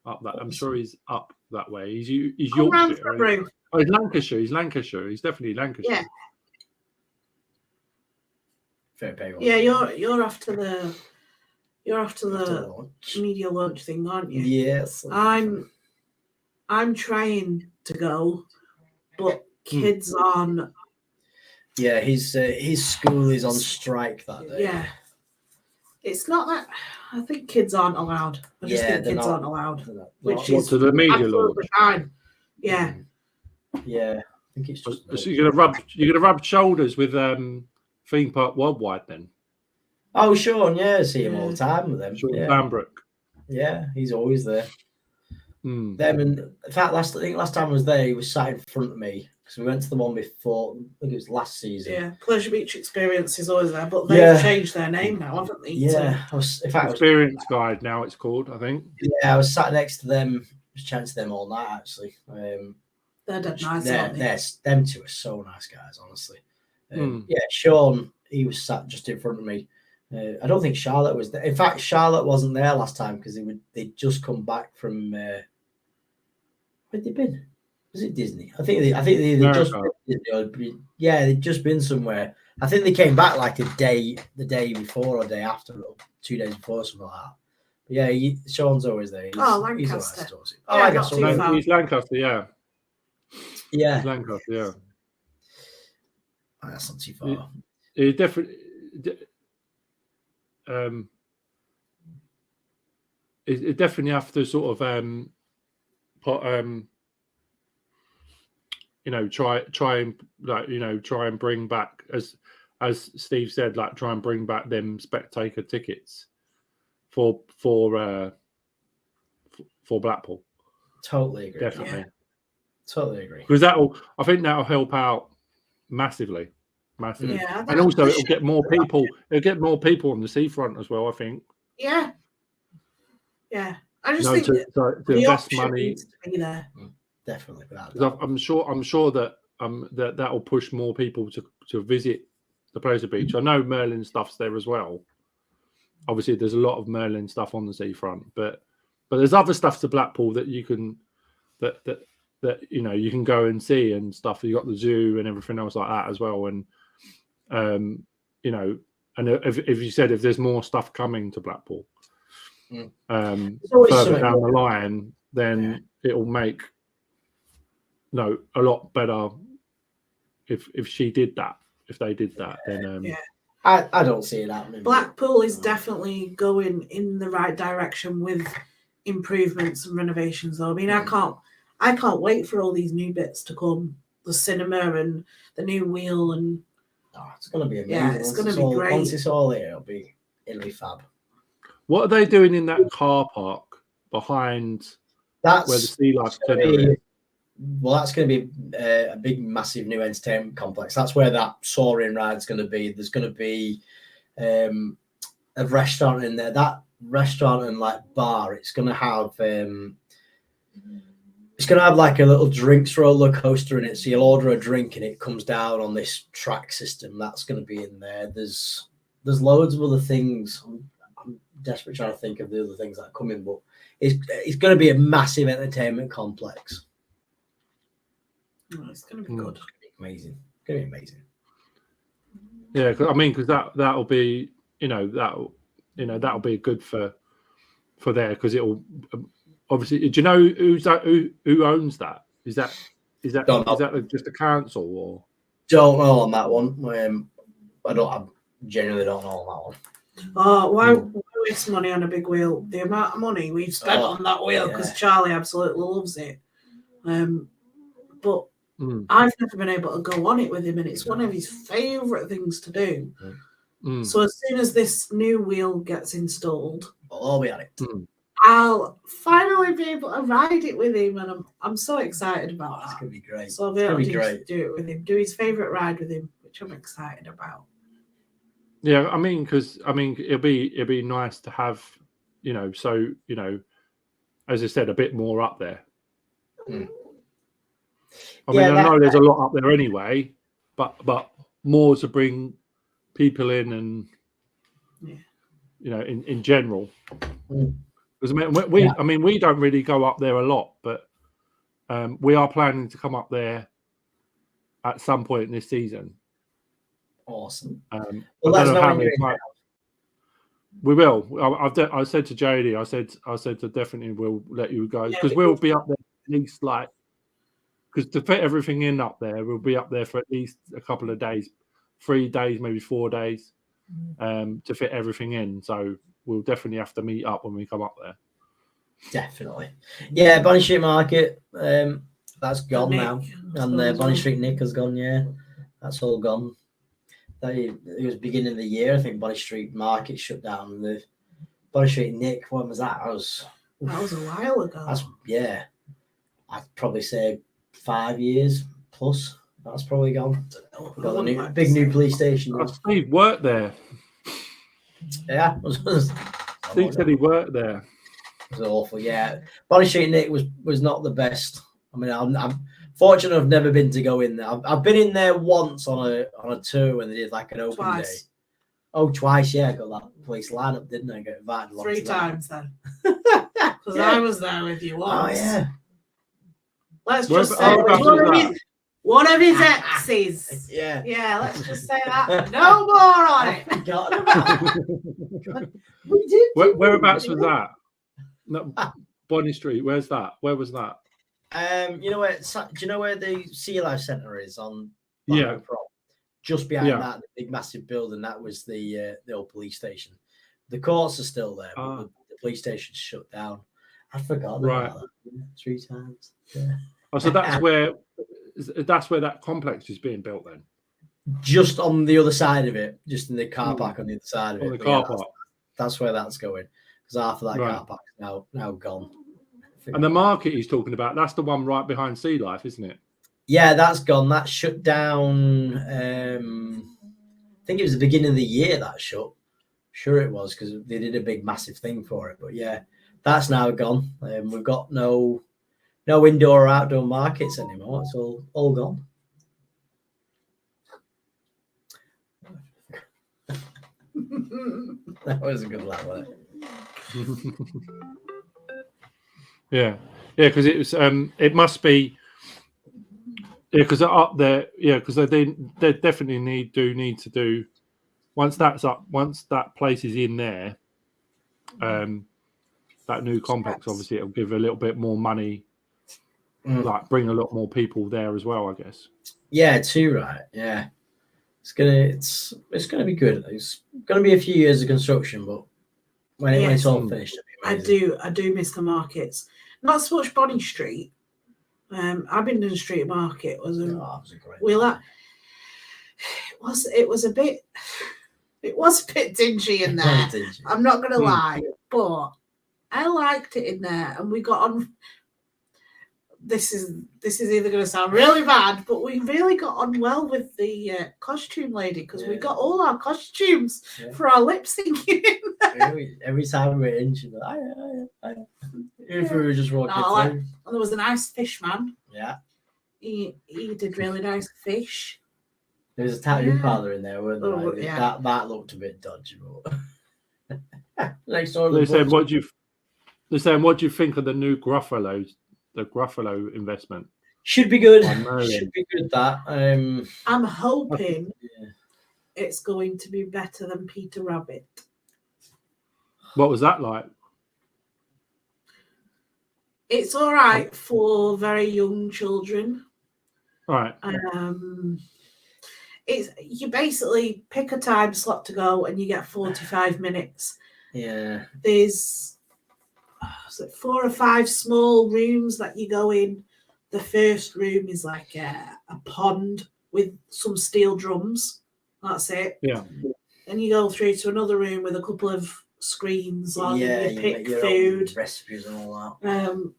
Up that. I'm sure he's up that way. He's Yorkshire. Oh, he's Lancashire. He's definitely Lancashire. Yeah. Fair pay. Yeah, you're after the media launch thing, aren't you? Yes. I'm trying to go, but kids aren't. Yeah, his school is on strike that day. Yeah. It's not that. I think kids aren't allowed. I just think kids aren't allowed. Which is to the media launch? Fine. Yeah. Yeah. I think it's just. So you're gonna rub shoulders with Theme Park Worldwide then? Oh, Sean, yeah, see him all the time with them. Sean Bambrook. Yeah, he's always there. Mm. Them, and in fact, last time I was there, he was sat in front of me because we went to the one before. I think it was last season. Yeah, Pleasure Beach Experience is always there, but they've changed their name now, haven't they? Yeah, Experience Guide now it's called, I think. Yeah, I was sat next to them, was chatting to them all night actually. They're dead nice, aren't they? Them two are so nice guys, honestly. Yeah, Sean, he was sat just in front of me. I don't think Charlotte was there. In fact, Charlotte wasn't there last time because they'd just come back from where'd they been? Was it Disney? I think they just they'd just been somewhere. I think they came back like the day before or day after, or 2 days before, something like that. But yeah, Sean's always there. Lancaster. He's Lancaster, yeah. Yeah. He's Lancaster, yeah. Oh, that's not too far. It definitely. It definitely have to sort of put try and bring back, as Steve said, like try and bring back them spectator tickets for Blackpool. Totally agree. Definitely. Yeah. Totally agree. Because I think that'll help out massively. Yeah, and also it'll get more people. It'll get more people on the seafront as well, I think. Yeah. I just think to invest money. Needs to be there. Definitely. I'm sure that that'll push more people to visit the Pleasure Beach. I know Merlin stuff's there as well. Obviously, there's a lot of Merlin stuff on the seafront, but there's other stuff to Blackpool that you can you can go and see and stuff. You got the zoo and everything else like that as well. And and if you said if there's more stuff coming to Blackpool further down the line, then it'll make a lot better if they did that, then I don't see it happening. Blackpool is definitely going in the right direction with improvements and renovations though. I mean, I can't wait for all these new bits to come, the cinema and the new wheel, and it's going to be amazing. Yeah, it's going to be great. Once it's all here, it'll be fab. What are they doing in that car park behind where the Sea Life Centre is? Well, that's going to be a big, massive new entertainment complex. That's where that soaring ride's going to be. There's going to be a restaurant in there. That restaurant and like bar, it's going to have like a little drinks roller coaster in it. So you'll order a drink and it comes down on this track system. That's going to be in there. There's loads of other things. I'm desperately trying to think of the other things that are coming, but it's going to be a massive entertainment complex. It's going to be good. It's going to be amazing. Yeah, because that'll be that'll be good for there, because it'll obviously. Do you know who owns that? Is that just the council or? Don't know on that one. I genuinely don't know on that one. Oh, why waste money on a big wheel? The amount of money we've spent on that wheel, because Charlie absolutely loves it. But I've never been able to go on it with him, and it's one of his favourite things to do. So as soon as this new wheel gets installed, I'll be on it. I'll finally be able to ride it with him, and I'm so excited about that. It's gonna be great. So I'll be able to do it with him, do his favourite ride with him, which I'm excited about. Yeah, because it'll be nice to have, as I said, a bit more up there. I know there's a lot up there anyway, but more to bring people in and in general. Because we don't really go up there a lot, but we are planning to come up there at some point this season. Awesome. I don't know how many times. We will. I said to Jodie, I said to definitely we'll let you go, because we'll be up there at least because to fit everything in up there, we'll be up there for at least a couple of days, 3 days, maybe 4 days, to fit everything in. So we'll definitely have to meet up when we come up there. Definitely. Yeah, Bonny Street Market, that's gone now. And the Bonny Street Nick has gone, that's all gone. It was beginning of the year, I think Bonny Street Market shut down. The Bonny Street Nick, when was that? That was a while ago. I'd probably say 5 years plus. That's probably gone. We've got a wouldn't new, like to big new say. police station. Oh, Steve worked there. Yeah. Steve said he worked there. It was awful. Yeah. Bonnie Street, Nick, was not the best. I mean, I'm fortunate I've never been to go in there. I've been in there once on a tour when they did like an open day. Oh, twice, yeah. I got that place lineup, didn't I? Got invited along 3 to that. times then. Because I was there with you once. Oh, yeah. Let's Where- just say oh, it was that was one of his exes. Yeah. Yeah, let's just say that. No more on it. Forgotten about we did. Whereabouts was that? No, Bonnie Street. Where's that? Where was that? You know where? Do you know where the Sea Life Centre is on? Yeah. Prop? Just behind Yeah. that, the big massive building. That was the old police station. The courts are still there, but the police station's shut down. I forgot Right. about that 3 times. Yeah. Oh, so that's where that complex is being built then. Just on the other side of it, just in the car park on the other side of it. On the But car yeah, park. that's where that's going. Because half of that Right. car park's now gone. And the market he's talking about, that's the one right behind Sea Life, isn't it? Yeah, that's gone. That shut down. I think it was the beginning of the year that shut. Sure, it was because they did a big, massive thing for it. But yeah, that's now gone. We've got no indoor or outdoor markets anymore. It's all gone. That was a good laugh, wasn't it? Yeah, because it was. It must be. Yeah, because they're up there. Yeah, because they definitely need to do. Once that's up, once that place is in there, that new complex, obviously, it'll give a little bit more money. Like bring a lot more people there as well, I guess. Yeah, too right. Yeah, it's gonna be good. It's gonna be a few years of construction, but when it's all finished, it'll be amazing. I do miss the markets. Not so much Bonnie Street. I've been to the street market. It was a great. It was a bit dingy in there. I'm not gonna lie, but I liked it in there, and we got on. This is either going to sound really bad, but we really got on well with the costume lady because we got all our costumes for our lip syncing. Every time we're in, she'd be like, if we were just walking through. And there was a nice fish man. Yeah. He did really nice fish. There was a tattoo parlour in there, weren't there? Oh, yeah. That looked a bit dodgy. Next door. They're saying, what do you think of the new Gruffalo? The Gruffalo investment should be good. Should be good. That I'm hoping it's going to be better than Peter Rabbit. What was that like? It's all right for very young children. Right. You basically pick a time slot to go, and you get 45 minutes. Yeah. There's 4 or 5 small rooms that you go in. The first room is like a pond with some steel drums. That's it. Yeah. Then you go through to another room with a couple of screens on. You pick food, recipes, and all that.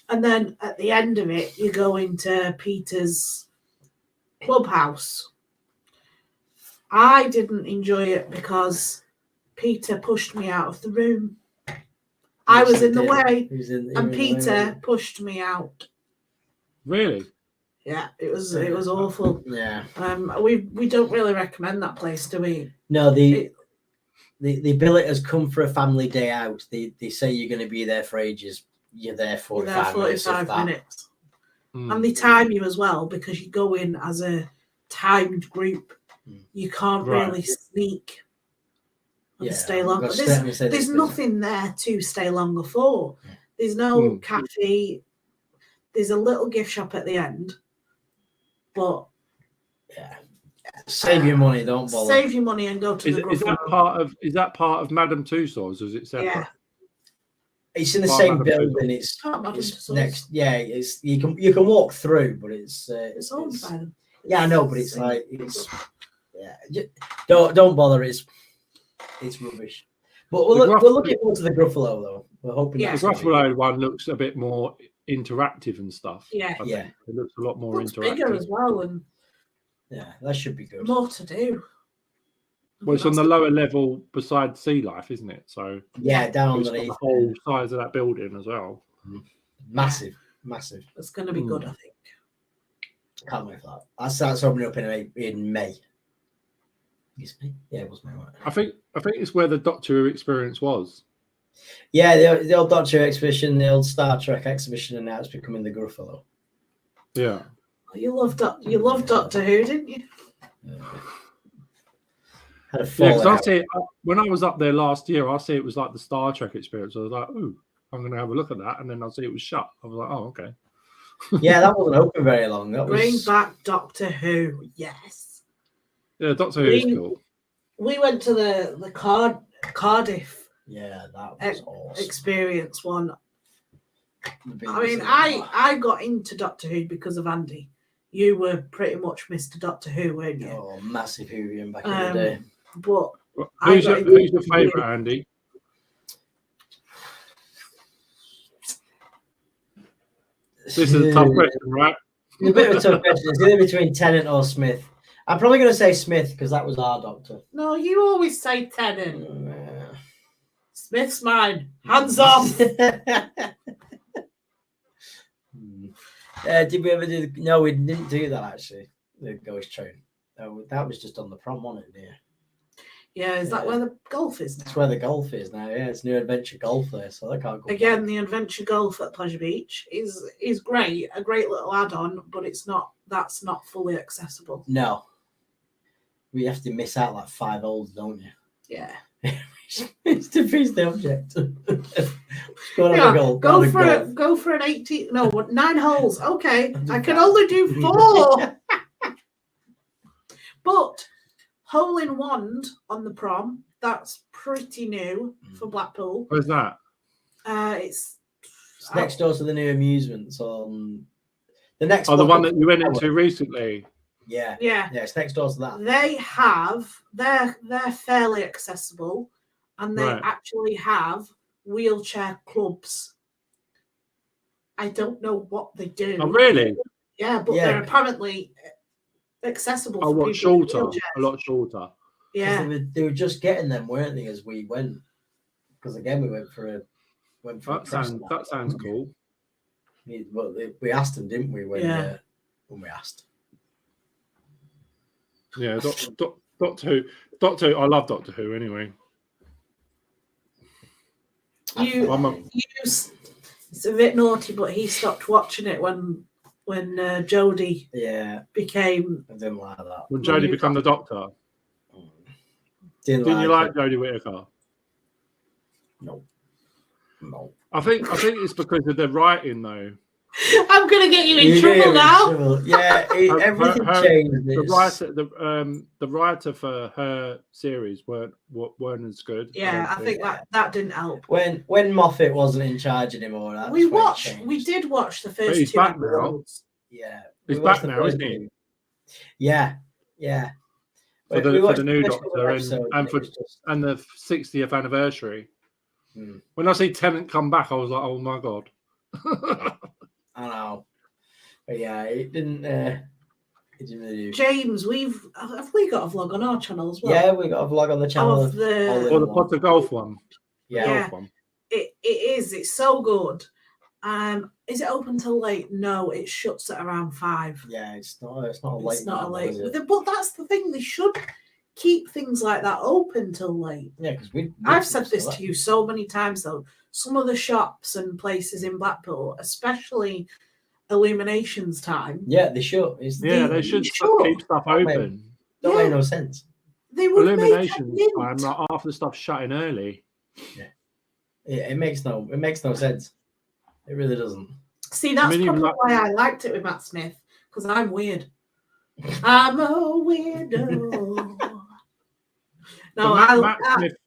And then at the end of it, you go into Peter's clubhouse. I didn't enjoy it because Peter pushed me out of the room. I was in the way, and Peter pushed me out. Really? Yeah, it was awful. Yeah. We don't really recommend that place, do we? No, the bill it has come for a family day out. They say you're going to be there for ages. You're there 45 minutes. And they time you as well because you go in as a timed group. You can't really sneak. Stay longer. There's nothing there to stay longer for. There's no cafe. There's a little gift shop at the end, but save your money. Don't bother. Save your money and go to the. Is that part of Madame Tussauds, or is it separate? Yeah. It's in the same building. It's next. Yeah, it's you can walk through, but it's owned by them. Yeah, I know, but it's like don't bother. It's rubbish. But we're looking forward to the Gruffalo though. We're hoping. The Gruffalo one looks a bit more interactive and stuff. Yeah. It looks a lot more interactive. Bigger as well, and Yeah, that should be good. More to do. Well, it's on the lower level beside sea life, isn't it? So Yeah, down it's got underneath. the whole size of that building as well. Massive, massive. It's going to be good, I think. Can't wait for that. That starts opening up in May. It's May? Yeah, it was May. Right? I think it's where the Doctor Who experience was. Yeah, the old Doctor Who exhibition, the old Star Trek exhibition, and now it's becoming the Gruffalo. Yeah. You loved Doctor Who, didn't you? Had a Yeah, because I fallout. see it when I was up there last year. I see it was like the Star Trek experience. I was like, "Ooh, I'm going to have a look at that," and then I see it was shut. I was like, "Oh, okay." Yeah, that wasn't open very long. That Bring was back Doctor Who, yes. Yeah, Doctor Who is cool. We went to the Cardiff yeah, that was awesome. experience one. I mean, I got into Doctor Who because of Andy. You were pretty much Mr. Doctor Who, weren't you? Oh, massive Whovian back in the day. But Who's your favourite, Andy? This is a tough question, right? It's a bit of a tough question. It's either between Tennant or Smith. I'm probably going to say Smith because that was our Doctor. No, you always say Tennant. Smith's mine. Hands off. Did we ever do? No, we didn't do that actually. The ghost train. That was just on the prom, wasn't it? Dear? Yeah, is that where the golf is now? That's where the golf is now. Yeah, it's New Adventure Golf there, so I can't go. Again, back. the Adventure Golf at Pleasure Beach is great, a great little add-on, but that's not fully accessible. No, we have to miss out like 5 holes, don't you? Yeah. It defeats the object. Go for an 18. No, 9 holes. Okay, I can only do 4. But hole in wand on the prom, that's pretty new for Blackpool. Where's that? It's next door to the new amusements on the next. Oh, the one that you went into recently. Yeah. Yeah. It's next door to that. They're fairly accessible, and they actually have wheelchair clubs. I don't know what they do. Oh, really? Yeah, but they're apparently accessible. Oh, what, shorter? A lot shorter. Yeah, they were just getting them, weren't they, as we went? Because again, we went for that sounds cool. We asked them, didn't we? When we asked. Yeah, Doctor Who. I love Doctor Who anyway. It's a bit naughty, but he stopped watching it when Jodie became. I didn't like that. When Jodie became the Doctor. Didn't you like Jodie Whittaker? No. I think it's because of the writing though. I'm gonna get you in trouble now. Yeah, everything changed. The writer for her series weren't as good. Yeah, I think that didn't help. When Moffat wasn't in charge anymore, we did watch the first 2 back episodes. Now. Yeah, he's back now, isn't he? Yeah. For the new Doctor and the 60th anniversary. When I see Tennant come back, I was like, oh my god. I know, but yeah, it didn't really do. James, have we got a vlog on our channel as well? Yeah, we got a vlog on the channel of the Potter Golf one. Yeah, it is. It's so good. Is it open till late? No, it shuts at around 5. Yeah, it's not a late. It's not a late. But that's the thing. They should keep things like that open till late. Yeah, because I've said this to you so many times though. Some of the shops and places in Blackpool, especially Illuminations time. Yeah, they should. They should keep stuff open. Don't make no sense. They would Illuminations time, like after the stuff shutting early. Yeah, it makes no sense. It really doesn't. See, that's probably why I liked it with Matt Smith, because I'm weird. I'm a weirdo. No, Matt Smith,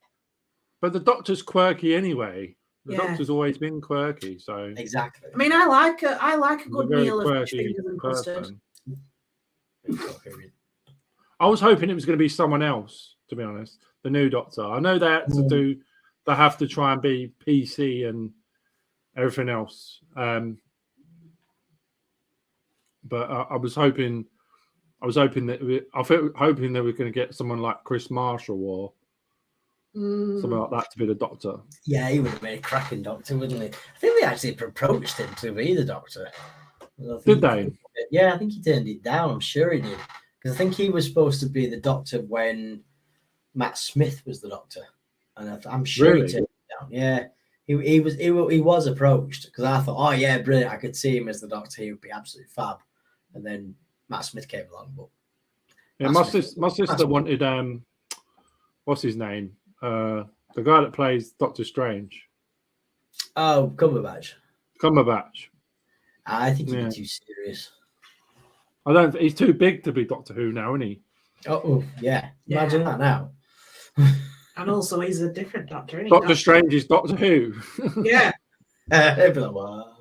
but the Doctor's quirky anyway. The Doctor's always been quirky, so exactly. I mean, I like a good meal of fish fingers and custard. I was hoping it was going to be someone else, to be honest. The new Doctor. I know they have to try and be PC and everything else. But I was hoping I was hoping that hoping they were going to get someone like Chris Marshall or something like that to be the Doctor. Yeah, he would have made a cracking Doctor, wouldn't he? I think they actually approached him to be the Doctor. Did they? Yeah, I think he turned it down. I'm sure he did. Because I think he was supposed to be the Doctor when Matt Smith was the Doctor. And I'm sure Really? he turned it down. Yeah. He was approached because I thought, oh, yeah, brilliant. I could see him as the Doctor. He would be absolutely fab. And then Matt Smith came along. But Yeah, my sister wanted what's his name? The guy that plays Doctor Strange. Oh, Cumberbatch. I think he'd be too serious. I don't. He's too big to be Doctor Who now, isn't he? Oh, yeah. Imagine that now. And also, he's a different Doctor. Doctor Strange is Doctor Who. Yeah. They'd be like, "What?"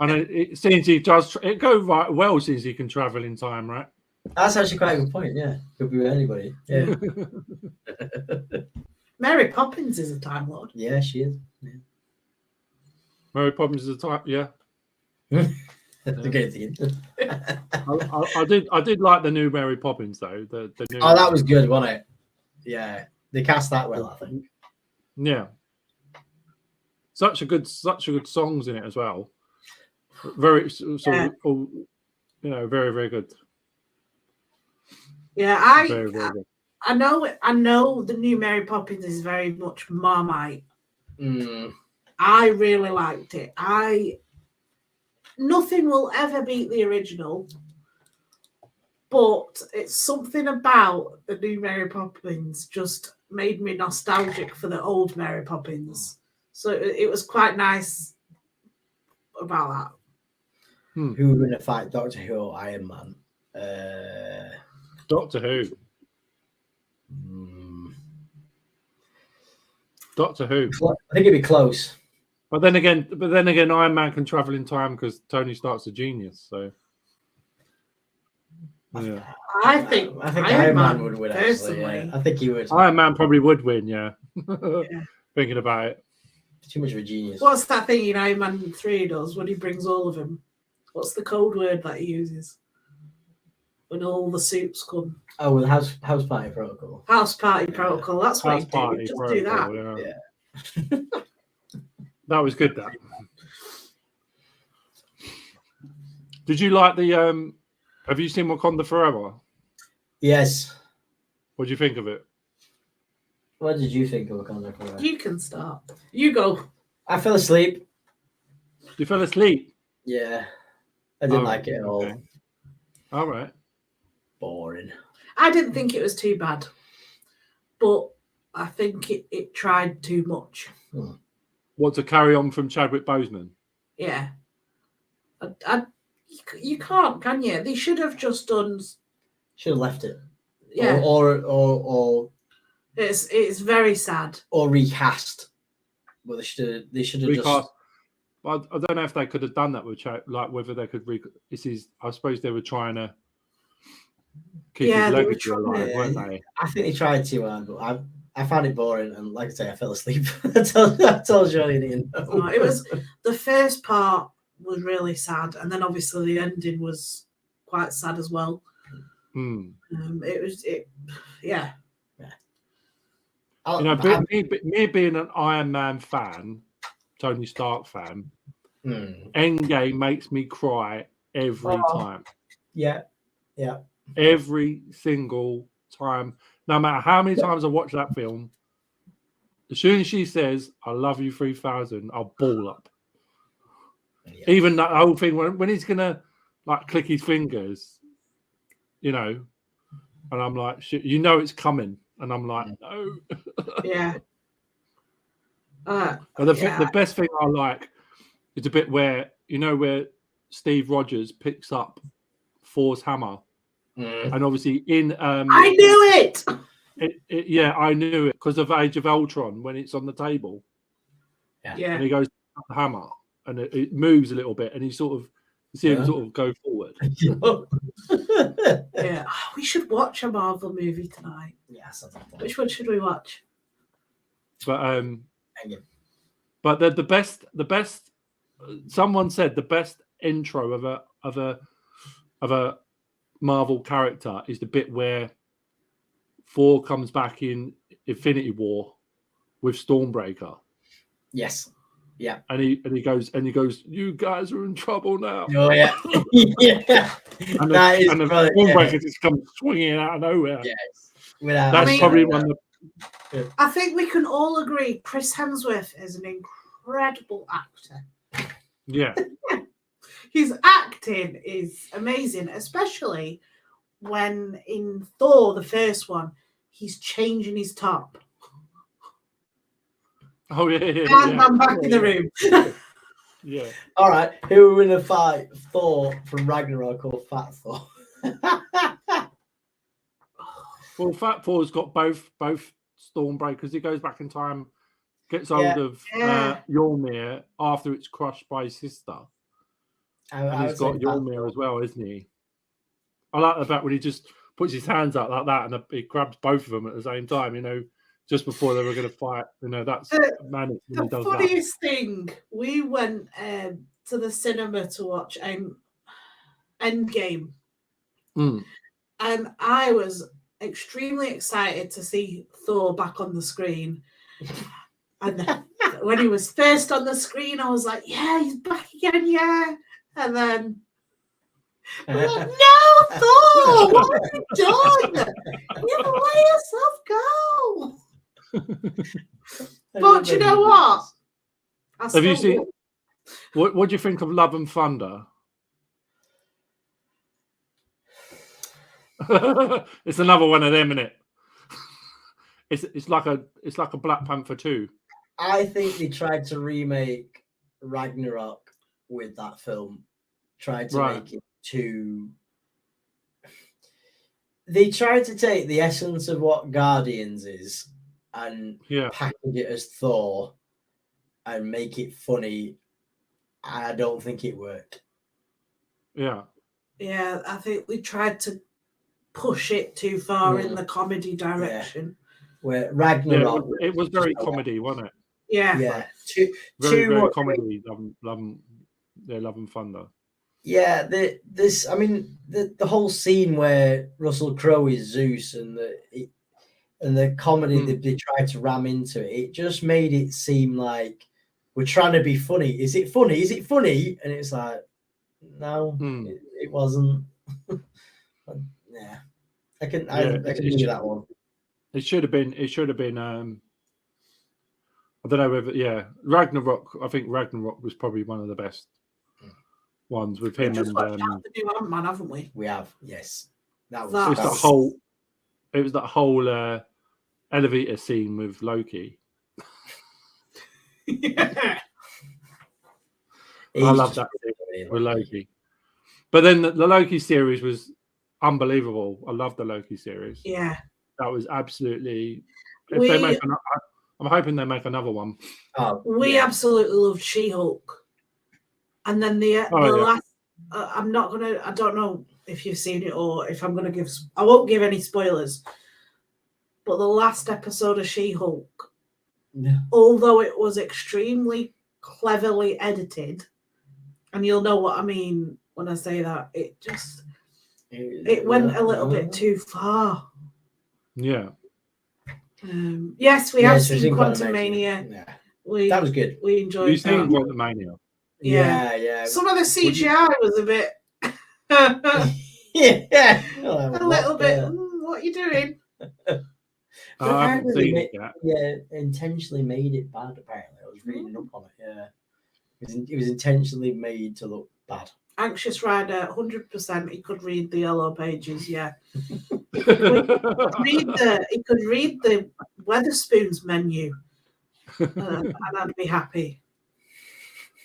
And it seems he does. It goes right well since he can travel in time, right? That's actually quite a good point. Yeah, could be with anybody. Yeah, Mary Poppins is a Time Lord. yeah, she is. Yeah. Mary Poppins is a type. Yeah. That's a good thing. I did like the new Mary Poppins though. The new. Oh, that was good, wasn't it? Yeah, they cast that well, I think. Yeah. Such a good songs in it as well. Very very, very good. Yeah, Very, very good. I know the new Mary Poppins is very much Marmite. I really liked it. Nothing will ever beat the original, but it's something about the new Mary Poppins just made me nostalgic for the old Mary Poppins. So it was quite nice about that. Who would win a fight, Doctor Who or Iron Man? Doctor Who. Doctor Who. I think it'd be close. But then again, Iron Man can travel in time because Tony Stark's a genius. So, yeah. I think Iron Man would win. Personally, actually, yeah. I think he would. Iron Man probably would win. Yeah. Thinking about it. Too much of a genius. What's that thing in Iron Man 3 does when he brings all of them? What's the code word that he uses when all the suits come? Oh, with house party protocol. House party protocol. That's what House he party did. Just protocol, do that. Yeah. That was good. That. Did you like the? Have you seen Wakanda Forever? Yes. What do you think of it? What did you think of Wakanda Forever? You can start. You go. I fell asleep. You fell asleep. Yeah. I didn't like it at all. Okay. All right. Boring. I didn't think it was too bad, but I think it tried too much. What, to carry on from Chadwick Boseman? Yeah. You can't, can you? They should have just done. Should have left it. Yeah. Or It's very sad. Or recast. Well, they should have Recast. just. I don't know if they could have done that with like whether they could. I suppose they were trying to keep his legacy alive, weren't they? I think they tried too hard, but I found it boring, and like I say, I fell asleep. That tells you all you need to know. It was the first part was really sad, and then obviously the ending was quite sad as well. Yeah. You know, me being an Iron Man fan, Tony Stark fan, Endgame makes me cry every time. Yeah. Every single time. No matter how many times I watch that film, as soon as she says, "I love you 3000," I'll ball up. Yeah. Even that whole thing when he's gonna like click his fingers, you know, and I'm like, shit, you know it's coming. And I'm like, no. Yeah. But the best thing I like is a bit where Steve Rogers picks up Thor's hammer. And obviously I knew it! I knew it because of Age of Ultron when it's on the table. Yeah. And he goes up the hammer and it moves a little bit and he sort of see him sort of go forward. Yeah. We should watch a Marvel movie tonight. Yes. Which one should we watch? But the best someone said the best intro of a Marvel character is the bit where Thor comes back in Infinity War with Stormbreaker. Yes. Yeah. And he goes, you guys are in trouble now. Oh yeah. Yeah. And That is the probably, Stormbreaker just comes swinging out of nowhere. Yes. Without, That's probably one of the... I think we can all agree Chris Hemsworth is an incredible actor. Yeah. His acting is amazing, especially when in Thor, the first one, he's changing his top. Oh, yeah. And I'm back in the room. Yeah. All right. Who will win a fight? Thor from Ragnarok or Fat Thor? Well, Fat Thor's got both Stormbreakers. He goes back in time, gets hold of Mjolnir after it's crushed by his sister. And he's got Mjolnir as well, isn't he? I like the fact when he just puts his hands out like that and he grabs both of them at the same time, just before they were going to fight. That's manic when he does that. The funniest thing, we went to the cinema to watch Endgame. And I was extremely excited to see Thor back on the screen. And then, when he was first on the screen, I was like, yeah, he's back again, yeah. And then I'm like, no, Thor, what have you done? You never let yourself go. But you know what? Have you seen what do you think of Love and Thunder? It's another one of them, isn't it? It's like a Black Panther 2. I think they tried to remake Ragnarok with that film. Tried to make it too. They tried to take the essence of what Guardians is and package it as Thor and make it funny. I don't think it worked. Yeah. Yeah, I think we tried to push it too far in the comedy direction. Where Ragnarok, it was very comedy, wasn't it? Yeah. Very comedy. Love and Thunder. Yeah, the whole scene where Russell Crowe is Zeus and the comedy that they tried to ram into it just made it seem like we're trying to be funny. Is it funny? Is it funny? And it's like, no, it wasn't. Yeah, I can do that one. It should have been. I don't know whether. Ragnarok. I think Ragnarok was probably one of the best ones with him. Just watched out the new Ant-Man, haven't we? We have, yes. It was that whole elevator scene with Loki. Yeah. I love that with Loki. But then the Loki series was unbelievable. I love the Loki series. Yeah. That was absolutely. I'm hoping they make another one. We absolutely loved She-Hulk. And then the last. I don't know if you've seen it or if I'm going to give. I won't give any spoilers. But the last episode of She-Hulk, although it was extremely cleverly edited, and you'll know what I mean when I say that, it went a little bit too far. Yeah. Yes, we have seen Quantumania. Yeah. That was good. We enjoyed You've seen Quantumania. Yeah. Some of the CGI was a bit. A little bit. What are you doing? I haven't seen it yet. Yeah, intentionally made it bad. Apparently, I was reading up on it. Yeah, it was intentionally made to look bad. Anxious Rider, 100%. He could read the yellow pages. Yeah, he could read the Weatherspoons menu, and I'd be happy.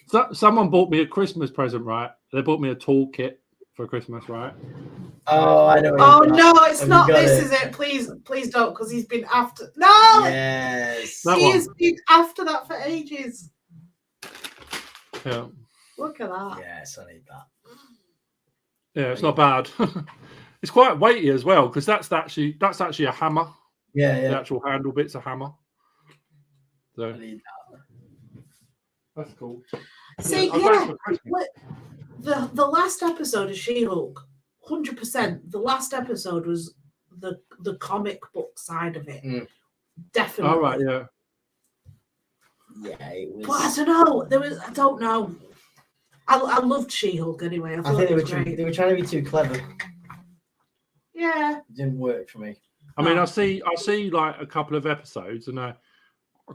So, someone bought me a Christmas present, right? They bought me a toolkit for Christmas, right? Oh, I know. Oh no, it's not this, is it? Please don't, because he's been after. No. Yes. He has been after that for ages. Yeah. Look at that. Yes, I need that. Yeah, it's not bad. It's quite weighty as well because that's actually a hammer. Yeah. The actual handle bit's a hammer. So I need that. That's cool. See, the last episode of She-Hulk 100%. The last episode was the comic book side of it. Definitely. All right, yeah. Yeah, it was. But I don't know. I don't know. I loved She-Hulk anyway. I think it was great. they were trying to be too clever. Yeah. It didn't work for me. I mean, I see like a couple of episodes, and I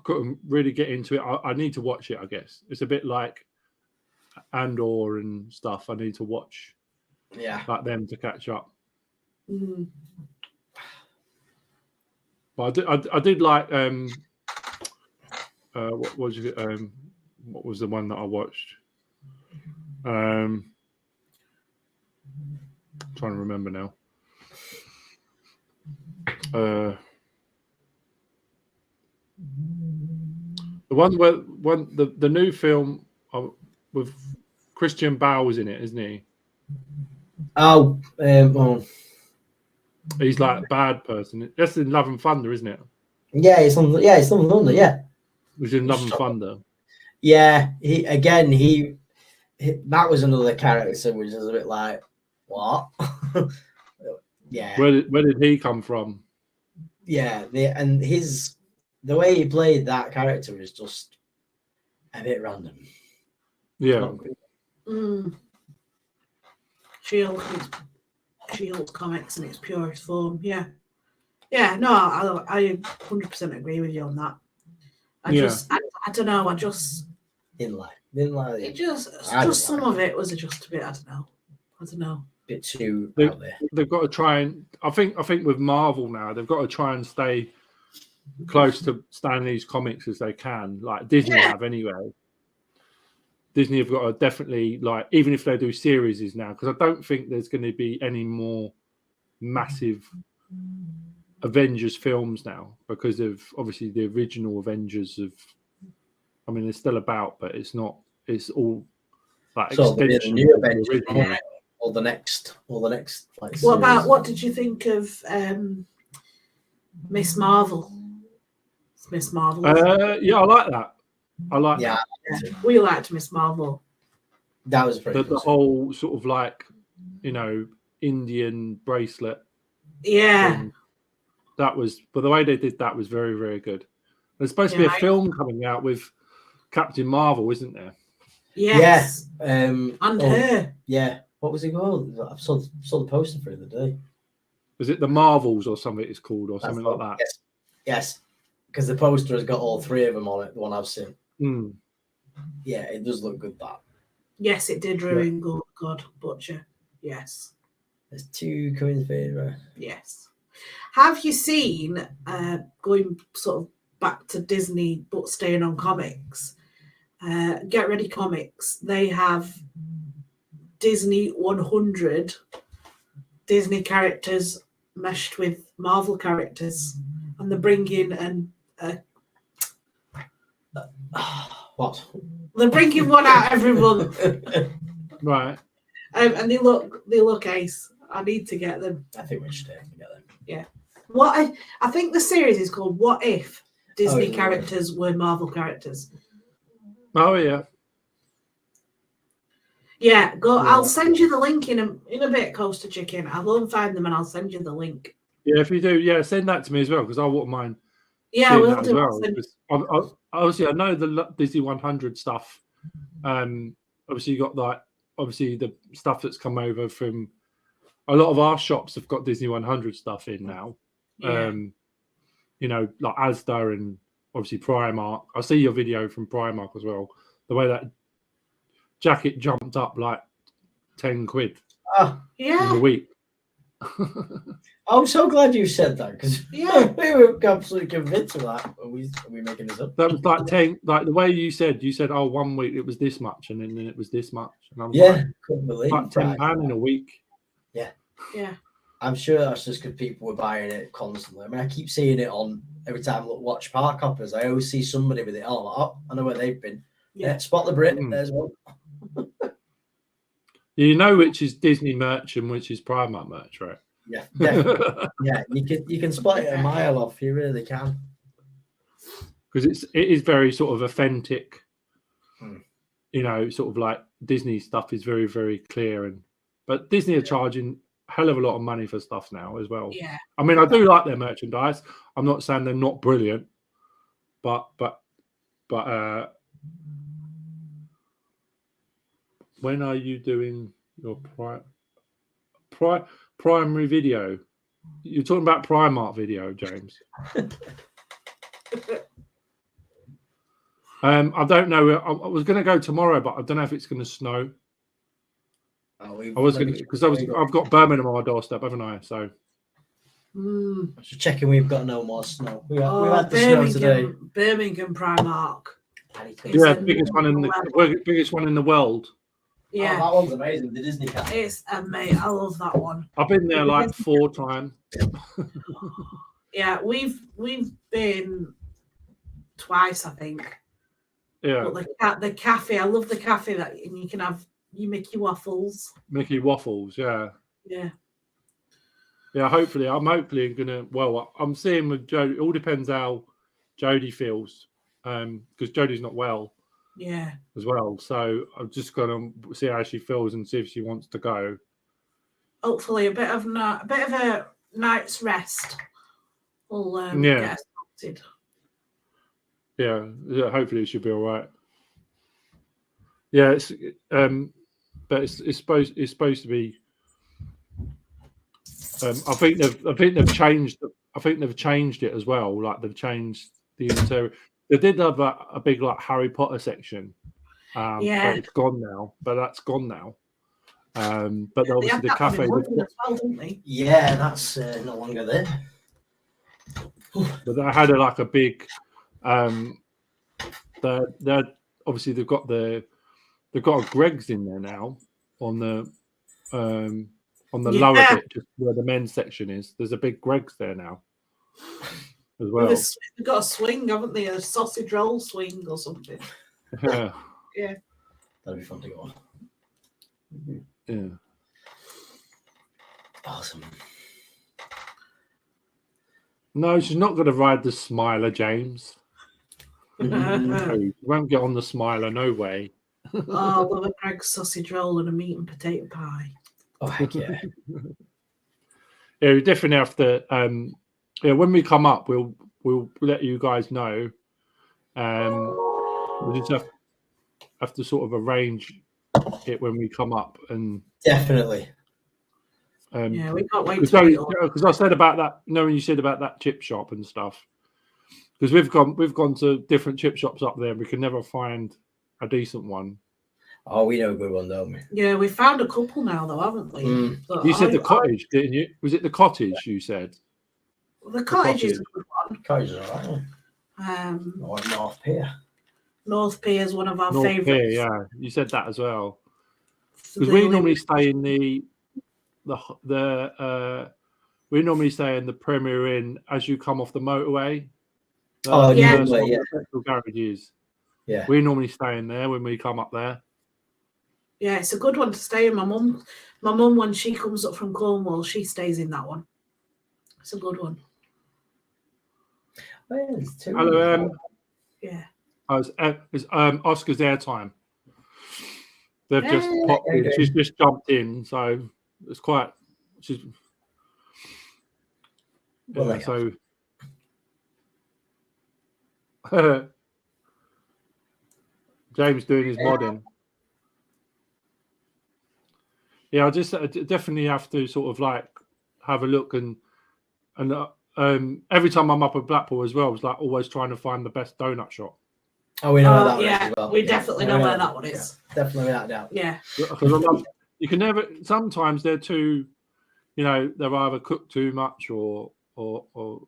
couldn't really get into it. I need to watch it. I guess it's a bit like Andor and stuff. I need to watch, like them to catch up. But I did like what was it? What was the one that I watched? Trying to remember now. The one where the new film with Christian Bale's in it, isn't he? Oh, He's like a bad person. That's in Love and Thunder, isn't it? Yeah, it's on Thunder. Yeah, Which is Love and Thunder. Yeah, he that was another character which is a bit like what? Yeah. Where did he come from? Yeah, the way he played that character was just a bit random. Yeah. She-Hulk comics in its purest form. Yeah. Yeah, no, I 100% agree with you on that. I don't know. I just didn't like it. It just some of it was just a bit. I don't know. Bit too out there. They've got to try and I think with Marvel now they've got to try and stay close to Stan Lee's comics as they can, like Disney have anyway. Disney have got to definitely, like, even if they do series now, because I don't think there's going to be any more massive Avengers films now because of obviously the original Avengers I mean, they're still about, but it's not. It's all like extension. New Avengers, or the next. Like, what did you think of Miss Marvel? Miss Marvel. Yeah, I like that. Yeah, we liked Miss Marvel. That was pretty the whole sort of like, Indian bracelet. Yeah. Thing. That was, but the way they did that was very, very good. There's supposed to be a film coming out with Captain Marvel, isn't there? Yes. Yeah. And her. Yeah. What was it called? I saw the poster for the other day. Was it the Marvels or something it's called or something like that? Yes. Because the poster has got all three of them on it, the one I've seen. Yeah, it does look good, that. Yes, it did ruin God Butcher. Yes. There's two coming favour. Yes. Have you seen, going sort of back to Disney but staying on comics, Get Ready Comics, they have Disney 100 Disney characters meshed with Marvel characters, and they're bringing what? They're bringing one out every month, right? And they look ace. I need to get them. I think we should get them. Yeah. I think the series is called What If Disney characters were Marvel characters. Oh yeah. Yeah, go. Yeah. I'll send you the link in a bit, Coaster Chicken. I'll go and find them and I'll send you the link. Yeah, if you do, send that to me as well because I wouldn't mind. Yeah, I will do. Well. Obviously, I know the Disney 100 stuff. Obviously, you got the stuff that's come over from a lot of our shops have got Disney 100 stuff in now. Yeah. Like Asda and obviously Primark. I see your video from Primark as well. The way that jacket jumped up like 10 quid in a week. I'm so glad you said that because we were absolutely convinced of that. Are we making this up? That was like 10, like the way you said, 1 week it was this much and then it was this much. And I'm couldn't believe like £10 in a week. Yeah. Yeah. I'm sure that's just because people were buying it constantly. I mean, I keep seeing it on every time I watch Park Hoppers. I always see somebody with it. Oh, I know where they've been. Yeah, spot the Brit. There's one. You know which is Disney merch and which is Primark merch, right? Yeah, definitely. Yeah, you can spot it a mile off. You really can. Because it is very sort of authentic. Sort of like Disney stuff is very, very clear, but Disney are charging hell of a lot of money for stuff now as well. Yeah. I mean, I do like their merchandise. I'm not saying they're not brilliant, but when are you doing your primary video? You're talking about Primark video, James. I don't know. I was going to go tomorrow, but I don't know if it's going to snow. I was going to, because I've got Birmingham on my doorstep, haven't I? So just checking we've got no more snow. We've had the snow today. Birmingham Primark. Yeah, biggest one in the world. Yeah, that one's amazing. The Disney cat. It's amazing. I love that one. I've been there like 4 times. Yeah, we've been twice, I think. Yeah. But the cafe, I love the cafe and you can have your Mickey waffles. Mickey waffles, yeah. Yeah. Yeah, hopefully I'm gonna. Well, I'm seeing with Jodie. It all depends how Jodie feels, because Jodie's not well. Yeah. As well, so I'm just gonna see how she feels and see if she wants to go. Hopefully, a bit of a night's rest will get us started. Yeah, hopefully it should be all right. Yeah, it's but it's supposed to be. I think they've changed. I think they've changed it as well. Like they've changed the interior. They did have a big like Harry Potter section. But it's gone now. But that's gone now. But obviously the cafe. Yeah, that's no longer there. But I had a big. They're obviously they've got a Greg's in there now on the lower bit, just where the men's section is. There's a big Greg's there now as well. They've got a swing, haven't they? A sausage roll swing or something. Yeah. Yeah. That'd be fun to go on. Yeah. Awesome. No, she's not going to ride the Smiler, James. No, you won't get on the Smiler, no way. Oh, I love a Greg's sausage roll and a meat and potato pie. Oh, heck yeah. Yeah, we definitely have to. When we come up, we'll let you guys know. We just have to sort of arrange it when we come up, and definitely. Yeah, we can't wait. Because I said about that. You know, when you said about that chip shop and stuff. Because we've gone to different chip shops up there. We can never find a decent one. Oh, we know a good one, don't we? Yeah, we found a couple now, though, haven't we? You said the cottage, didn't you? Was it the cottage you said? The cottage is a good one. Cottage is all right. Or North Pier. North Pier is one of our North favourites. Pier, yeah, you said that as well. Because we normally stay in the Premier Inn as you come off the motorway. Petrol garages. Yeah. We normally stay in there when we come up there. Yeah, it's a good one to stay in. My mum, when she comes up from Cornwall, she stays in that one. It's a good one. Well, hello, yeah. It's Oscar's airtime. They've just popped in. She's just jumped in, so it's quite. She's so. James doing his modding. Yeah, I just definitely have to sort of like have a look and every time I'm up at Blackpool as well, it's like always trying to find the best donut shop. Oh, we know where that one is as well. We definitely know where that one is. Yeah, definitely without doubt. Yeah. You can never. Sometimes they're too, they're either cooked too much or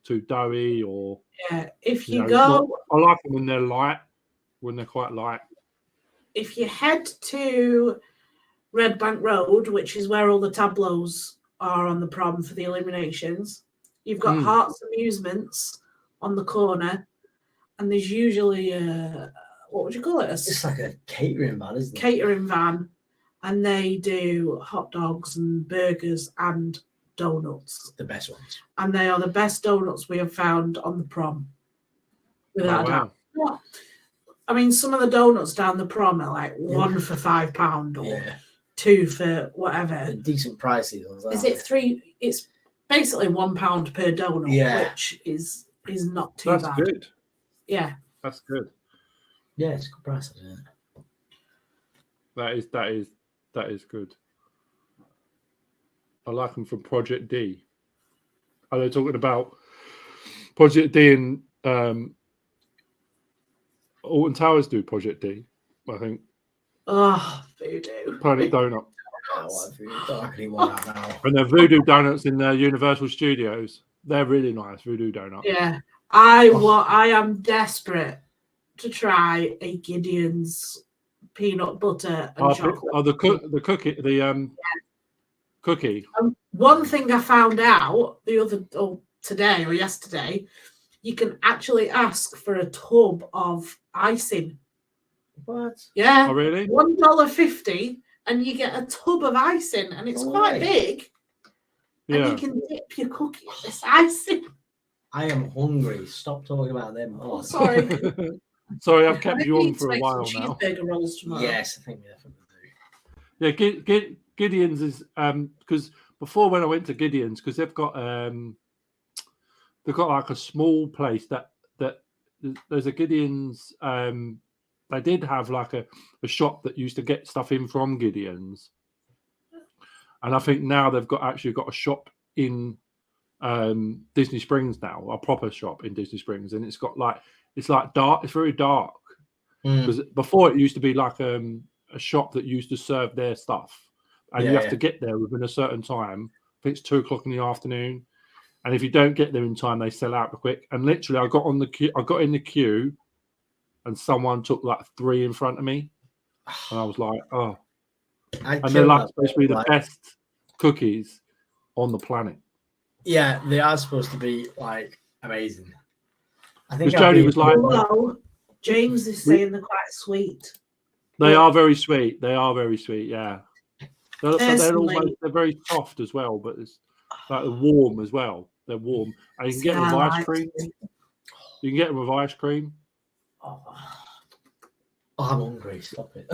too doughy or. Yeah, if you go. I like them when they're light, when they're quite light. If you head to Red Bank Road, which is where all the tableaus are on the prom for the eliminations, you've got Hearts Amusements on the corner, and there's usually what would you call it? It's like a catering van, isn't it? Catering van, and they do hot dogs and burgers and donuts. The best ones. And they are the best donuts we have found on the prom. Without a doubt. Yeah. I mean, some of the donuts down the prom are like £1 for £5 or 2 for whatever. Decent prices. Is it 3? It's basically £1 per donut, Yeah. which is not too That's bad. good. Yeah. That's good. Yeah, it's a good price, isn't it? That is good. I like them from Project D. Are they talking about Project D and Alton Towers do Project D? I think. Oh, voodoo. Planet Donut. Now. And they're Voodoo Donuts in their Universal Studios. They're really nice, Voodoo Donut. Yeah. I am desperate to try a Gideon's peanut butter and chocolate. The cookie. One thing I found out today or yesterday, you can actually ask for a tub of icing. What? Yeah. Oh, really? $1.50, and you get a tub of icing, and it's quite big. Yeah. And you can dip your cookie in this icing. I am hungry. Stop talking about them. Oh, sorry. Sorry, I've kept you on for a while now. Cheeseburger rolls tomorrow. Yes, I think we definitely do. Yeah, Gideon's is because before when I went to Gideon's, because they've got like a small place that there's a Gideon's. They did have like a shop that used to get stuff in from Gideon's, and I think now they've actually got a shop in Disney Springs now, a proper shop in Disney Springs, and it's like dark. It's very dark because before it used to be like a shop that used to serve their stuff, and you have to get there within a certain time. I think it's 2:00 in the afternoon, and if you don't get there in time, they sell out quick. And literally, I got in the queue, and someone took like 3 in front of me, and I was like, oh. And they're like supposed to be the best cookies on the planet. Yeah, they are supposed to be like amazing. I think Jodie was like, "Hello, James is saying they're quite sweet." They are very sweet. They are very sweet. Yeah, they're very soft as well, but it's like warm as well. They're warm, and you can get them with ice cream. You can get them with ice cream. Oh, I'm hungry. Stop it.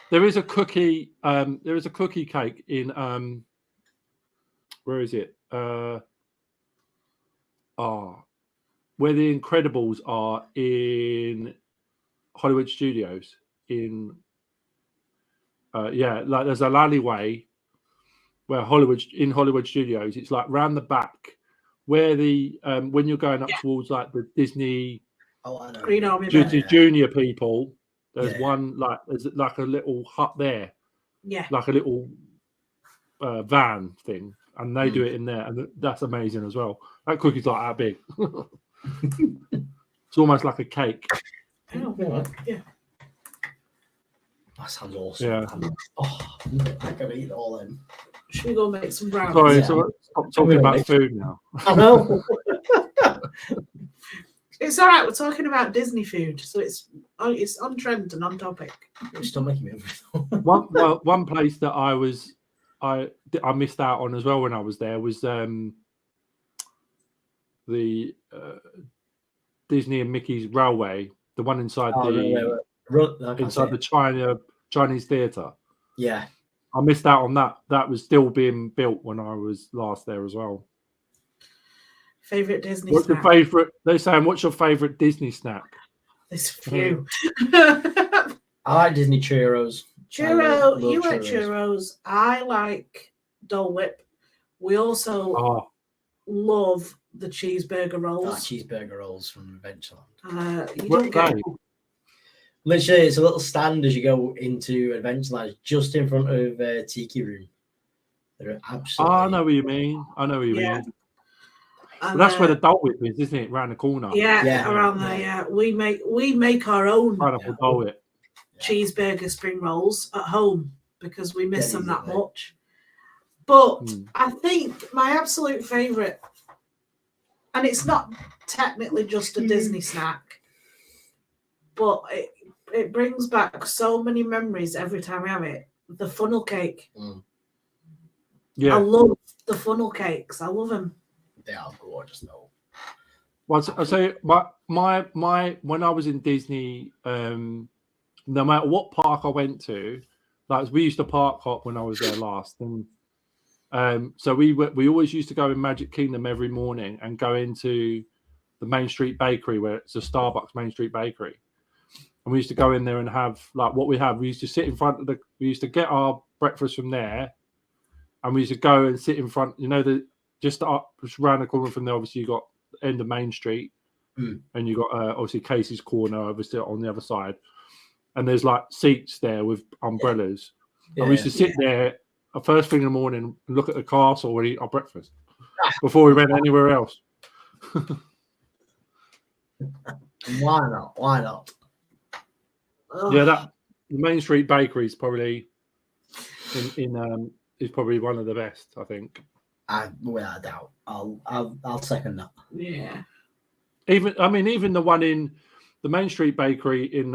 There is a cookie. There is a cookie cake in where is it? Where the Incredibles are in Hollywood Studios. Like there's an alleyway where Hollywood Studios. It's like round the back where the when you're going up towards like the Disney Green Army Junior people. There's one there's like a little hut there. Yeah. Like a little van thing. And they do it in there, and that's amazing as well. That cookie's like that big. It's almost like a cake. Oh, yeah. That sounds awesome. Yeah. I can eat all them. Should we go make some brownies? Sorry, so stop talking about food now. I know. It's all right. We're talking about Disney food, so it's on trend and on topic. Still making me one place that I missed out on as well when I was there was the Disney and Mickey's Railway, the one inside the Chinese theatre. Yeah, I missed out on that. That was still being built when I was last there as well. Favorite Disney What's snack? your favorite? They're saying, what's your favorite Disney snack? There's a few. I like Disney churros. You like churros. I like Dole Whip. We also love the cheeseburger rolls. Cheeseburger rolls from Adventureland. Literally, it's a little stand as you go into Adventureland, just in front of Tiki Room. They're absolutely. I know what you mean. And well, that's where the Dole Whip is, isn't it? Around the corner. Yeah, around there. Yeah, we make our own Dole Whip cheeseburger spring rolls at home because we miss them that much. But I think my absolute favorite, and it's not technically just a Disney snack, but it brings back so many memories every time I have it. The funnel cake. Yeah, I love the funnel cakes. I love them. They are gorgeous though. Well, I say my when I was in Disney, no matter what park I went to, like we used to park hop when I was there last, and so we always used to go in Magic Kingdom every morning and go into the Main Street Bakery, where it's a Starbucks Main Street Bakery, and we used to go in there and have like what we have. We used to sit in front of we used to get our breakfast from there, and we used to go and sit in front. You know, just around the corner from there. Obviously, you got the end of Main Street, and you got obviously Casey's Corner, obviously on the other side, and there's like seats there with umbrellas. And we used to sit there first thing in the morning and look at the castle and eat our breakfast before we went anywhere else. Why not? Why not? Yeah, the Main Street Bakery is probably is probably one of the best, I think. Without a doubt, I'll second that. Yeah. Even the one in the Main Street Bakery in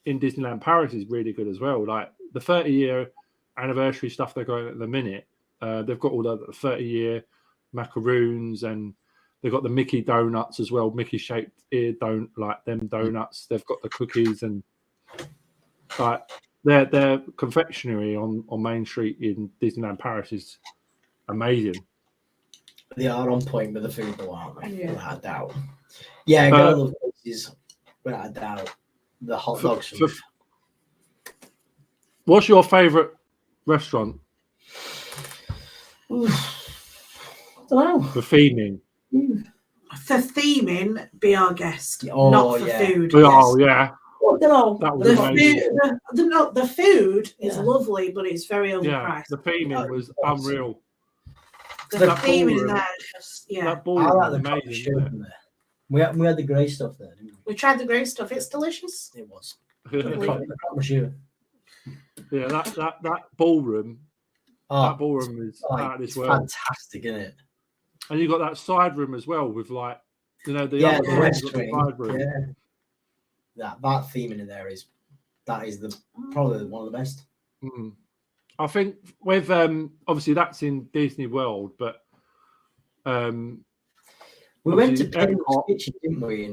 Disneyland Paris is really good as well. Like the 30-year anniversary stuff they're going at the minute. They've got all the 30-year macaroons, and they've got the Mickey donuts as well, Mickey shaped ear donuts. They've got the cookies, and like their confectionery on Main Street in Disneyland Paris is amazing. They are on point with the food, though, aren't they? Yeah. Without a doubt. Yeah, go to those places, without a doubt. The hot dogs. What's your favourite restaurant? Don't know. For theming. For theming, be our guest, Oh, not for yeah. food. Oh yeah. I don't know. That was amazing. The food is Yeah. lovely, but it's very Yeah, overpriced. the theming was unreal. The that theming ballroom- there, is just, yeah. That I ballroom like was the coffee amazing. shop Wasn't in there. We had the grey stuff there, didn't We tried the grey stuff. It's delicious. we? It was. it? The coffee shop. Yeah, that ballroom. That Oh, ballroom is out of this it's world. fantastic, isn't it? And you got that side room as well with like, the Yeah, other the one's West got the Wing. side room. Yeah. That theming in there is probably one of the best. Mm. I think with obviously that's in Disney World, but We went to obviously Penguin's Epcot- Kitchen, didn't we,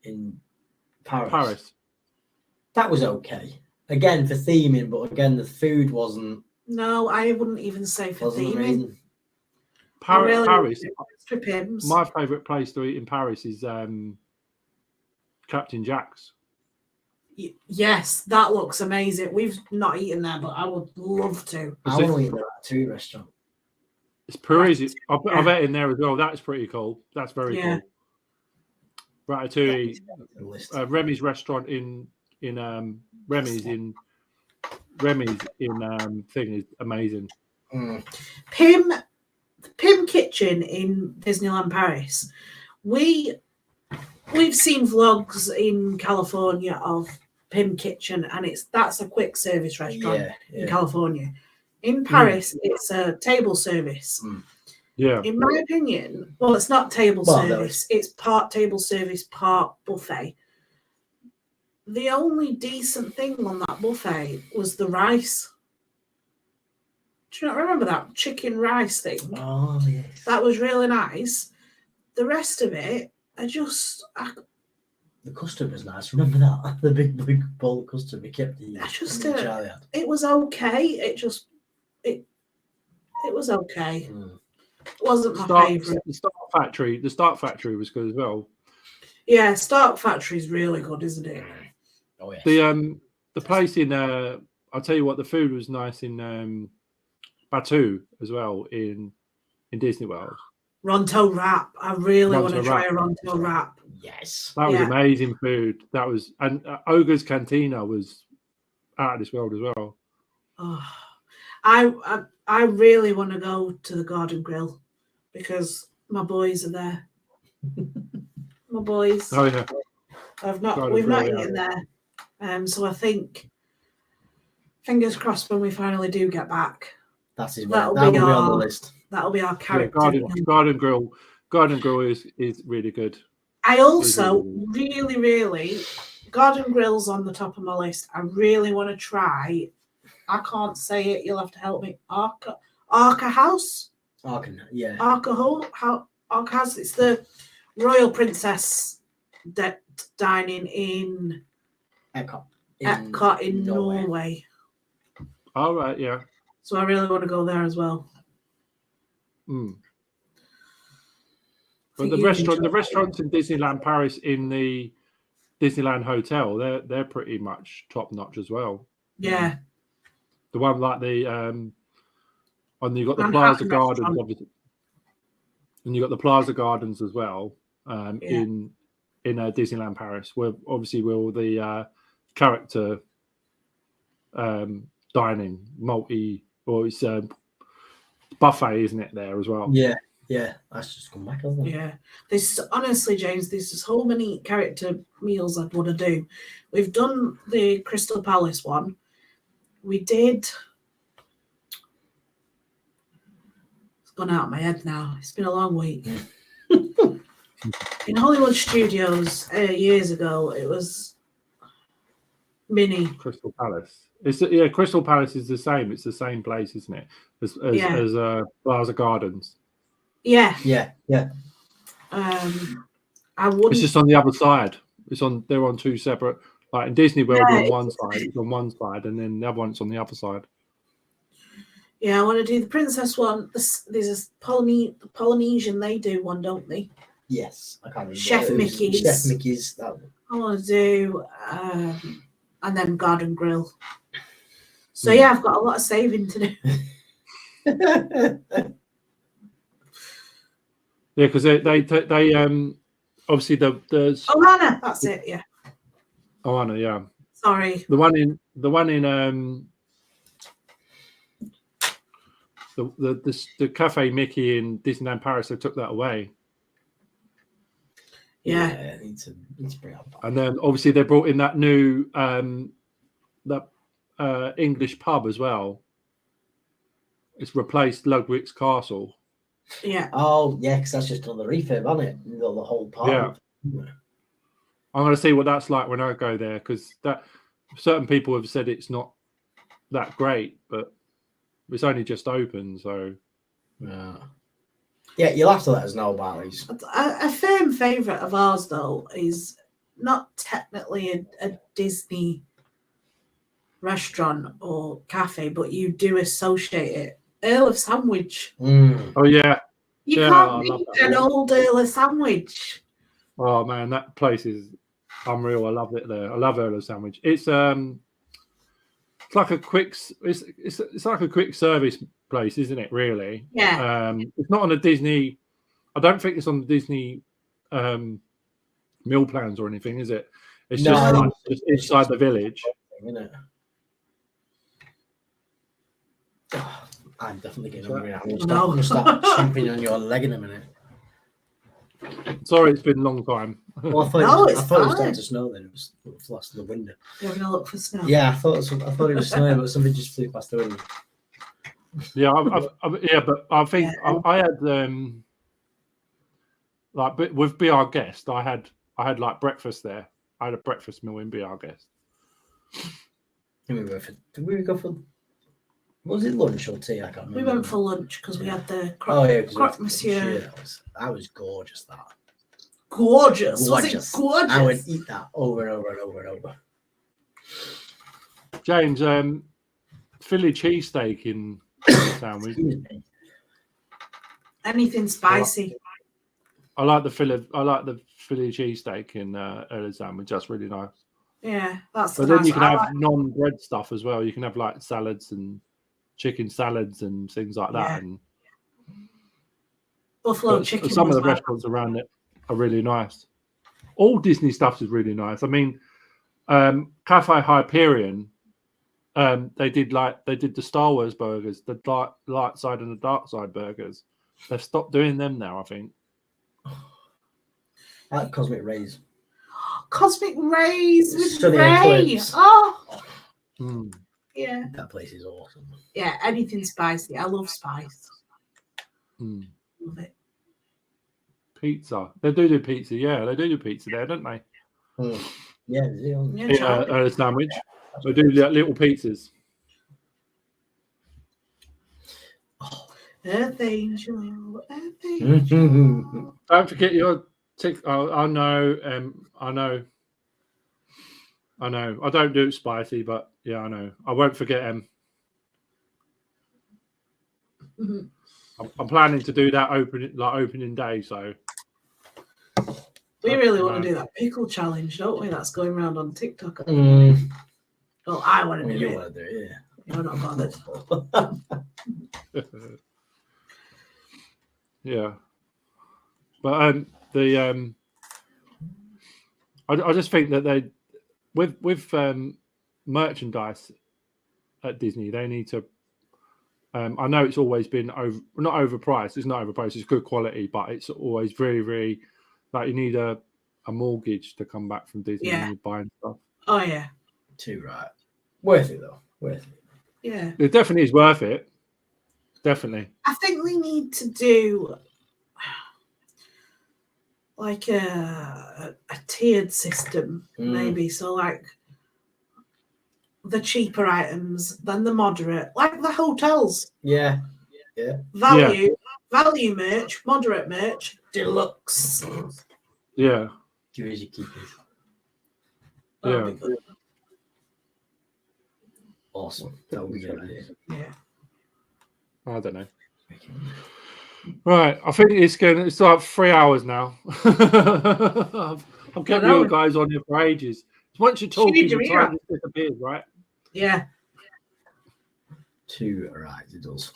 in Paris? Paris. That was okay. Again, for theming, but again, the food wasn't No, I wouldn't even say for theming. amazing. Paris. For Pims. My favourite place to eat in Paris is Captain Jack's. Yes, that looks amazing. We've not eaten there, but I would love to. I want to eat in the Ratatouille restaurant. It's Parisian. I've ate in there as well. That's pretty cool. That's very Yeah. cool. Ratatouille. The list. Remy's restaurant in Remy's in thing is amazing. Pim Kitchen in Disneyland Paris. We've seen vlogs in California of Pim Kitchen, and that's a quick service restaurant in California. In Paris, it's a table service. Yeah. In my opinion, well, it's not table service. It's part table service, part buffet. The only decent thing on that buffet was the rice. Do you not remember that chicken rice thing? Oh, yes. That was really nice. The rest of it, The custard was nice. Remember that? The big bowl of custard we kept eating. Charlie had. It was okay. It was okay. It wasn't my favourite. The Stark Factory was good as well. Yeah, Stark Factory is really good, isn't it? Oh, yes. The place in I'll tell you what, the food was nice in Batu as well in Disney World. Ronto wrap. I really want to Ronto try a wrap. Ronto wrap. Yes. That was Yeah. amazing food. That was, and Ogre's Cantina was out of this world as well. Oh, I really want to go to the Garden Grill because my boys are there. My boys. Oh yeah. We've not eaten there. So I think fingers crossed when we finally do get back. That'll be on the list. That'll be our Yeah, character. Garden Grill is really good. I also really Garden Grill's on the top of my list. I really want to try. I can't say it. You'll have to help me. Arca House. Yeah. Arca House. It's the Royal Princess dining in Epcot. Epcot in Norway. All right, yeah. So I really want to go there as well. Mm. But the restaurants in Disneyland Paris in the Disneyland Hotel, they're pretty much top notch as well. Yeah. The one like the and you got the Manhattan Plaza Gardens, restaurant. obviously, and you got the Plaza Gardens as well in Disneyland Paris, where obviously where all the character dining it's buffet, isn't it, there as well? Yeah, that's just come back, hasn't it? Yeah, there's honestly, James, there's so many character meals I'd want to do. We've done the Crystal Palace one. We did. It's gone out of my head now. It's been a long week. In Hollywood Studios years ago, it was mini Crystal Palace. Crystal Palace is the same. It's the same place, isn't it? As Plaza Gardens. Yeah. I wouldn't. It's just on the other side. They're on two separate. Like in Disney World, on one side, it's on one side, and then the other one's on the other side. Yeah, I want to do the princess one. There's a Polynesian. They do one, don't they? Yes, I can't remember. Chef Mickey's. Chef Mickey's. That one. I want to do, and then Garden Grill. So yeah, I've got a lot of saving to do. Yeah, because they obviously there's Ohana, that's it. Yeah. Ohana, yeah. Sorry. The one in the Cafe Mickey in Disneyland Paris, they took that away. Yeah. I need to bring up. And then obviously they brought in that new English pub as well. It's replaced Ludwig's Castle. Yeah. Oh yeah, because that's just on the refurb, hasn't it? The whole part. Yeah. I'm going to see what that's like when I go there, because certain people have said it's not that great, but it's only just open, so yeah, you'll have to let us know about these. A firm favourite of ours, though, is not technically a Disney restaurant or cafe, but you do associate it. Earl of Sandwich. Oh yeah. You can't beat an old Earl of Sandwich. Oh man, that place is unreal. I love it there. I love Earl of Sandwich. It's like a quick service place, isn't it? Really? Yeah. It's not on a Disney. I don't think it's on the Disney meal plans or anything, is it? It's just inside the village. Isn't it? I'm definitely getting hungry. I'm going to start champing on your leg in a minute. Sorry, it's been a long time. Well, I thought it was starting to snow then. It was past the window. You're having a look for snow? Yeah, I thought it was snowing, but something just flew past the window. Yeah, but I think I had like with Be Our Guest, I had like breakfast there. I had a breakfast meal in Be Our Guest. Did we go for? Was it lunch or tea? I can't remember. We went for lunch because we had the croque monsieur. That was gorgeous. That gorgeous. Was it gorgeous? I would eat that over and over and over and over. James, Philly cheesesteak in sandwich. Anything spicy. I like the Philly cheesesteak in early sandwich. That's really nice. Yeah, that's. But then you can have non-bread stuff as well. You can have like salads and chicken salads and things like that. And buffalo chicken. Some of the restaurants around it are really nice. All Disney stuff is really nice. I mean, Cafe Hyperion, they did the Star Wars burgers, the light side and the dark side burgers. They've stopped doing them now, I think. I like Cosmic Rays. Cosmic Rays with Sunny Ray. Oh. Yeah. That place is awesome. Yeah, anything spicy. I love spice. Love it. Pizza. They do pizza. Yeah, they do pizza there, don't they? Yeah, a sandwich. They do little pizzas. Earth Angel. Earth Angel. Don't forget your tick. I know. I know. I don't do it spicy, but yeah, I know. I won't forget him. Mhm. I'm planning to do that opening day. So We really want to do that pickle challenge, don't we? That's going around on TikTok. Mm. Well, I want to do You it. want to do it, yeah. You're not bothered. yeah, but I just think that they with merchandise at Disney, they need to. I know it's always been not overpriced. It's not overpriced. It's good quality, but it's always very, very like you need a mortgage to come back from Disney when you're buying stuff. Oh yeah. Too right. Worth it though. Worth it. Yeah. It definitely is worth it. Definitely. I think we need to do like a tiered system, maybe. So like the cheaper items, then the moderate, like the hotels. Yeah. Yeah. Value merch, moderate merch, deluxe. Yeah. Give us your keepers. Yeah. Awesome. That would be a good idea. Yeah. I don't know. Right. I think it's like 3 hours now. I've kept you guys on here for ages. Once you're talking, the time just disappears, right? Yeah. Too right, it does.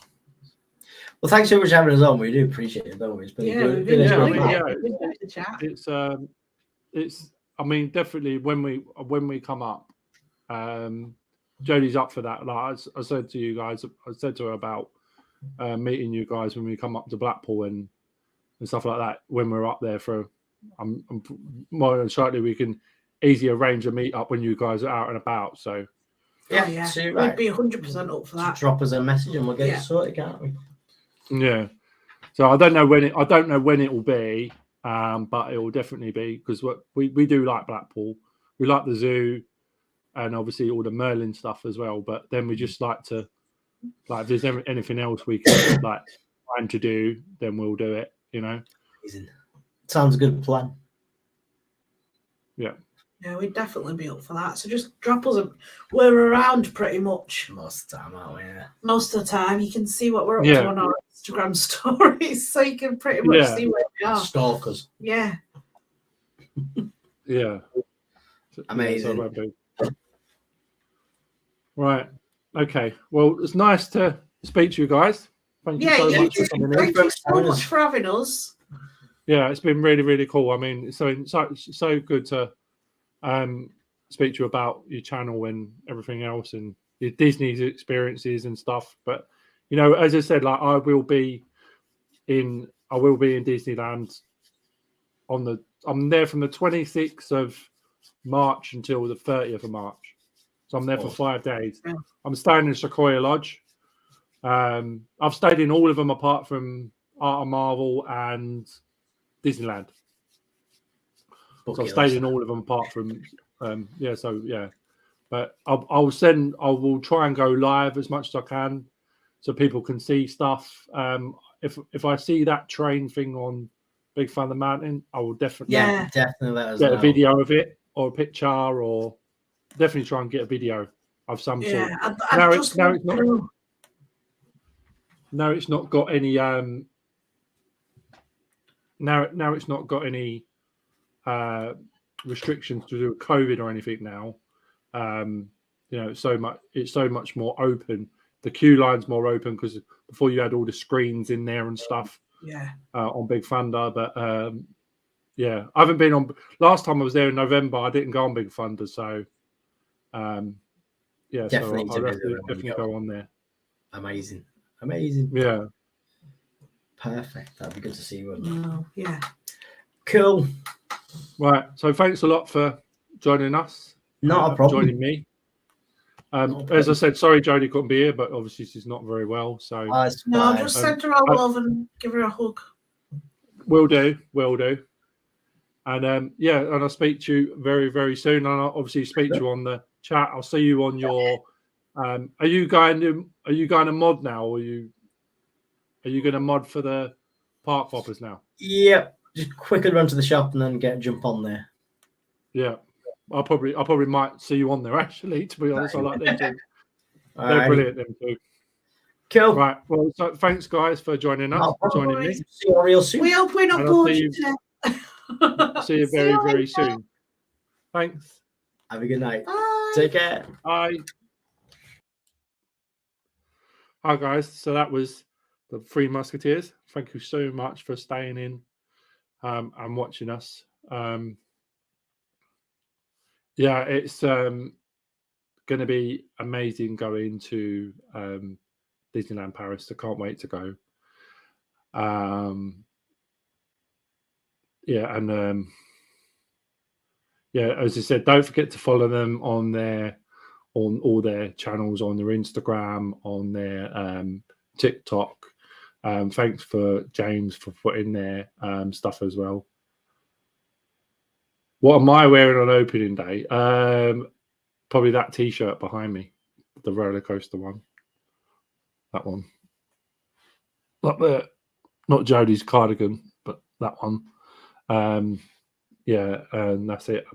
Well, thanks so much for having us on. We do appreciate it, don't we? It's been good. It's. I mean, definitely when we come up, Jodie's up for that. Like I said to you guys, I said to her about meeting you guys when we come up to Blackpool and stuff like that. When we're up there I'm more than likely we can easily arrange a meet up when you guys are out and about. So yeah, we'd be 100% up for that. Just drop us a message and we'll get it sorted, can't we? Yeah. So I don't know when it will be, but it will definitely be because we do like Blackpool. We like the zoo, and obviously all the Merlin stuff as well. But then we just like to, like, if there's anything else we can like plan to do, then we'll do it. You know. Amazing. Sounds a good plan. Yeah. Yeah, we'd definitely be up for that. So just drop us we're around pretty much. Most of the time, aren't we? Yeah. Most of the time. You can see what we're up to on our Instagram stories. So you can pretty much see where we are. Stalkers. Yeah. Yeah. Amazing. Right. Okay. Well, it's nice to speak to you guys. Thank you so much for coming in. Thank you so much for having us. Yeah, it's been really, really cool. I mean, it's so good to speak to you about your channel and everything else and your Disney's experiences and stuff. But you know, as I said, like I will be in Disneyland I'm there from the 26th of March until the 30th of March. So I'm there for 5 days. Yeah. I'm staying in Sequoia Lodge. I've stayed in all of them apart from Art of Marvel and Disneyland. So I've stayed in all of them apart from but I will try and go live as much as I can so people can see stuff. If I see that train thing on Big Thunder Mountain, I will definitely let us get know. a video of it or a picture or definitely try and get a video of some sort. Now it's not got any now it's not got any restrictions to do with COVID or anything now. You know, it's so much more open. The queue line's more open because before you had all the screens in there and stuff. Yeah. On Big Thunder, but I haven't been on. Last time I was there in November, I didn't go on Big Thunder, so definitely, so I'll definitely go on there. Amazing. Yeah. Perfect. That'd be good to see you. Yeah. Cool. Right. So thanks a lot for joining us. Not a problem. Joining me. As I said, sorry Jodie couldn't be here, but obviously she's not very well. So just send her our love and give her a hug. Will do. And and I'll speak to you very, very soon. And I'll obviously speak to you on the chat. I'll see you on your. Are you going to mod now, or are you going to mod for the park hoppers now? Yep. Just quickly run to the shop and then jump on there. Yeah. I probably might see you on there actually. To be honest, I like them too. All They're right. brilliant. Them too. Cool. Right. Well, so thanks guys for joining us. Joining me. See you real soon. We hope we're not And I'll bored see you you- today. See you very, very soon. Thanks. Have a good night. Bye. Take care. Bye. Hi guys. So that was the Three Musketeers. Thank you so much for staying in and watching us. Yeah, it's going to be amazing going to Disneyland Paris. I can't wait to go. Yeah, and yeah, as I said, don't forget to follow them on all their channels, on their Instagram, on their TikTok. Thanks for James for putting their stuff as well. What am I wearing on opening day? Probably that T-shirt behind me, the roller coaster one. That one. Not Jodie's cardigan, but that one. Yeah, and that's it.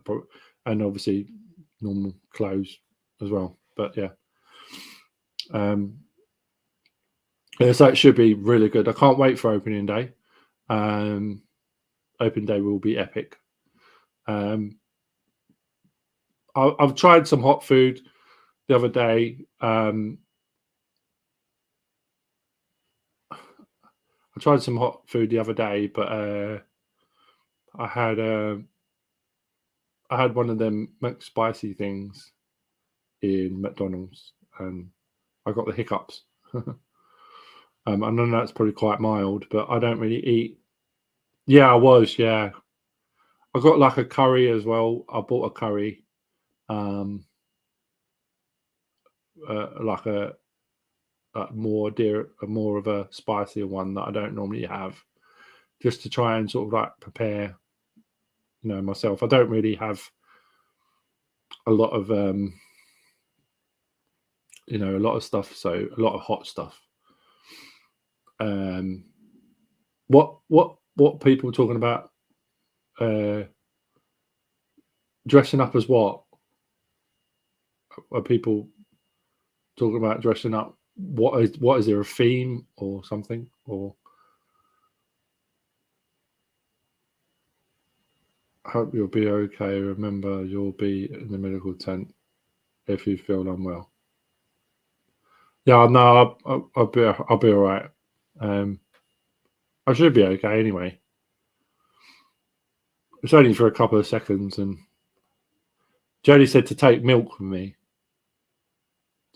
And obviously normal clothes as well. But yeah. Yeah, so it should be really good. I can't wait for opening day. Open day will be epic. I've tried some hot food the other day. I tried some hot food the other day, but I had one of them McSpicy things in McDonald's, and I got the hiccups. I know that's probably quite mild, but I don't really eat. Yeah, I was. Yeah, I got like a curry as well. I bought a curry, like a more of a spicier one that I don't normally have, just to try and sort of like prepare, myself. I don't really have a lot of a lot of stuff, so a lot of hot stuff. What people talking about dressing up as what? Are people talking about dressing up? What is there a theme or something? Or hope you'll be okay. Remember, you'll be in the medical tent if you feel unwell. Yeah, no, I'll be all right. I should be okay anyway. It's only for a couple of seconds, and Jodie said to take milk with me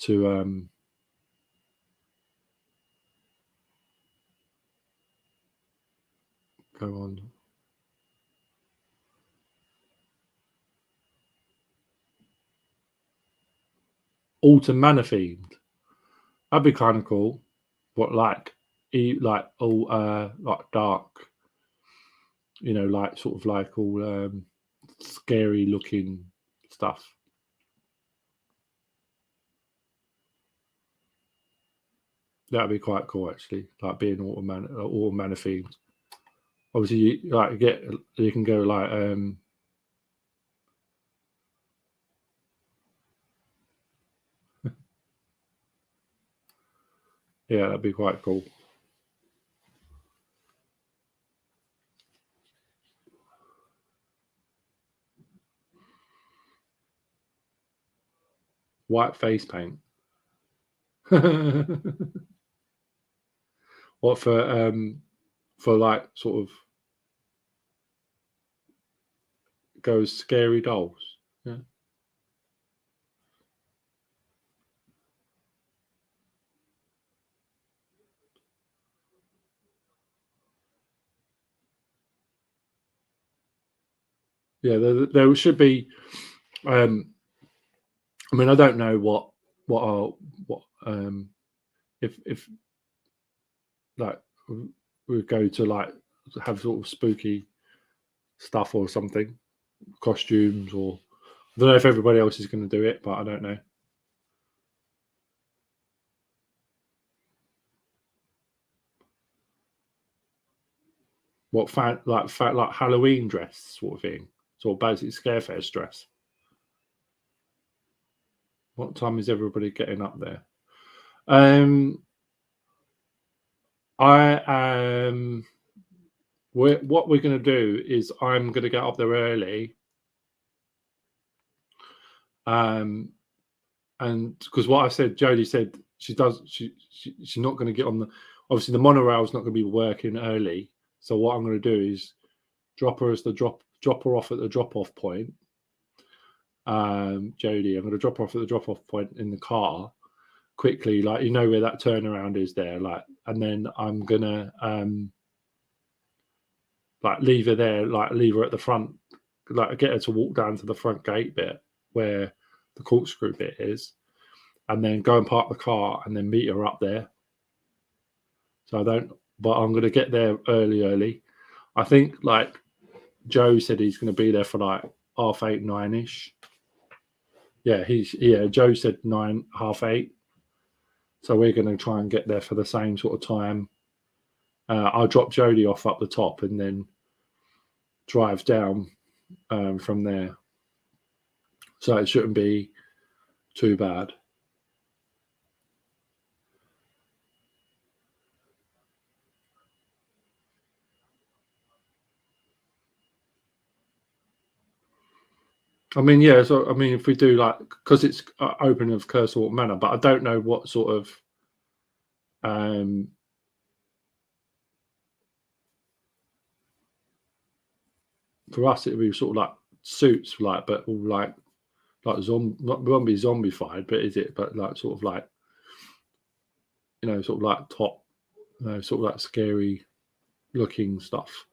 to go on. Autumn Manor themed. That'd be kind of cool. What like all like dark, like sort of like all scary looking stuff. That'd be quite cool actually, like being Autumn Manor themed. Obviously, you can go like yeah, that'd be quite cool. White face paint. What for like sort of goes scary dolls. Yeah. Yeah, there should be. I mean, I don't know what if like we go to like have sort of spooky stuff or something, costumes, or I don't know if everybody else is going to do it, but I don't know. What like Halloween dress sort of thing, sort of basic Scarefest dress. What time is everybody getting up there? What we're going to do is I'm going to get up there early. And because what I said, Jodie said she's not going to get on the, obviously the monorail is not going to be working early. So what I'm going to do is drop her off at the drop-off point. Jodie, I'm going to drop her off at the drop-off point in the car quickly, like, you know where that turnaround is there, like, and then I'm gonna like leave her there, like leave her at the front, like get her to walk down to the front gate bit where the corkscrew bit is, and then go and park the car and then meet her up there. So but I'm gonna get there early. I think like Joe said he's gonna be there for like 8:30, 9ish. Yeah, Joe said 9, 8:30. So we're going to try and get there for the same sort of time. I'll drop Jodie off up the top and then drive down from there. So it shouldn't be too bad. I mean, yeah. So I mean, if we do like, because it's open of Cursewalk Manor, but I don't know what sort of for us it would be sort of like suits, like, but all like zombie, not won't be zombified, but is it? But like sort of like, you know, sort of like top, you know, sort of like scary looking stuff,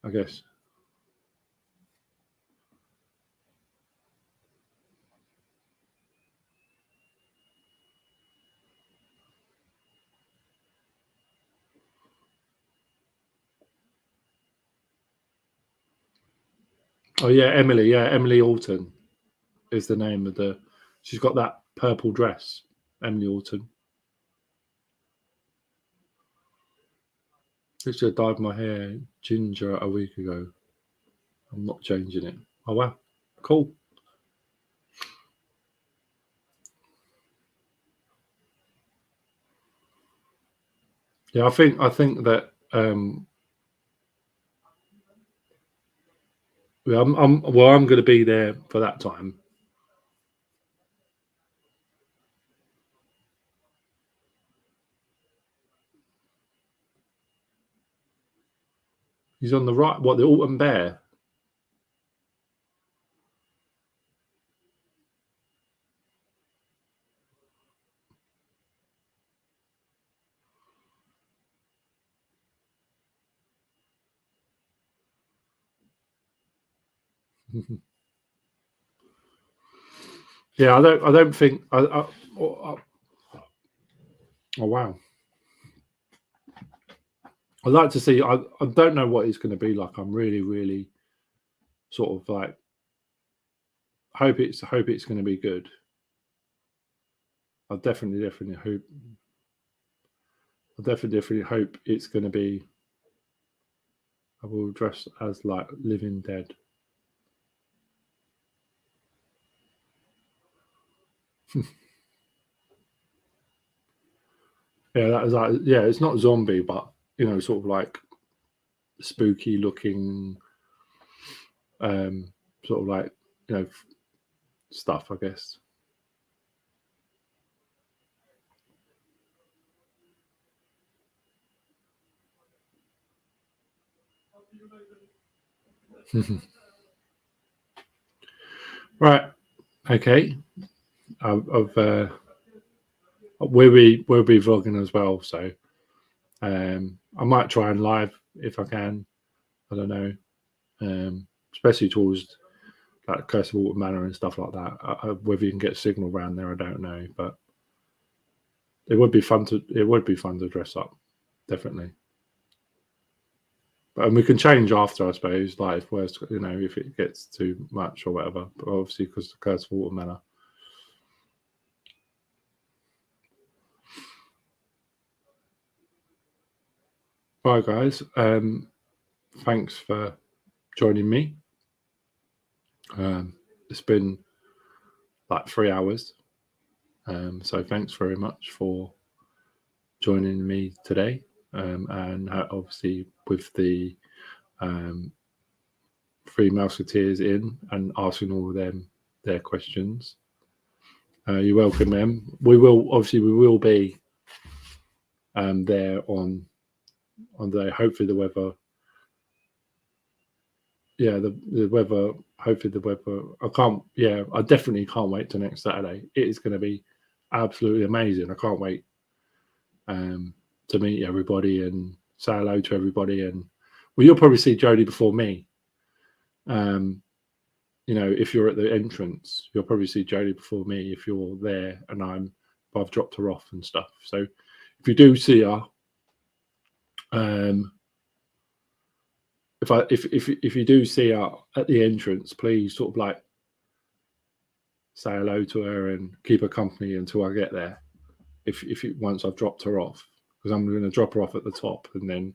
I guess. Oh yeah, Emily. Yeah, Emily Alton is the name of the. She's got that purple dress, Emily Alton. I should have dyed my hair ginger a week ago. I'm not changing it. Oh wow, cool. Yeah, I think that I'm going to be there for that time. He's on the right. What, the Alton Bear? Yeah, I don't think. Oh wow. I'd like to see. I don't know what it's going to be like. I'm really sort of like hope it's going to be good. I definitely hope. I definitely hope it's going to be. I will dress as like Living Dead. Yeah, that is like, yeah, it's not zombie, but you know, sort of like spooky looking, sort of like, you know, stuff, I guess. Right. Okay. We'll be vlogging as well, so I might try and live if I can. I don't know, especially towards like Cursewalk Manor and stuff like that. Whether you can get signal around there, I don't know, but it would be fun to dress up, definitely. But and we can change after, I suppose, like if worst, you know, if it gets too much or whatever. But obviously, because the Cursewalk Manor. Right, guys. Thanks for joining me. It's been like 3 hours, So thanks very much for joining me today, and obviously with the 3 Mouseketeers in and asking all of them their questions. You're welcome, them. We will be there on the, hopefully the weather. Yeah, the weather. Hopefully the weather. I definitely can't wait till next Saturday. It is going to be absolutely amazing. I can't wait to meet everybody and say hello to everybody. And well, you'll probably see Jodie before me. If you're at the entrance, you'll probably see Jodie before me if you're there and I've dropped her off and stuff. So if you do see her, if you do see her at the entrance, please sort of like say hello to her and keep her company until I get there. Once I've dropped her off, because I'm going to drop her off at the top and then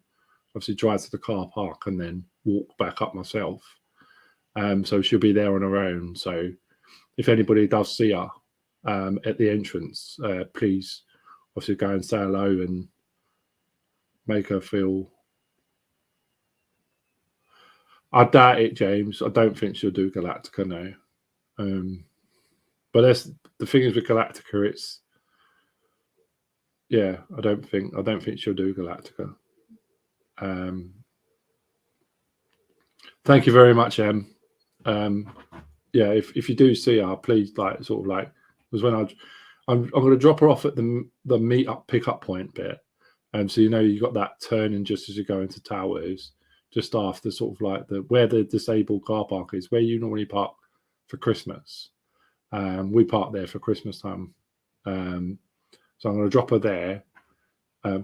obviously drive to the car park and then walk back up myself. So she'll be there on her own. So if anybody does see her at the entrance, please obviously go and say hello and make her feel. I doubt it, James. I don't think she'll do Galactica, no. But that's the thing is with Galactica, it's I don't think she'll do Galactica. Thank you very much, Em. If you do see her, please because when I'm going to drop her off at the meet-up pick-up point bit, so you got that turning just as you go into Towers, just after sort of like where the disabled car park is, where you normally park for Christmas. We park there for Christmas time, so I'm going to drop her there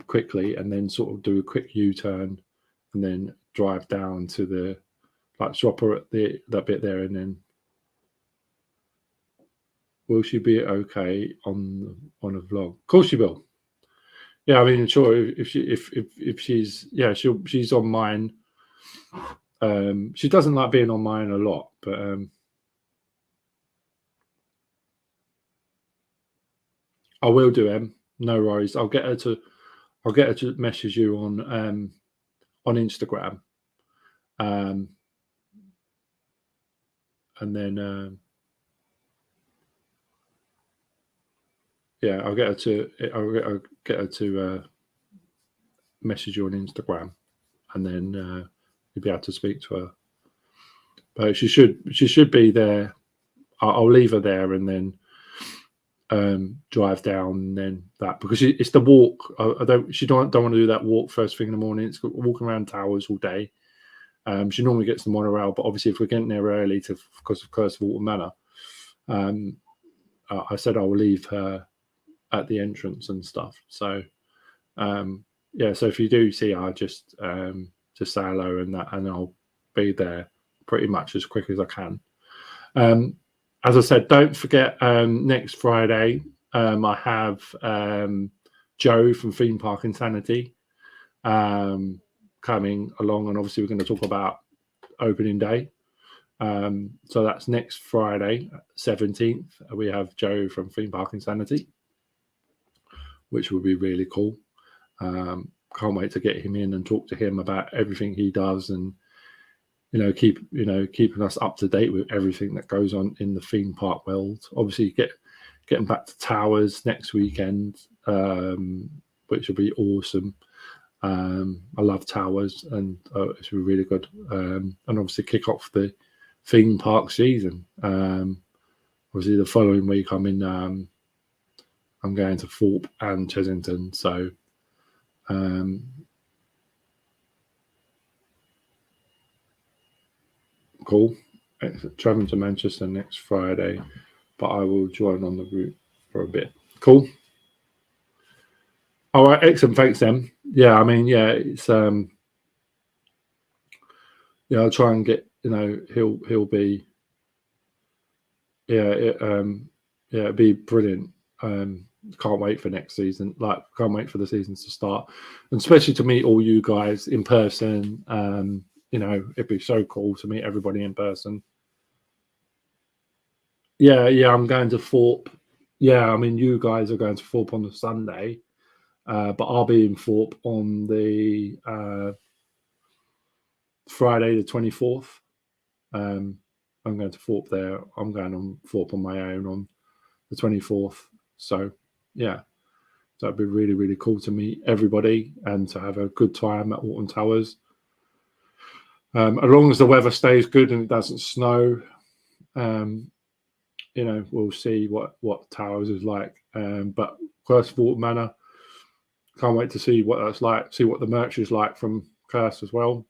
quickly, and then sort of do a quick U-turn, and then drive down to the drop her at that bit there, and then will she be okay on a vlog? Of course she will. Yeah, I mean, sure. If she's she's on mine. She doesn't like being on mine a lot, but I will do, Em. No worries. I'll get her to message you on Instagram. And then I'll get her to message you on Instagram, and then you'll be able to speak to her. But she should be there. I'll leave her there and then drive down, and then that, because it's the walk. She don't want to do that walk first thing in the morning. It's walking around Towers all day. She normally gets the monorail, but obviously if we're getting there early because of Curse of Water Manor, I said I will leave her at the entrance and stuff. So so if you do see her, just say hello and I'll be there pretty much as quick as I can. As I said, don't forget next Friday I have Joe from Theme Park Insanity coming along, and obviously we're going to talk about opening day. So that's next Friday, 17th. We have Joe from Theme Park Insanity, which will be really cool. Can't wait to get him in and talk to him about everything he does, and keeping us up to date with everything that goes on in the theme park world. Obviously, getting back to Towers next weekend, which will be awesome. I love Towers, and it's really good. And obviously kick off the theme park season. Obviously the following week I'm going to Thorpe and Chesington, so cool. Traveling to Manchester next Friday, but I will join on the route for a bit. Cool. All right, excellent. Thanks, Em. Yeah, I mean, it's I'll try and get, he'll be, it'd be brilliant. Can't wait for next season. Can't wait for the seasons to start, and especially to meet all you guys in person. It'd be so cool to meet everybody in person. Yeah, I'm going to Thorpe yeah, I mean, you guys are going to Thorpe on the Sunday, but I'll be in Thorpe on the Friday the 24th. I'm going to Thorpe there. I'm going on Thorpe on my own on the 24th. So yeah, that'd be really, really cool to meet everybody and to have a good time at Alton Towers. As long as the weather stays good and it doesn't snow, you know, we'll see what Towers is like. But Curse of Alton Manor, can't wait to see what that's like, see what the merch is like from Curse as well.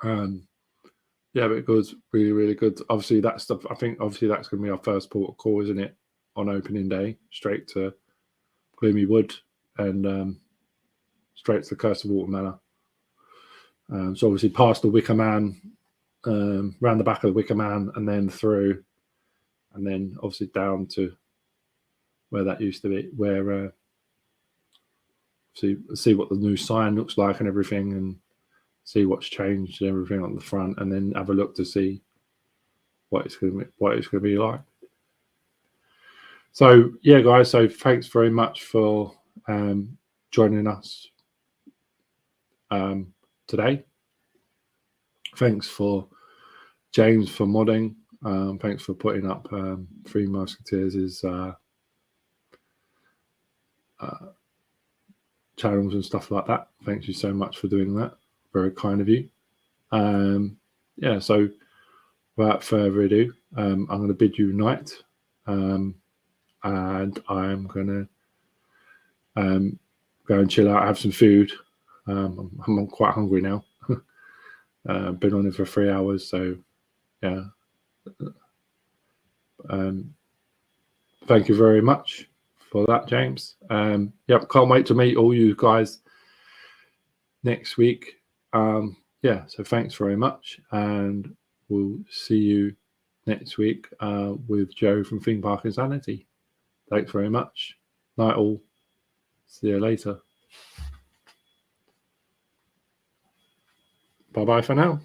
Yeah, but good, really, really good. Obviously, that's the. I think obviously that's going to be our first port of call, isn't it? On opening day, straight to Gloomy Wood and straight to the Curse of Alton Manor. So obviously past the Wicker Man, round the back of the Wicker Man, and then through, and then obviously down to where that used to be, where see what the new sign looks like and everything, and see what's changed and everything on the front, and then have a look to see what it's going to be like. So yeah, guys. So thanks very much for joining us today. Thanks for James for modding. Thanks for putting up Three Musketeers' channels and stuff like that. Thank you so much for doing that. Very kind of you. Yeah, so without further ado, I'm going to bid you night, and I'm going to go and chill out, have some food. I'm quite hungry now. Been on it for 3 hours, so yeah. Thank you very much for that, James. Yep, can't wait to meet all you guys next week. Yeah, so thanks very much, and we'll see you next week with Joe from Theme Park Insanity. Thanks very much. Night all. See you later. Bye-bye for now.